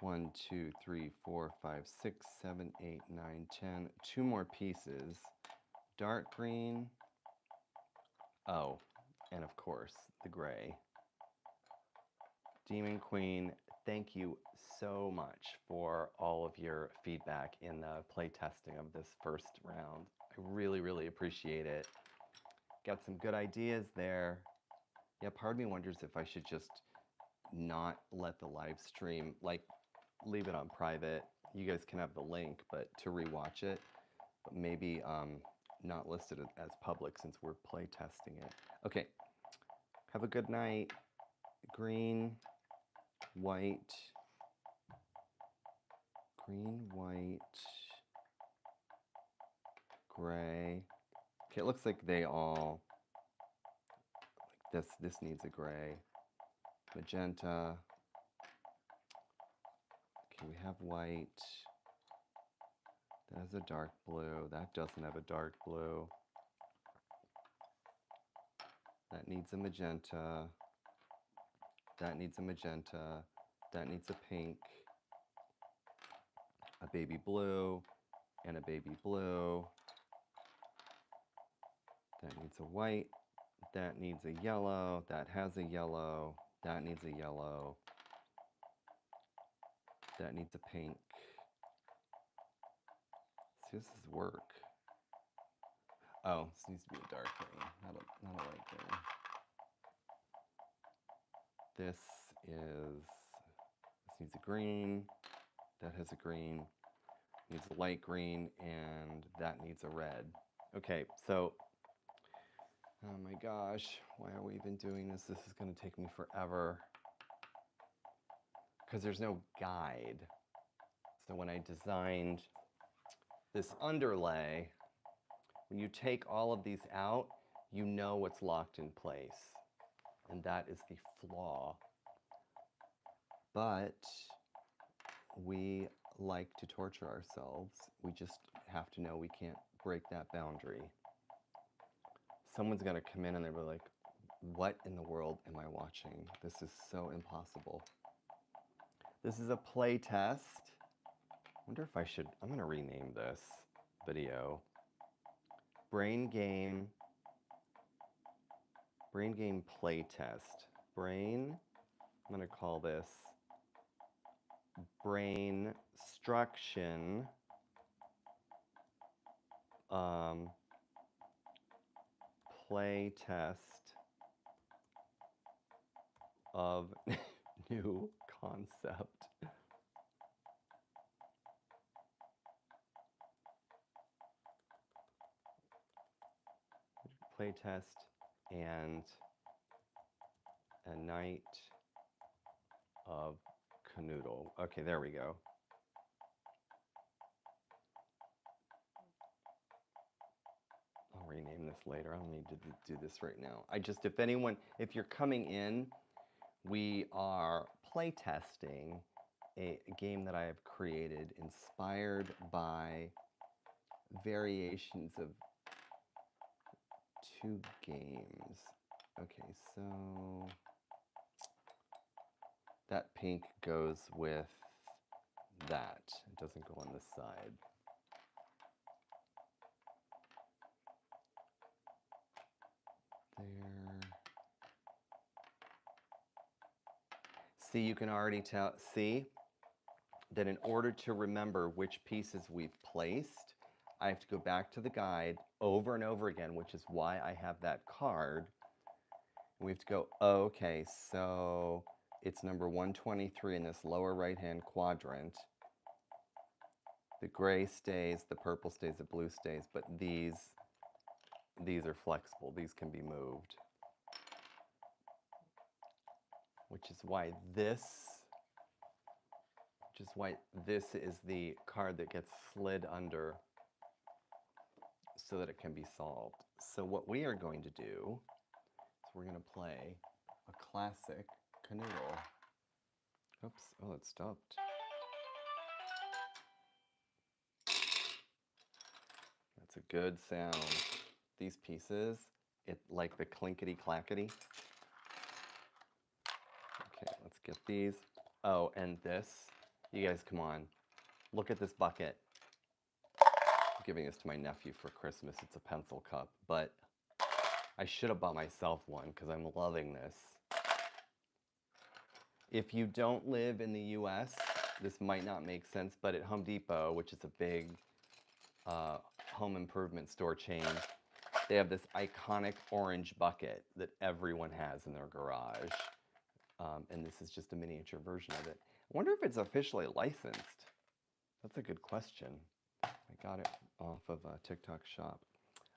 1, 2, 3, 4, 5, 6, 7, 8, 9, 10. 2 more pieces. Dark green. Oh, and of course, the gray. Demon Queen, thank you so much for all of your feedback in the play testing of this first round. I really, really appreciate it. Got some good ideas there. Yeah, part of me wonders if I should just not let the live stream, like, leave it on private. You guys can have the link, but to rewatch it, but maybe not listed as public since we're play testing it. Okay, have a good night. Green, white, green, white, gray. Okay, it looks like they all, like this needs a gray. Magenta. Okay, we have white. That has a dark blue. That doesn't have a dark blue. That needs a magenta. That needs a magenta. That needs a pink. A baby blue and a baby blue. That needs a white. That needs a yellow. That has a yellow. That needs a yellow. That needs a pink. See, this is work. Oh, this needs to be a dark green, not a light green. This needs a green. That has a green. Needs a light green, and that needs a red. Okay, so, oh my gosh, why are we even doing this? This is going to take me forever because there's no guide. So when I designed this underlay, when you take all of these out, you know what's locked in place. And that is the flaw. But we like to torture ourselves. We just have to know we can't break that boundary. Someone's gonna come in and they'll be like, what in the world am I watching? This is so impossible. This is a play test. I wonder if I should, I'm gonna rename this video Brain Game Play Test. I'm gonna call this Brain Struction Play Test of new concept. Play test and a night of Kanoodle. Okay, there we go. rename this later. I don't need to do this right now. If anyone, if you're coming in, we are play testing a game that I have created inspired by variations of 2 games. Okay, so that pink goes with that. It doesn't go on this side. There. See, you can already tell, see, that in order to remember which pieces we've placed, I have to go back to the guide over and over again, which is why I have that card. We have to go, okay, so it's number 123 in this lower right-hand quadrant. The gray stays, the purple stays, the blue stays, but these are flexible. These can be moved. Which is why this is the card that gets slid under so that it can be solved. So what we are going to do is we're going to play a classic Kanoodle. Oops, oh, it stopped. That's a good sound. These pieces, like the clinkety clackety. Okay, let's get these. Oh, and this, you guys come on. Look at this bucket. I'm giving this to my nephew for Christmas. It's a pencil cup, but I should have bought myself one because I'm loving this. If you don't live in the US, this might not make sense, but at Home Depot, which is a big home improvement store chain, they have this iconic orange bucket that everyone has in their garage. And this is just a miniature version of it. I wonder if it's officially licensed. That's a good question. I got it off of a TikTok shop.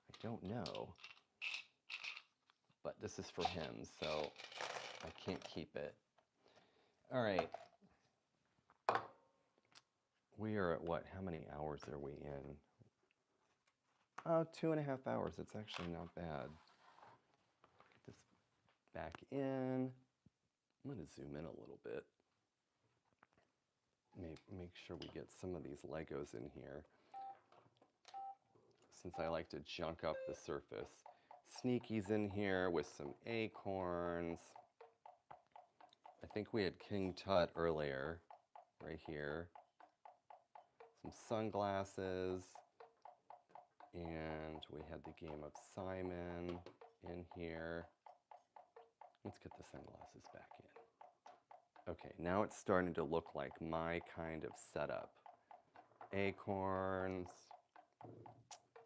I don't know. But this is for him, so I can't keep it. All right. We are at what? How many hours are we in? Oh, 2.5 hours. It's actually not bad. Get this back in. I'm going to zoom in a little bit. Make sure we get some of these Legos in here, since I like to junk up the surface. Sneaky's in here with some acorns. I think we had King Tut earlier, right here. Some sunglasses. And we had the game of Simon in here. Let's get the sunglasses back in. Okay, now it's starting to look like my kind of setup. Acorns.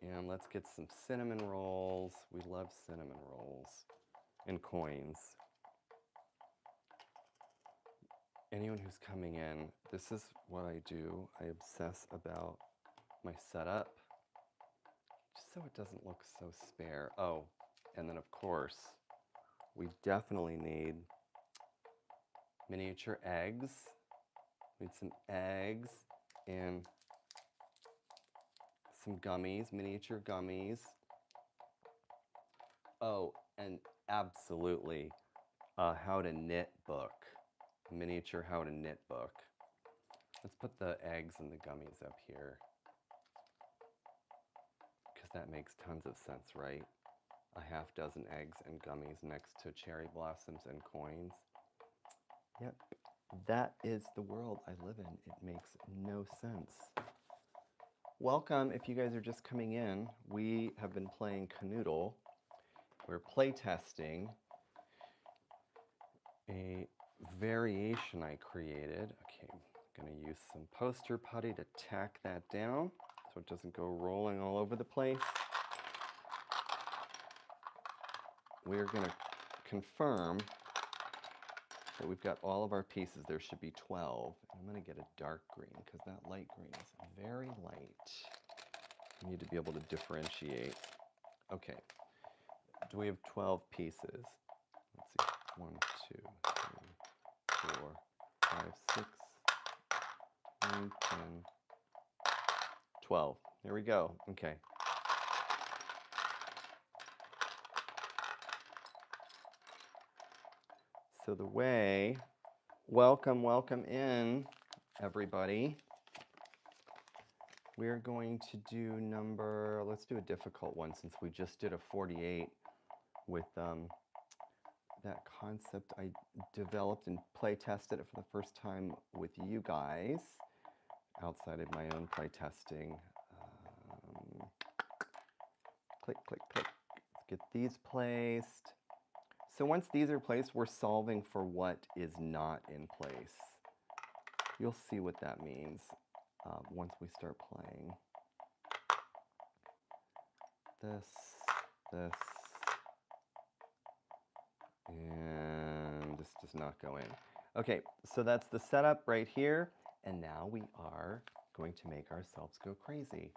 And let's get some cinnamon rolls. We love cinnamon rolls. And coins. Anyone who's coming in, this is what I do. I obsess about my setup, just so it doesn't look so spare. Oh, and then of course, we definitely need miniature eggs. We need some eggs and some gummies, miniature gummies. Oh, and absolutely a how to knit book, miniature how to knit book. Let's put the eggs and the gummies up here, because that makes tons of sense, right? A half dozen eggs and gummies next to cherry blossoms and coins. Yep, that is the world I live in. It makes no sense. Welcome, if you guys are just coming in. We have been playing Kanoodle. We're play testing a variation I created. Okay, I'm gonna use some poster putty to tack that down so it doesn't go rolling all over the place. We're gonna confirm that we've got all of our pieces. There should be 12. I'm gonna get a dark green because that light green is very light. You need to be able to differentiate. Okay, do we have 12 pieces? Let's see, 1, 2, 3, 4, 5, 6, 9, 10, 12. There we go, okay. So the way, welcome in, everybody. We're going to do let's do a difficult one since we just did a 48 with that concept I developed and play tested it for the first time with you guys outside of my own play testing. Click, click, click. Let's get these placed. So once these are placed, we're solving for what is not in place. You'll see what that means once we start playing. This, and this does not go in. Okay, so that's the setup right here, and now we are going to make ourselves go crazy.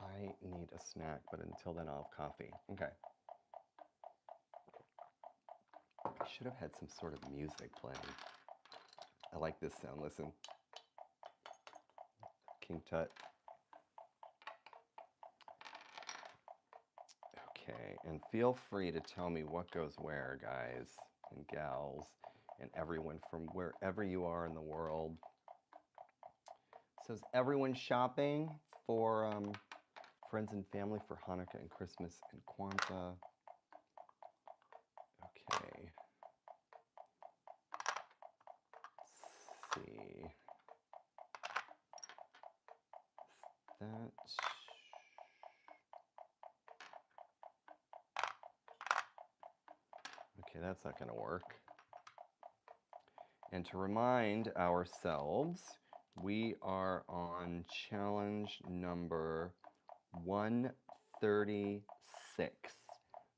I need a snack, but until then I'll have coffee. Okay. I should have had some sort of music playing. I like this sound, listen. King Tut. Okay, and feel free to tell me what goes where, guys and gals, and everyone from wherever you are in the world. So is everyone shopping for friends and family for Hanukkah and Christmas and Kwanzaa? Okay. Let's see. That. Okay, that's not going to work. And to remind ourselves, we are on challenge number 136.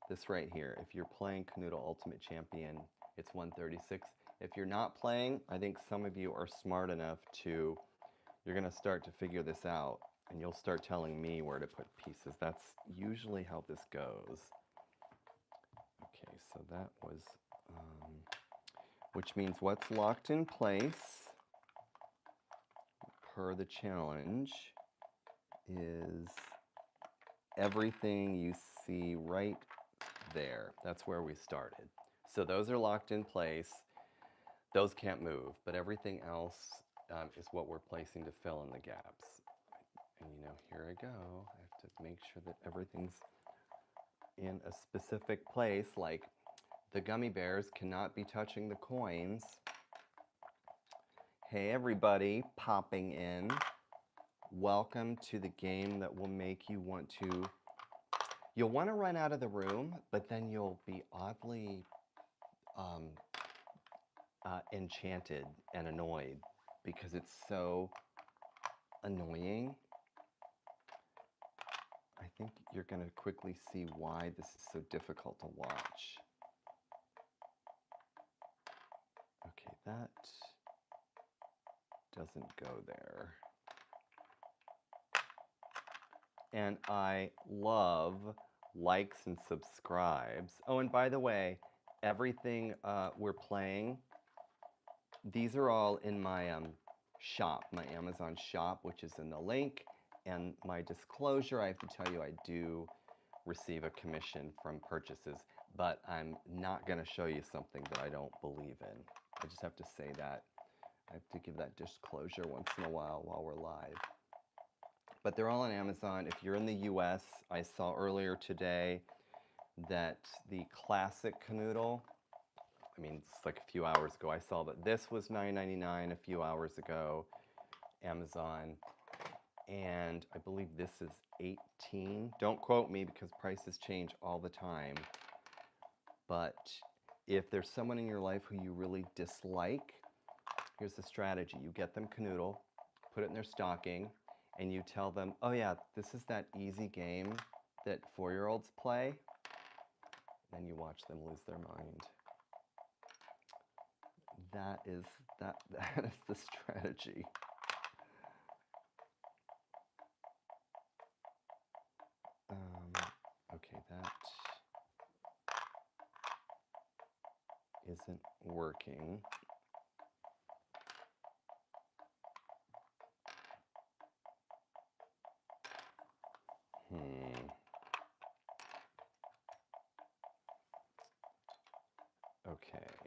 This right here. If you're playing Kanoodle Ultimate Champion, it's 136. If you're not playing, I think some of you are smart enough to, you're going to start to figure this out, and you'll start telling me where to put pieces. That's usually how this goes. Okay, so that was, which means what's locked in place per the challenge is everything you see right there. That's where we started. So those are locked in place. Those can't move, but everything else is what we're placing to fill in the gaps. And you know, here I go. I have to make sure that everything's in a specific place, like the gummy bears cannot be touching the coins. Hey everybody, popping in. Welcome to the game that will make you want to, you'll want to run out of the room, but then you'll be oddly enchanted and annoyed because it's so annoying. I think you're going to quickly see why this is so difficult to watch. Okay, that doesn't go there. And I love likes and subscribes. Oh, and by the way, everything we're playing, these are all in my shop, my Amazon shop, which is in the link. And my disclosure, I have to tell you, I do receive a commission from purchases, but I'm not going to show you something that I don't believe in. I just have to say that. I have to give that disclosure once in a while we're live. But they're all on Amazon. If you're in the US, I saw earlier today that the classic Kanoodle, I mean, it's like a few hours ago, I saw that this was $9.99 a few hours ago, Amazon. And I believe this is $18. Don't quote me because prices change all the time. But if there's someone in your life who you really dislike, here's the strategy. You get them Kanoodle, put it in their stocking, and you tell them, oh yeah, this is that easy game that 4-year-olds play. And then you watch them lose their mind. That is the strategy. Okay, that isn't working. Okay.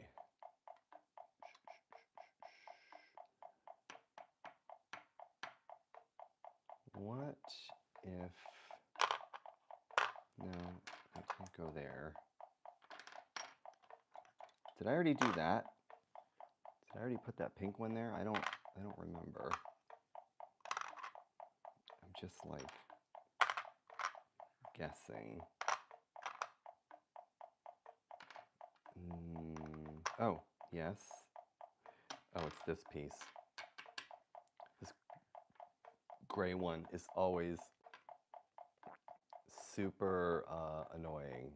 go there. Did I already do that? Did I already put that pink one there? I don't remember. I'm just like guessing. Oh, yes. Oh, it's this piece. This gray one is always super annoying.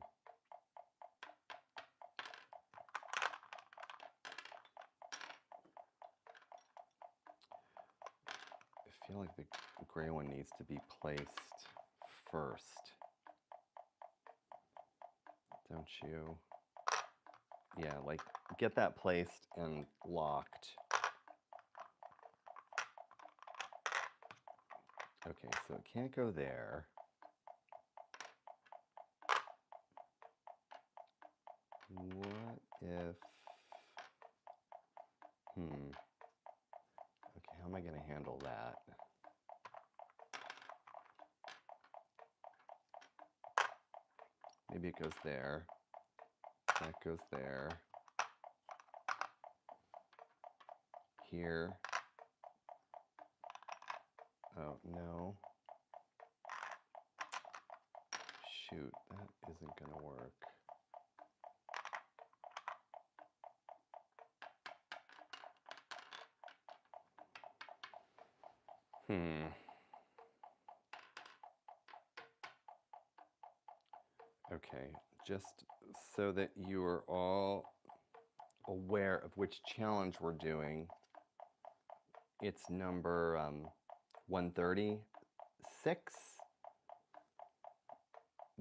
I feel like the gray one needs to be placed first. Don't you? Yeah, like get that placed and locked. Okay, so it can't go there. What if, okay, how am I going to handle that? Maybe it goes there. That goes there. Here. Oh, no. Shoot, that isn't going to work. Okay, just so that you are all aware of which challenge we're doing, it's number 136.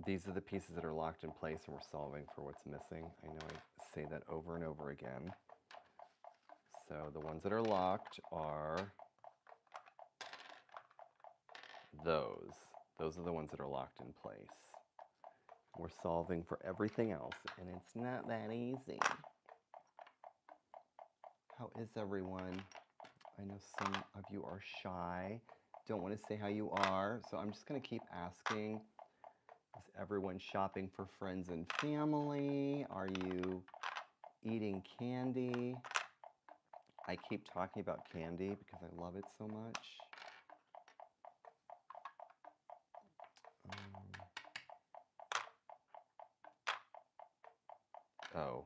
These are the pieces that are locked in place and we're solving for what's missing. I know I say that over and over again. So the ones that are locked are those. Those are the ones that are locked in place. We're solving for everything else, and it's not that easy. How is everyone? I know some of you are shy, don't want to say how you are, so I'm just going to keep asking. Is everyone shopping for friends and family? Are you eating candy? I keep talking about candy because I love it so much. Oh,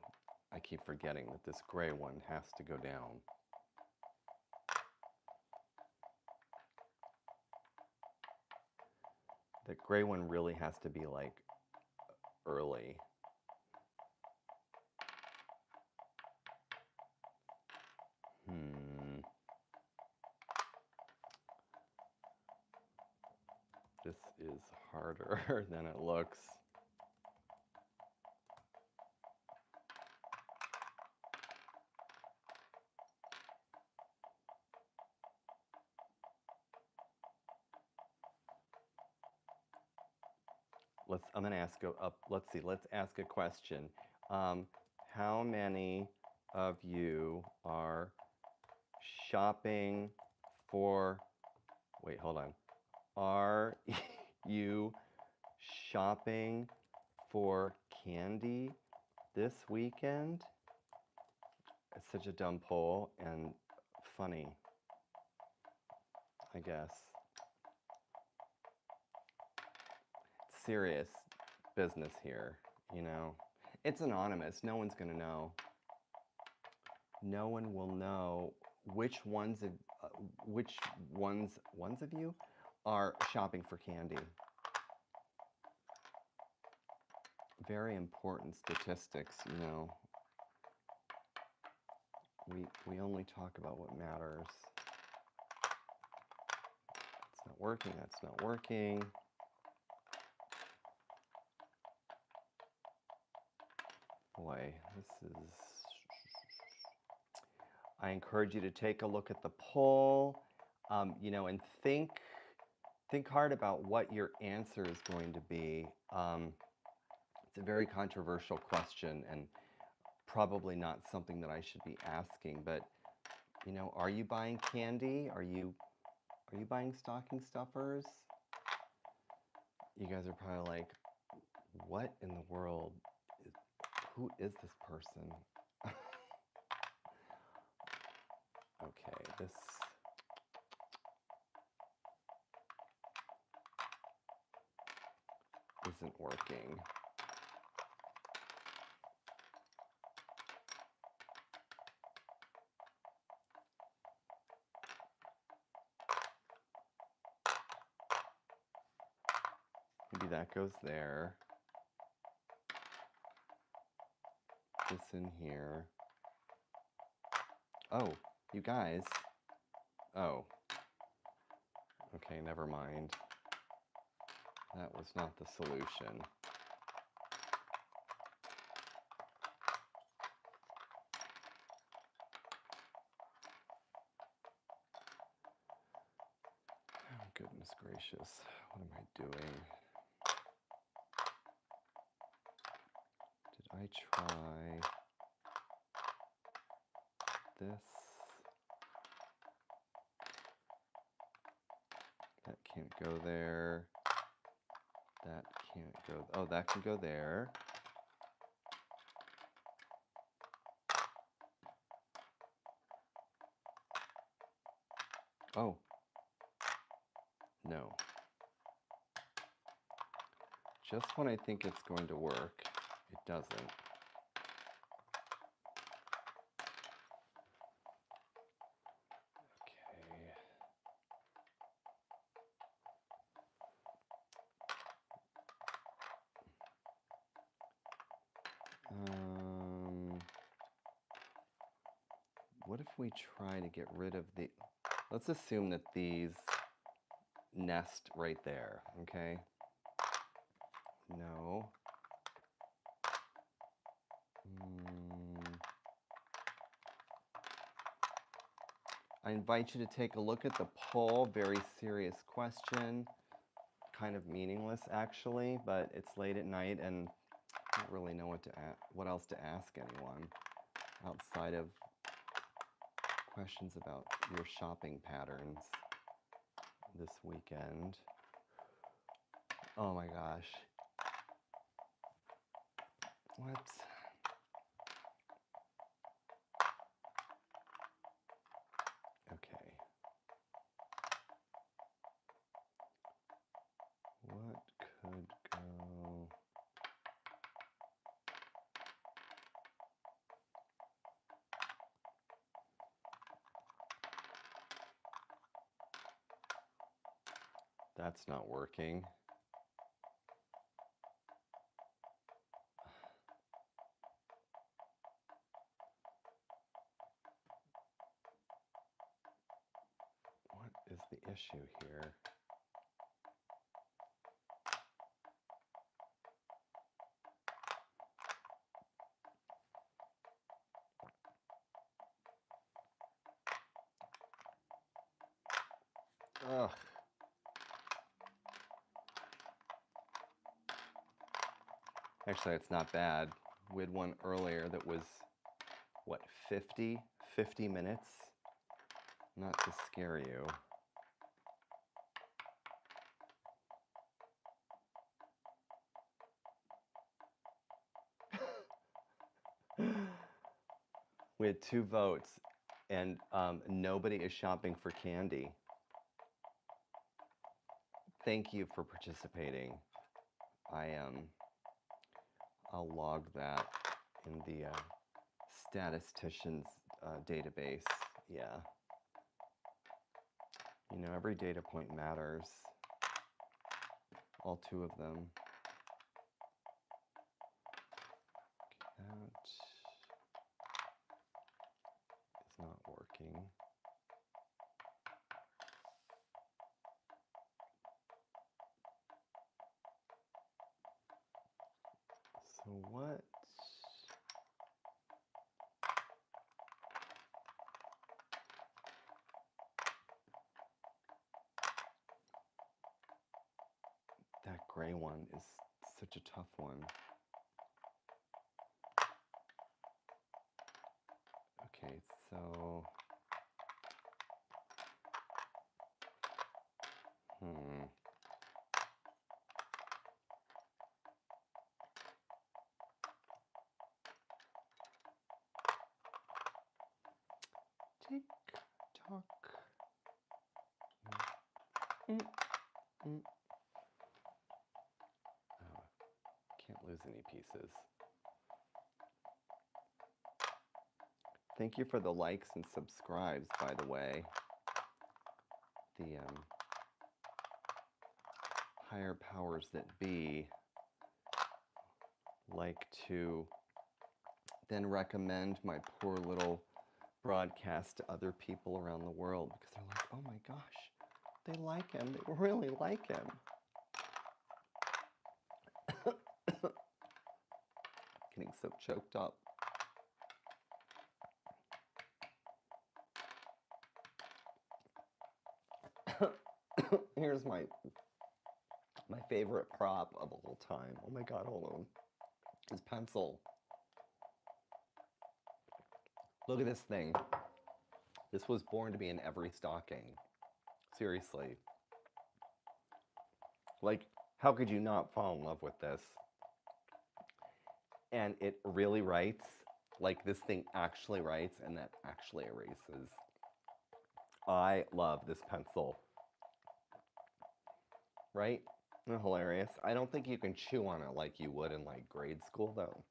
I keep forgetting that this gray one has to go down. The gray one really has to be like early. This is harder than it looks. I'm going to ask let's ask a question. How many of you are shopping for, wait, hold on. Are you shopping for candy this weekend? It's such a dumb poll and funny, I guess. Serious business here, you know. It's anonymous. No one's going to know. No one will know which ones of you are shopping for candy. Very important statistics, you know. We only talk about what matters. It's not working. That's not working. Boy, this is... I encourage you to take a look at the poll, you know, and think hard about what your answer is going to be. It's a very controversial question and probably not something that I should be asking, but, you know, are you buying candy? Are you buying stocking stuffers? You guys are probably like, What in the world? Who is this person? Okay, this... isn't working. Maybe that goes there. This in here. Oh, you guys. Oh. Okay, never mind. That was not the solution. Oh, goodness gracious. What am I doing? Did I try this? That can't go there. That can't go. Oh, that can go there. Oh. No. Just when I think it's going to work, it doesn't. Okay. What if we try to get rid of the... Let's assume that these nest right there, okay? No. I invite you to take a look at the poll. Very serious question. Kind of meaningless, actually, but it's late at night and I don't really know what else to ask anyone outside of questions about your shopping patterns this weekend. Oh my gosh. What? Okay. What could go? That's not working. What is the issue here? Ugh. Actually, it's not bad. We had one earlier that was, what, 50 minutes? Not to scare you. We had 2 votes, and nobody is shopping for candy. Thank you for participating. I'll log that in the statistician's database. Yeah. You know, every data point matters. All 2 of them. That is not working. So what? That gray one is such a tough one. Okay, so... Tick tock. Mm, mm. Oh, can't lose any pieces. Thank you for the likes and subscribes, by the way. The higher powers that be like to then recommend my poor little broadcast to other people around the world because they're like, oh my gosh, they like him. They really like him. Getting so choked up. Here's my favorite prop of all time. Oh my God, hold on. His pencil. Look at this thing. This was born to be in every stocking. Seriously. Like, how could you not fall in love with this? And it really writes. Like, this thing actually writes and that actually erases. I love this pencil. Right? Isn't that hilarious? I don't think you can chew on it like you would in like grade school though.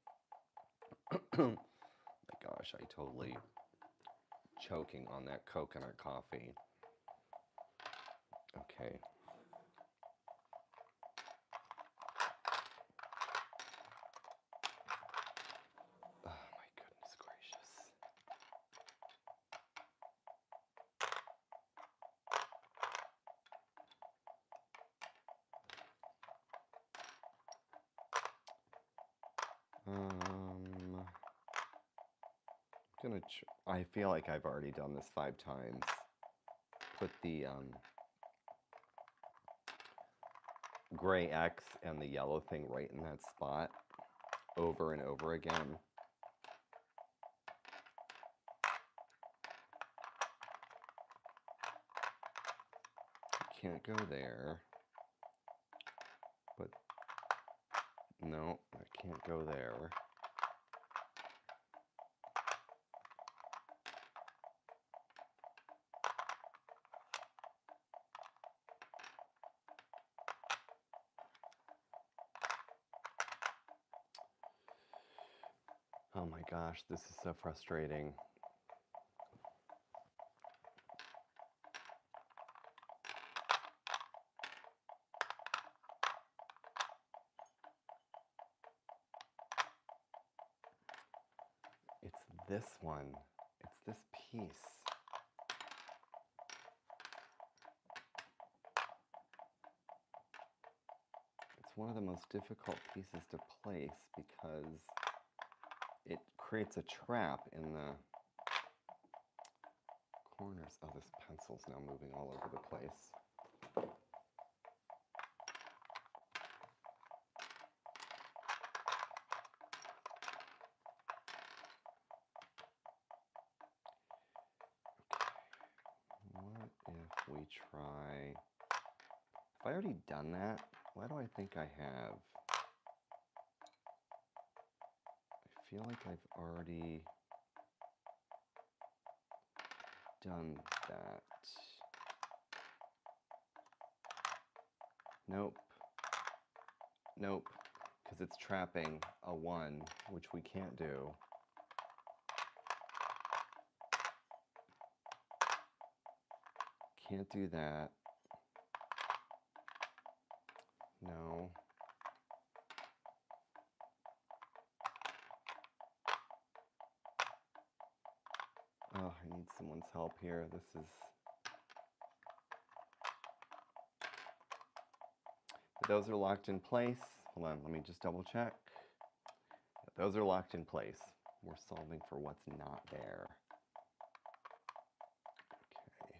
My gosh, I totally choking on that coconut coffee. Okay. Oh my goodness gracious. I feel like I've already done this 5 times. Put the gray X and the yellow thing right in that spot over and over again. Can't go there. But no, I can't go there. Oh my gosh, this is so frustrating. It's this one. It's this piece. It's one of the most difficult pieces to place because it creates a trap in the corners. Oh, this pencil's now moving all over the place. What if we try... Have I already done that? Why do I think I have? I feel like I've already done that. Nope. Nope. Because it's trapping a 1, which we can't do. Can't do that. No. Oh, I need someone's help here. This is... Those are locked in place. Hold on, let me just double check. Those are locked in place. We're solving for what's not there. Okay.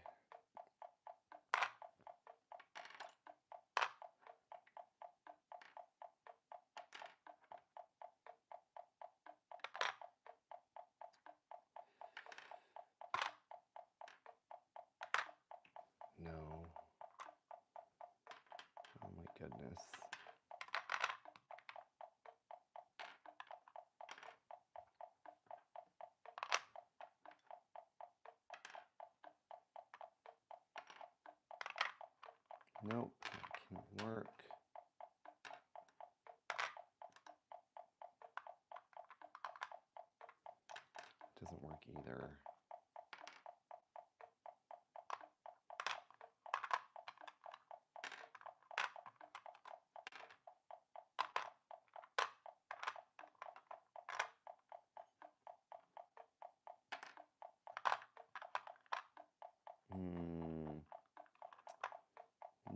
No. Oh my goodness. Nope, that can't work. Doesn't work either.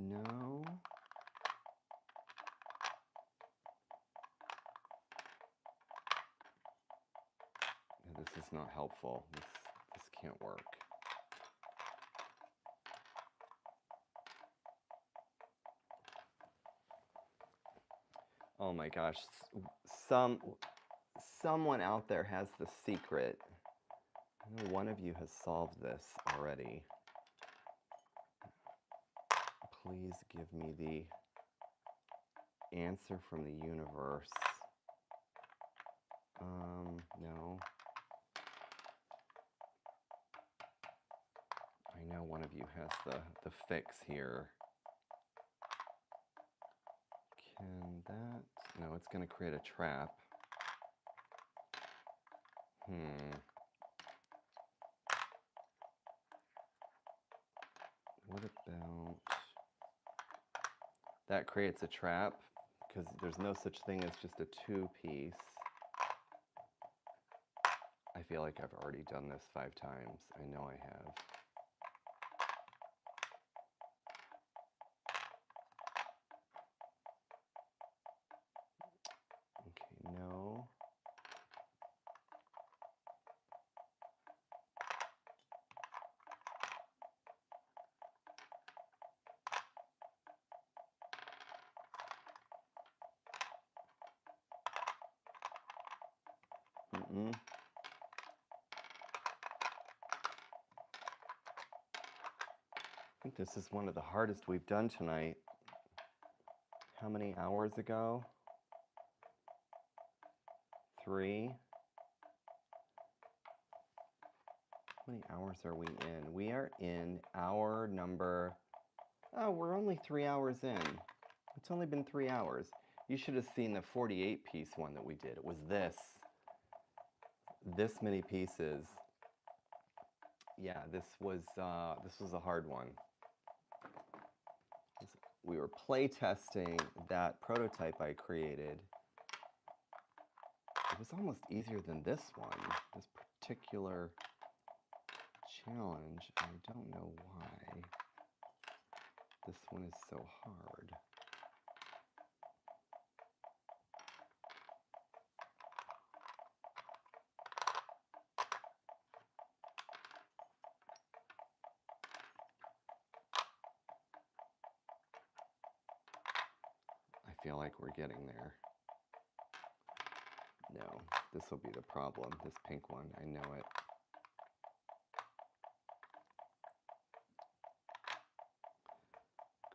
No. This is not helpful. This can't work. Oh my gosh. Someone out there has the secret. I know one of you has solved this already. Please give me the answer from the universe. No. I know one of you has the fix here. Can that? No, it's going to create a trap. What about... That creates a trap because there's no such thing as just a two-piece. I feel like I've already done this 5 times. I know I have. Okay, no. I think this is one of the hardest we've done tonight. How many hours ago? 3. How many hours are we in? We are in hour number... Oh, we're only 3 hours in. It's only been 3 hours. You should have seen the 48-piece one that we did. It was this many pieces. Yeah, this was a hard one. We were play testing that prototype I created. It was almost easier than this one, this particular challenge. I don't know why this one is so hard. I feel like we're getting there. No, this will be the problem, this pink one, I know it.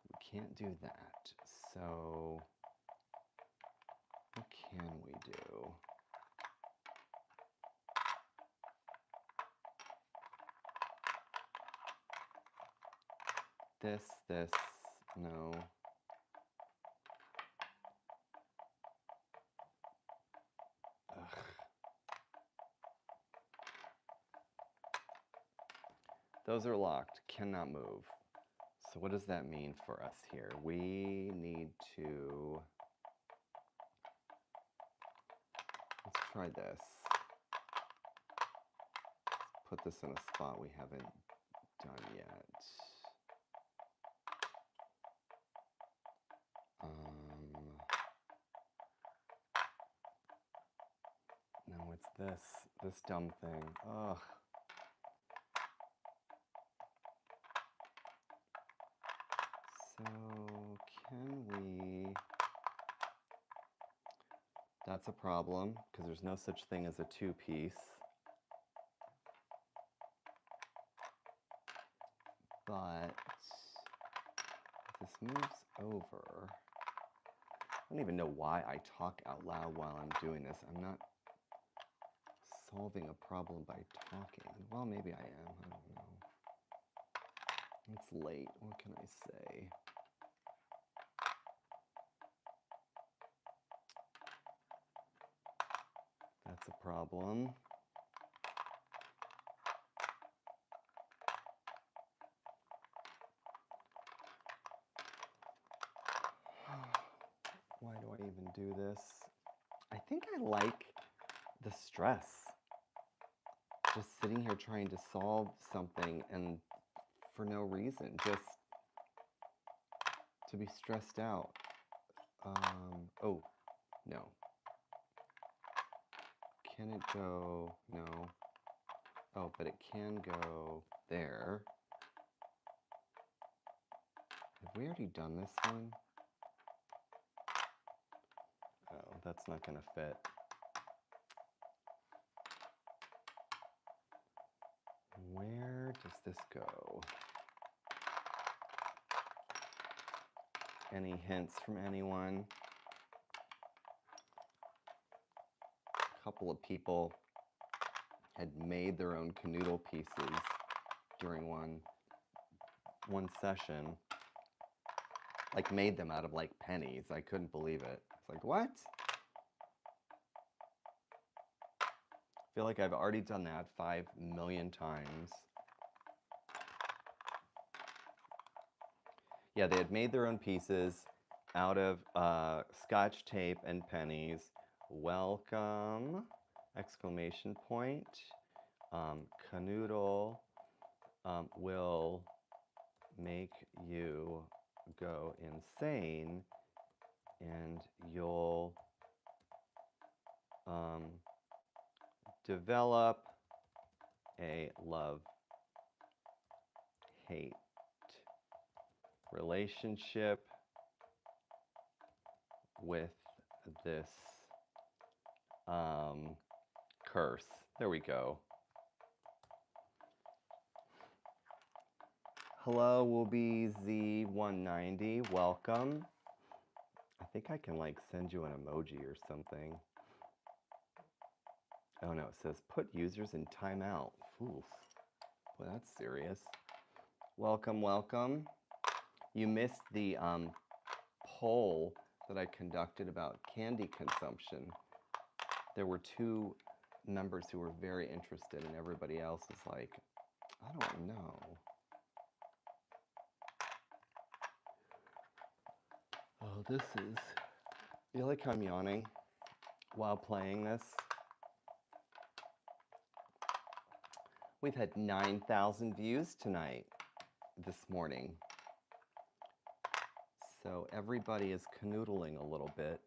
We can't do that, so what can we do? This, no. Ugh. Those are locked, cannot move. So what does that mean for us here? We need to, let's try this. Let's put this in a spot we haven't done yet. No, it's this dumb thing. Ugh. So can we, that's a problem because there's no such thing as a two-piece. But if this moves over, I don't even know why I talk out loud while I'm doing this. I'm not solving a problem by talking. Well, maybe I am, I don't know. It's late, what can I say? That's a problem. Why do I even do this? I think I like the stress. Just sitting here trying to solve something and for no reason, just to be stressed out. Oh, no. Can it go? No. Oh, but it can go there. Have we already done this one? Oh, that's not going to fit. Where does this go? Any hints from anyone? A couple of people had made their own Kanoodle pieces during one session. Like made them out of like pennies. I couldn't believe it. It's like, what? I feel like I've already done that 5 million times. Yeah, they had made their own pieces out of Scotch tape and pennies. Welcome, exclamation point. Kanoodle will make you go insane and you'll develop a love-hate relationship with this curse. There we go. Hello, will be Z190. Welcome. I think I can like send you an emoji or something. Oh no, it says put users in timeout. Oof. Boy, that's serious. Welcome, welcome. You missed the poll that I conducted about candy consumption. There were 2 members who were very interested, and everybody else is like, I don't know. Oh, this is... You like how I'm yawning while playing this? We've had 9,000 views tonight, this morning. So everybody is canoodling a little bit.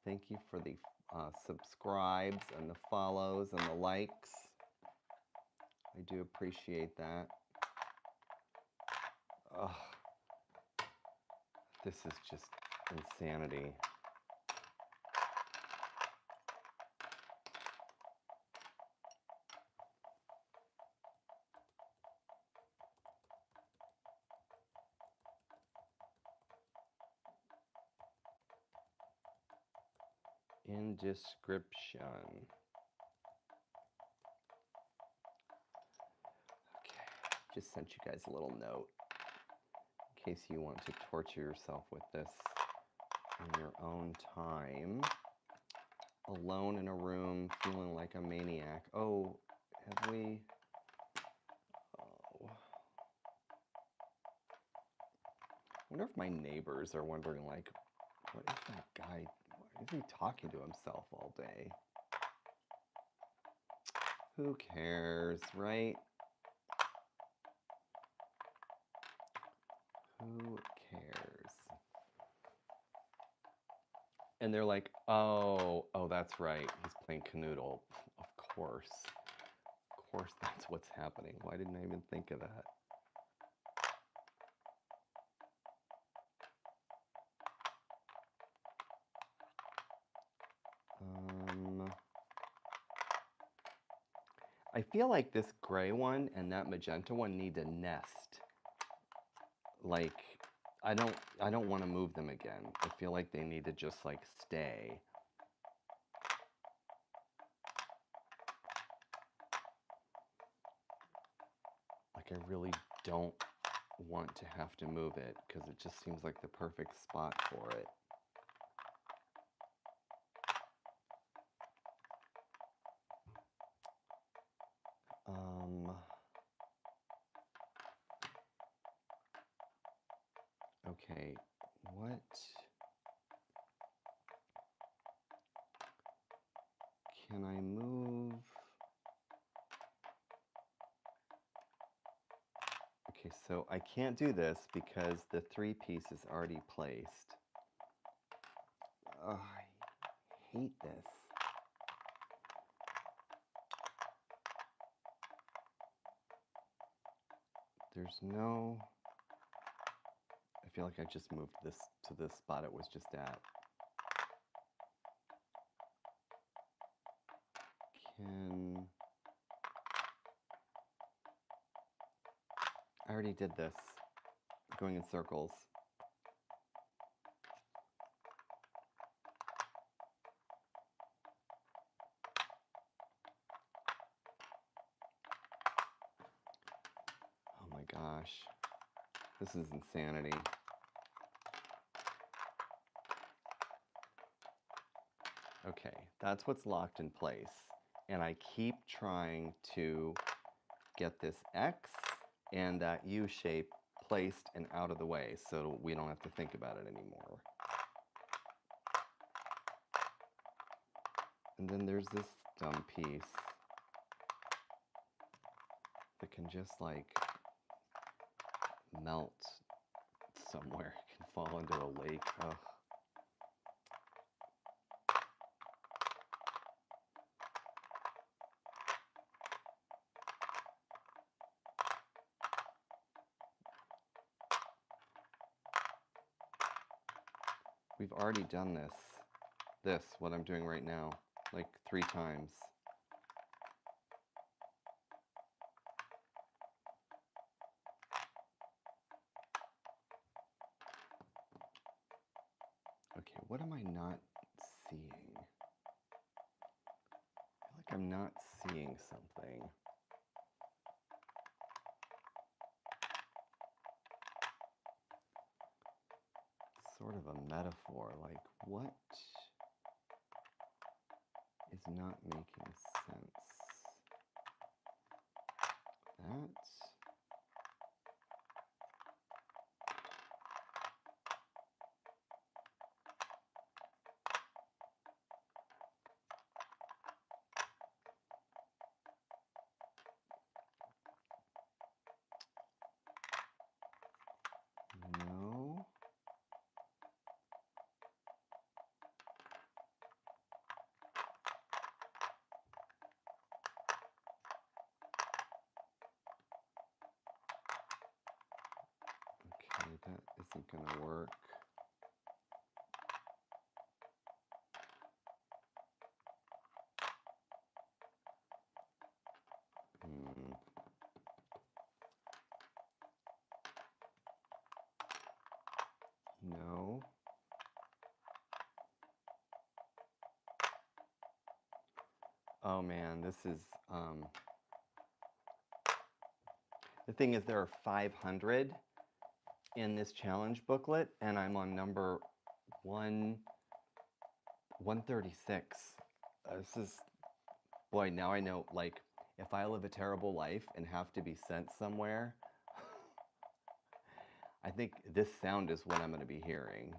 Thank you for the subscribes and the follows and the likes. I do appreciate that. Ugh. This is just insanity. In description. Okay, just sent you guys a little note in case you want to torture yourself with this in your own time. Alone in a room, feeling like a maniac. Oh, have we? Oh. I wonder if my neighbors are wondering, like, what is that guy? Why is he talking to himself all day? Who cares, right? Who cares? And they're like, oh, that's right. He's playing Kanoodle. Of course. Of course that's what's happening. Why didn't I even think of that? I feel like this gray one and that magenta one need to nest. Like, I don't want to move them again. I feel like they need to just like stay. Like I really don't want to have to move it because it just seems like the perfect spot for it. So I can't do this because the 3-piece is already placed. Oh, I hate this. There's no... I feel like I just moved this to the spot it was just at. I already did this, going in circles. Oh my gosh, this is insanity. Okay, that's what's locked in place. And I keep trying to get this X and that U shape placed and out of the way so we don't have to think about it anymore. And then there's this dumb piece that can just like melt somewhere. It can fall into a lake. Ugh. We've already done this, what I'm doing right now, like 3 times. Okay, what am I not seeing? I feel like I'm not seeing something. Sort of a metaphor, like what is not making sense? That. No. Okay, that isn't going to work. No. Oh man, this is, the thing is there are 500 in this challenge booklet, and I'm on number 136. This is, boy, now I know, like, if I live a terrible life and have to be sent somewhere, I think this sound is what I'm going to be hearing.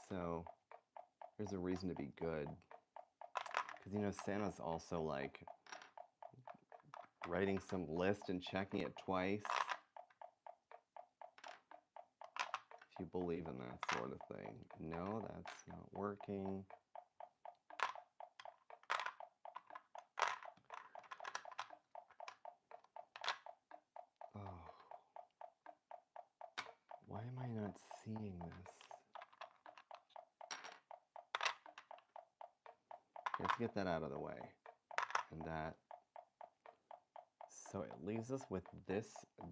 So there's a reason to be good. Because, you know, Santa's also like writing some list and checking it twice. If you believe in that sort of thing. No, that's not working. Oh. Why am I not seeing this? Let's get that out of the way. And that. So it leaves us with this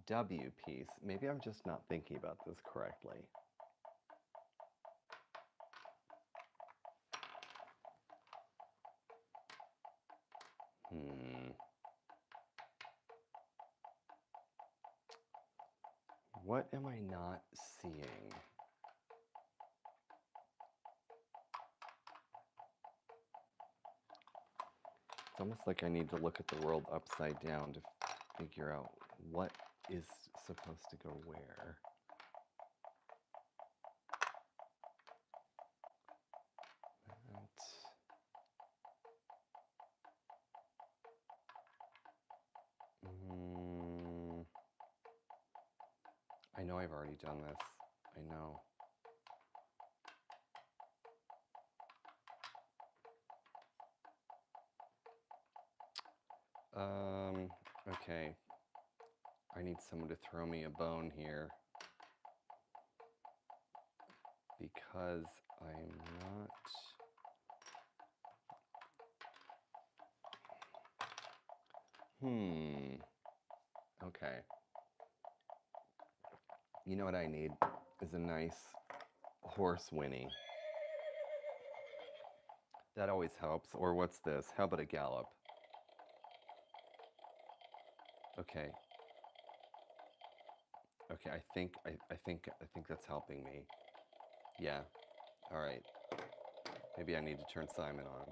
W piece. Maybe I'm just not thinking about this correctly. What am I not seeing? It's almost like I need to look at the world upside down to figure out what is supposed to go where. I know I've already done this. I know. Okay. I need someone to throw me a bone here because I'm not... Okay. You know what I need is a nice horse whinny. That always helps. Or what's this? How about a gallop? Okay. Okay, I think that's helping me. Yeah. All right. Maybe I need to turn Simon on.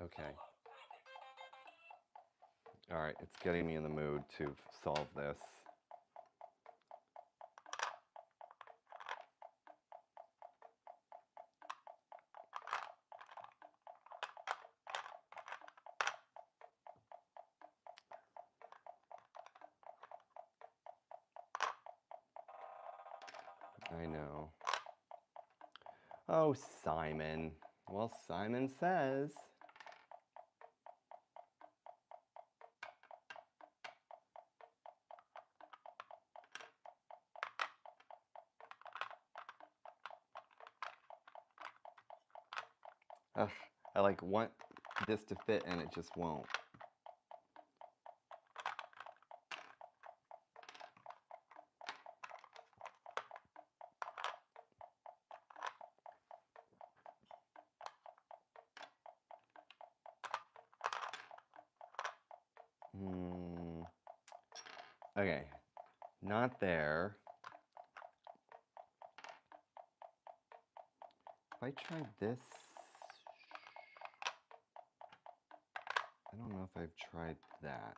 Okay. All right, it's getting me in the mood to solve this. I know. Oh, Simon. Well, Simon says. Ugh, I like want this to fit and it just won't. Okay, not there. If I tried this, I don't know if I've tried that.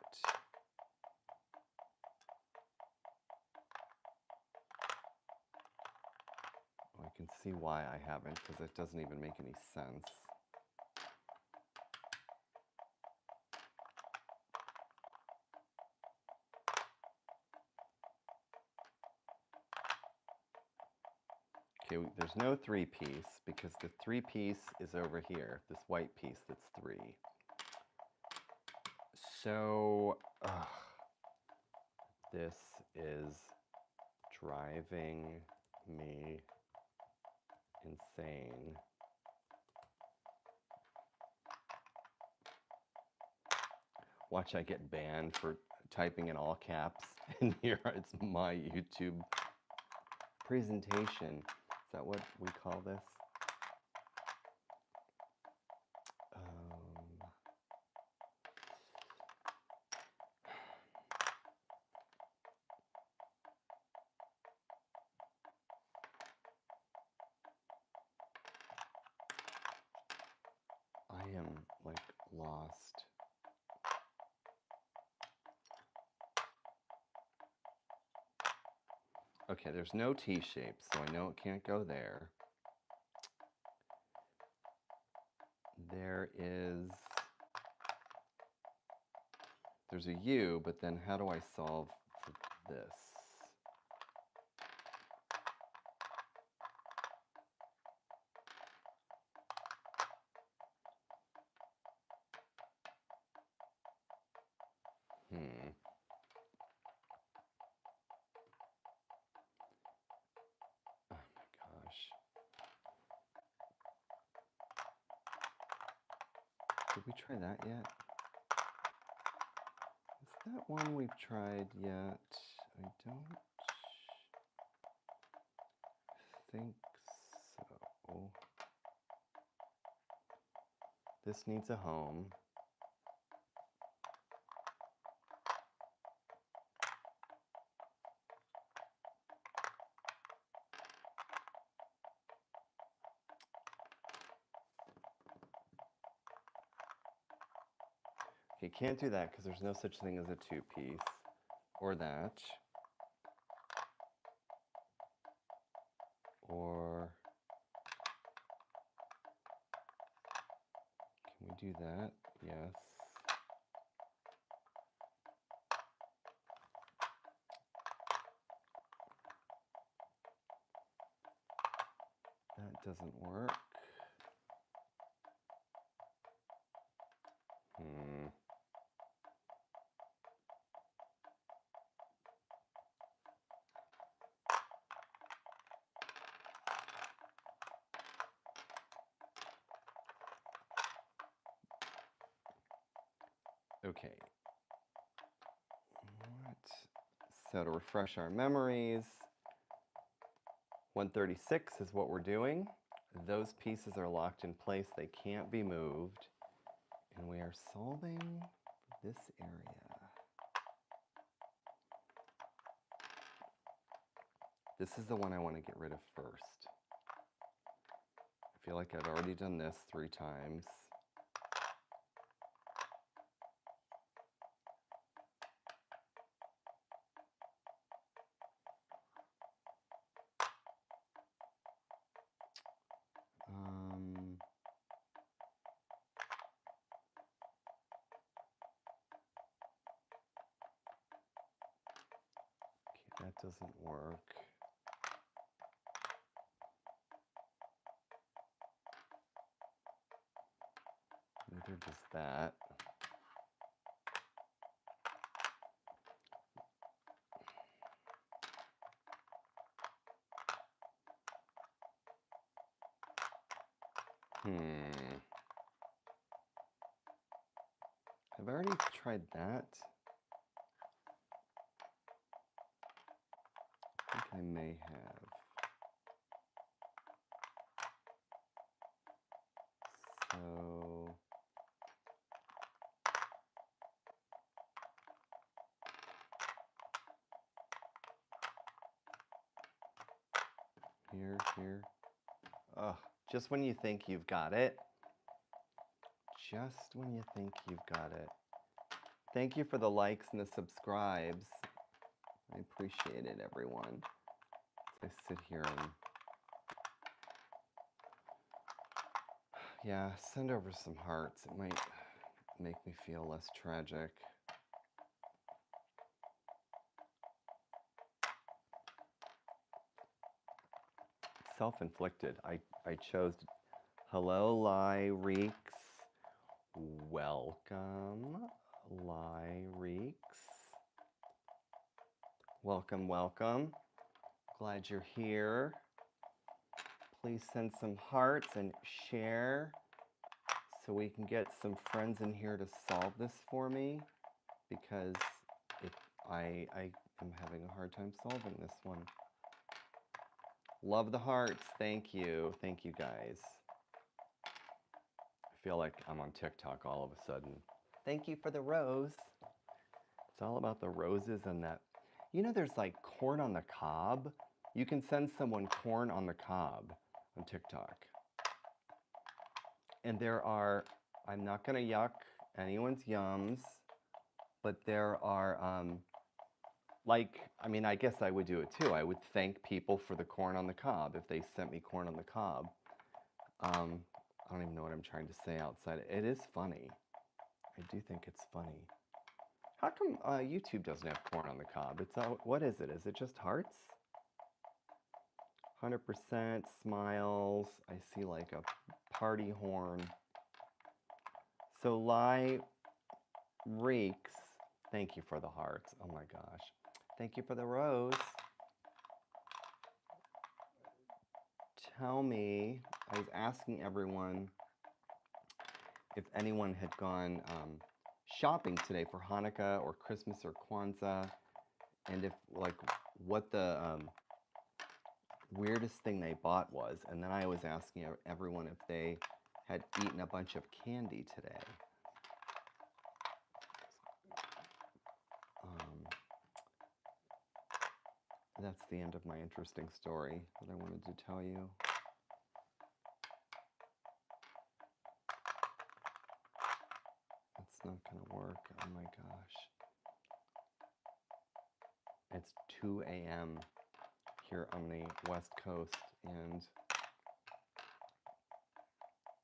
Well, I can see why I haven't, because it doesn't even make any sense. Okay, there's no 3-piece because the 3-piece is over here, this white piece that's 3. So, this is driving me insane. Watch, I get banned for typing in all caps, and here it's my YouTube presentation. Is that what we call this? I am like lost. Okay, there's no T shape, so I know it can't go there. There's a U, but then how do I solve for this? Oh my gosh. Did we try that yet? Is that one we've tried yet? I don't think so. This needs a home. Okay, can't do that because there's no such thing as a 2-piece or that. Or can we do that? Yes. doesn't work. Okay. So to refresh our memories, 136 is what we're doing. Those pieces are locked in place. They can't be moved. And we are solving this area. This is the one I want to get rid of first. I feel like I've already done this 3 times. Okay, that doesn't work. Neither does that. Have I already tried that? I think I may have. So here. Oh, just when you think you've got it. Just when you think you've got it. Thank you for the likes and the subscribes. I appreciate it, everyone. As I sit here and... Yeah, send over some hearts. It might make me feel less tragic. Self-inflicted. I chose... Hello, Lyreeks. Welcome, Lyreeks. Welcome, welcome. Glad you're here. Please send some hearts and share so we can get some friends in here to solve this for me, because I am having a hard time solving this one. Love the hearts. Thank you. Thank you, guys. I feel like I'm on TikTok all of a sudden. Thank you for the rose. It's all about the roses and that. You know, there's like corn on the cob. You can send someone corn on the cob on TikTok. And there are, I'm not going to yuck anyone's yums, but there are, I mean, I guess I would do it too. I would thank people for the corn on the cob if they sent me corn on the cob. I don't even know what I'm trying to say outside. It is funny. I do think it's funny. How come YouTube doesn't have corn on the cob? It's what is it? Is it just hearts? 100% smiles. I see like a party horn. So Reeks, thank you for the hearts. Oh my gosh. Thank you for the rose. Tell me, I was asking everyone if anyone had gone shopping today for Hanukkah or Christmas or Kwanzaa, and if like what the weirdest thing they bought was. And then I was asking everyone if they had eaten a bunch of candy today. That's the end of my interesting story that I wanted to tell you. It's not going to work. Oh my gosh. It's 2 a.m. here on the West Coast, and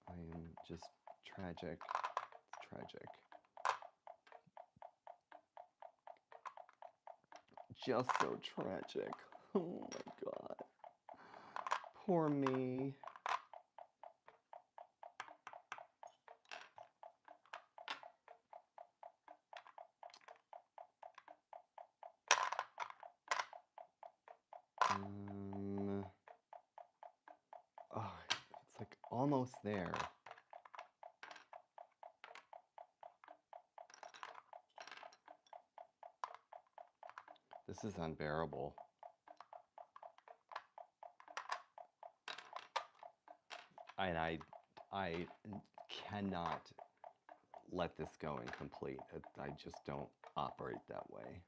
I am just tragic. It's tragic. Just so tragic. Oh my God. Poor me. almost there. This is unbearable. And I cannot let this go incomplete. I just don't operate that way.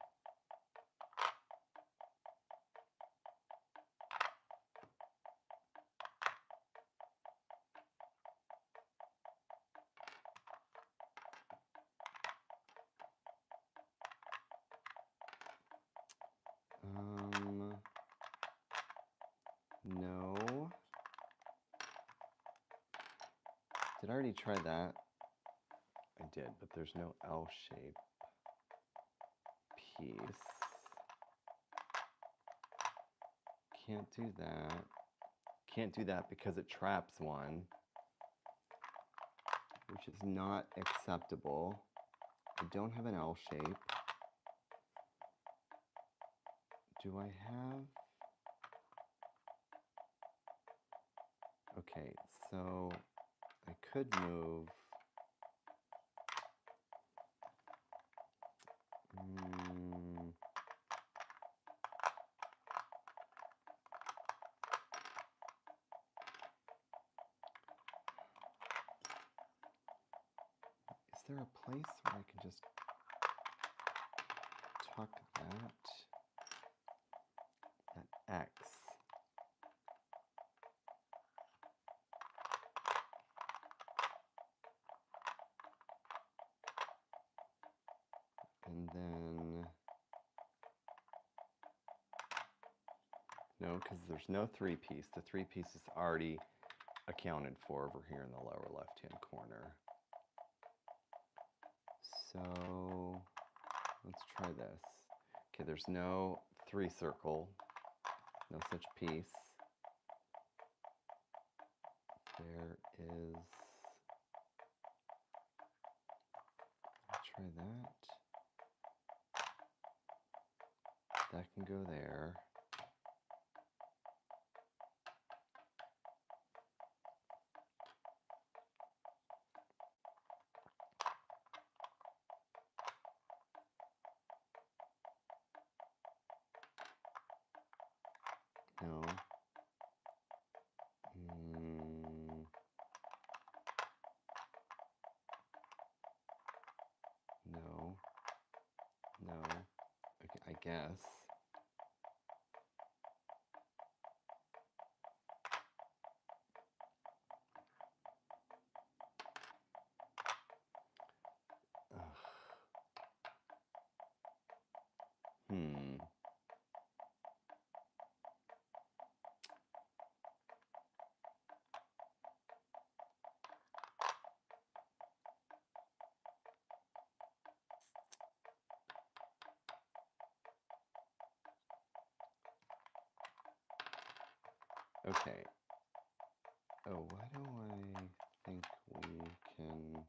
No. Did I already try that? I did, but there's no L-shape piece. Can't do that. Can't do that because it traps one, which is not acceptable. I don't have an L shape. Do I have? Okay, so I could move. Is there a place where I can just tuck that X? And then, no, because there's no 3-piece. The 3-piece is already accounted for over here in the lower left-hand corner. So let's try this. Okay, there's no 3-circle, no such piece. There is, let's try that. That can go there. No. No. No. Okay, I guess. Okay. Oh, why do I think we can...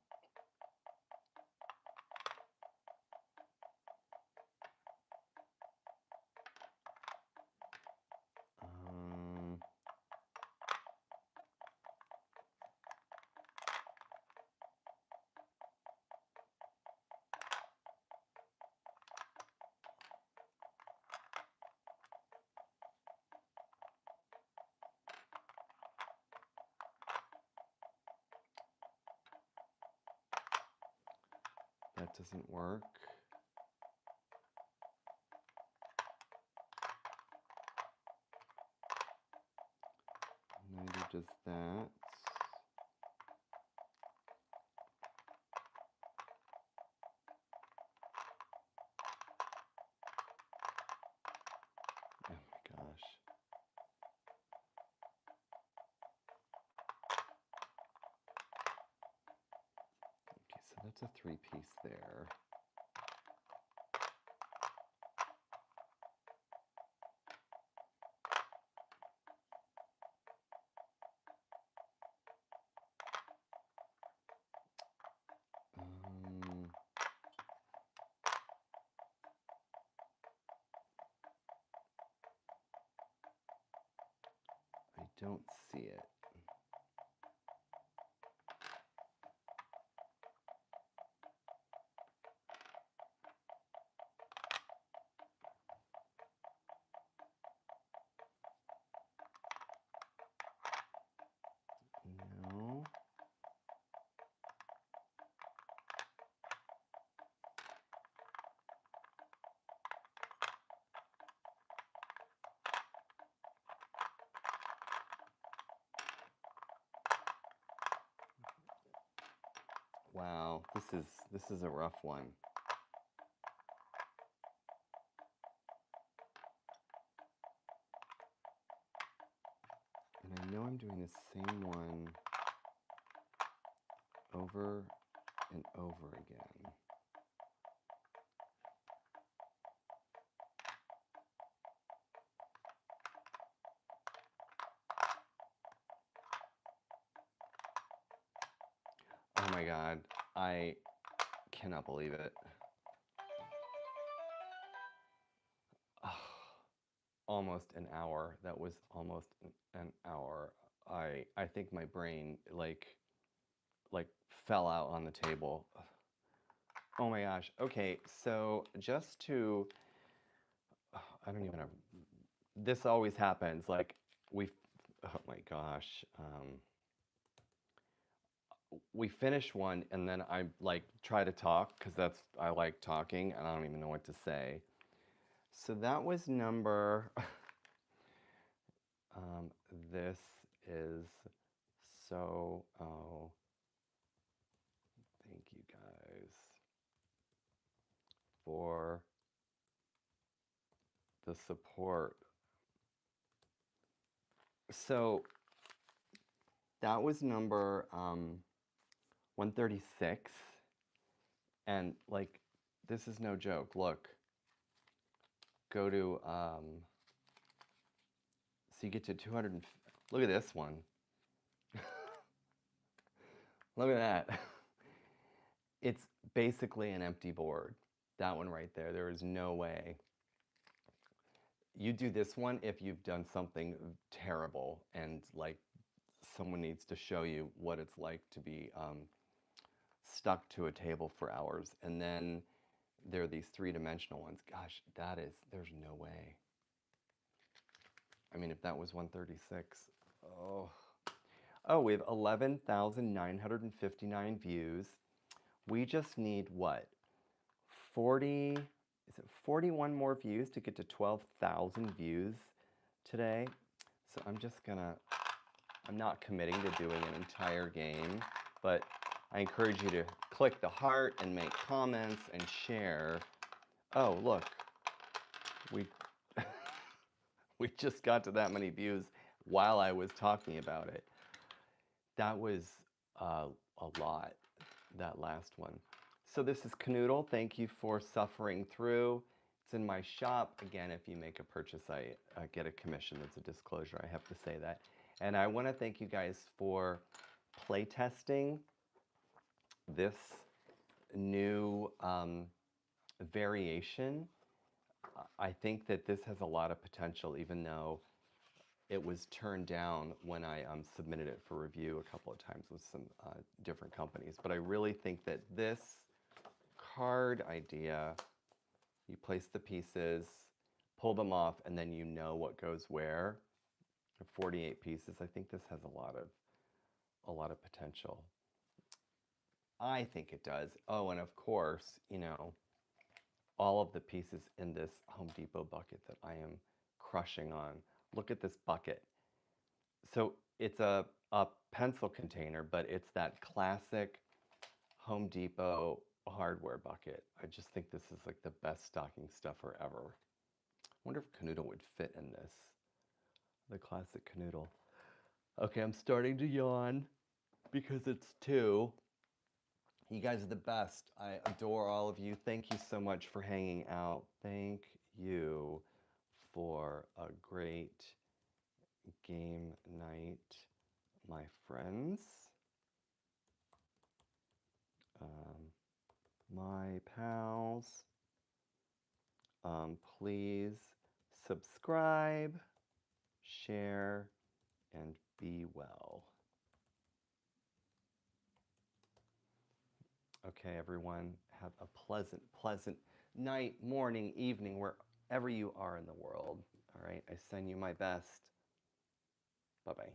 that doesn't work. Neither does that. Oh my gosh. Okay, so that's a 3-piece there. I don't see it. wow, this is a rough one. And I know I'm doing the same one over and over again. Oh my God, I cannot believe it. Oh, almost an hour. That was almost an hour. I think my brain like fell out on the table. Oh my gosh. Okay, so just to, I don't even know. This always happens. Like oh my gosh. We finish one and then I like try to talk because I like talking and I don't even know what to say. So that was number, this is so, oh, thank you guys for the support. So that was number 136. And like, this is no joke. Look, go to, so you get to 200, look at this one. Look at that. It's basically an empty board. That one right there. There is no way. You do this one if you've done something terrible and like someone needs to show you what it's like to be stuck to a table for hours. And then there are these three-dimensional ones. Gosh, there's no way. I mean, if that was 136, oh. Oh, we have 11,959 views. We just need what? 40, is it 41 more views to get to 12,000 views today? So I'm not committing to doing an entire game, but I encourage you to click the heart and make comments and share. Oh, look, we we just got to that many views while I was talking about it. That was a lot, that last one. So this is Kanoodle. Thank you for suffering through. It's in my shop. Again, if you make a purchase, I get a commission. That's a disclosure. I have to say that. And I want to thank you guys for playtesting this new variation. I think that this has a lot of potential, even though it was turned down when I submitted it for review a couple of times with some different companies. But I really think that this card idea, you place the pieces, pull them off, and then you know what goes where. 48 pieces. I think this has a lot of potential. I think it does. Oh, and of course, you know, all of the pieces in this Home Depot bucket that I am crushing on. Look at this bucket. So it's a pencil container, but it's that classic Home Depot hardware bucket. I just think this is like the best stocking stuffer ever. I wonder if Kanoodle would fit in this. The classic Kanoodle. Okay, I'm starting to yawn because it's 2. You guys are the best. I adore all of you. Thank you so much for hanging out. Thank you for a great game night, my friends. My pals. Please subscribe, share, and be well. Okay, everyone, have a pleasant night, morning, evening, wherever you are in the world. All right, I send you my best. Bye-bye.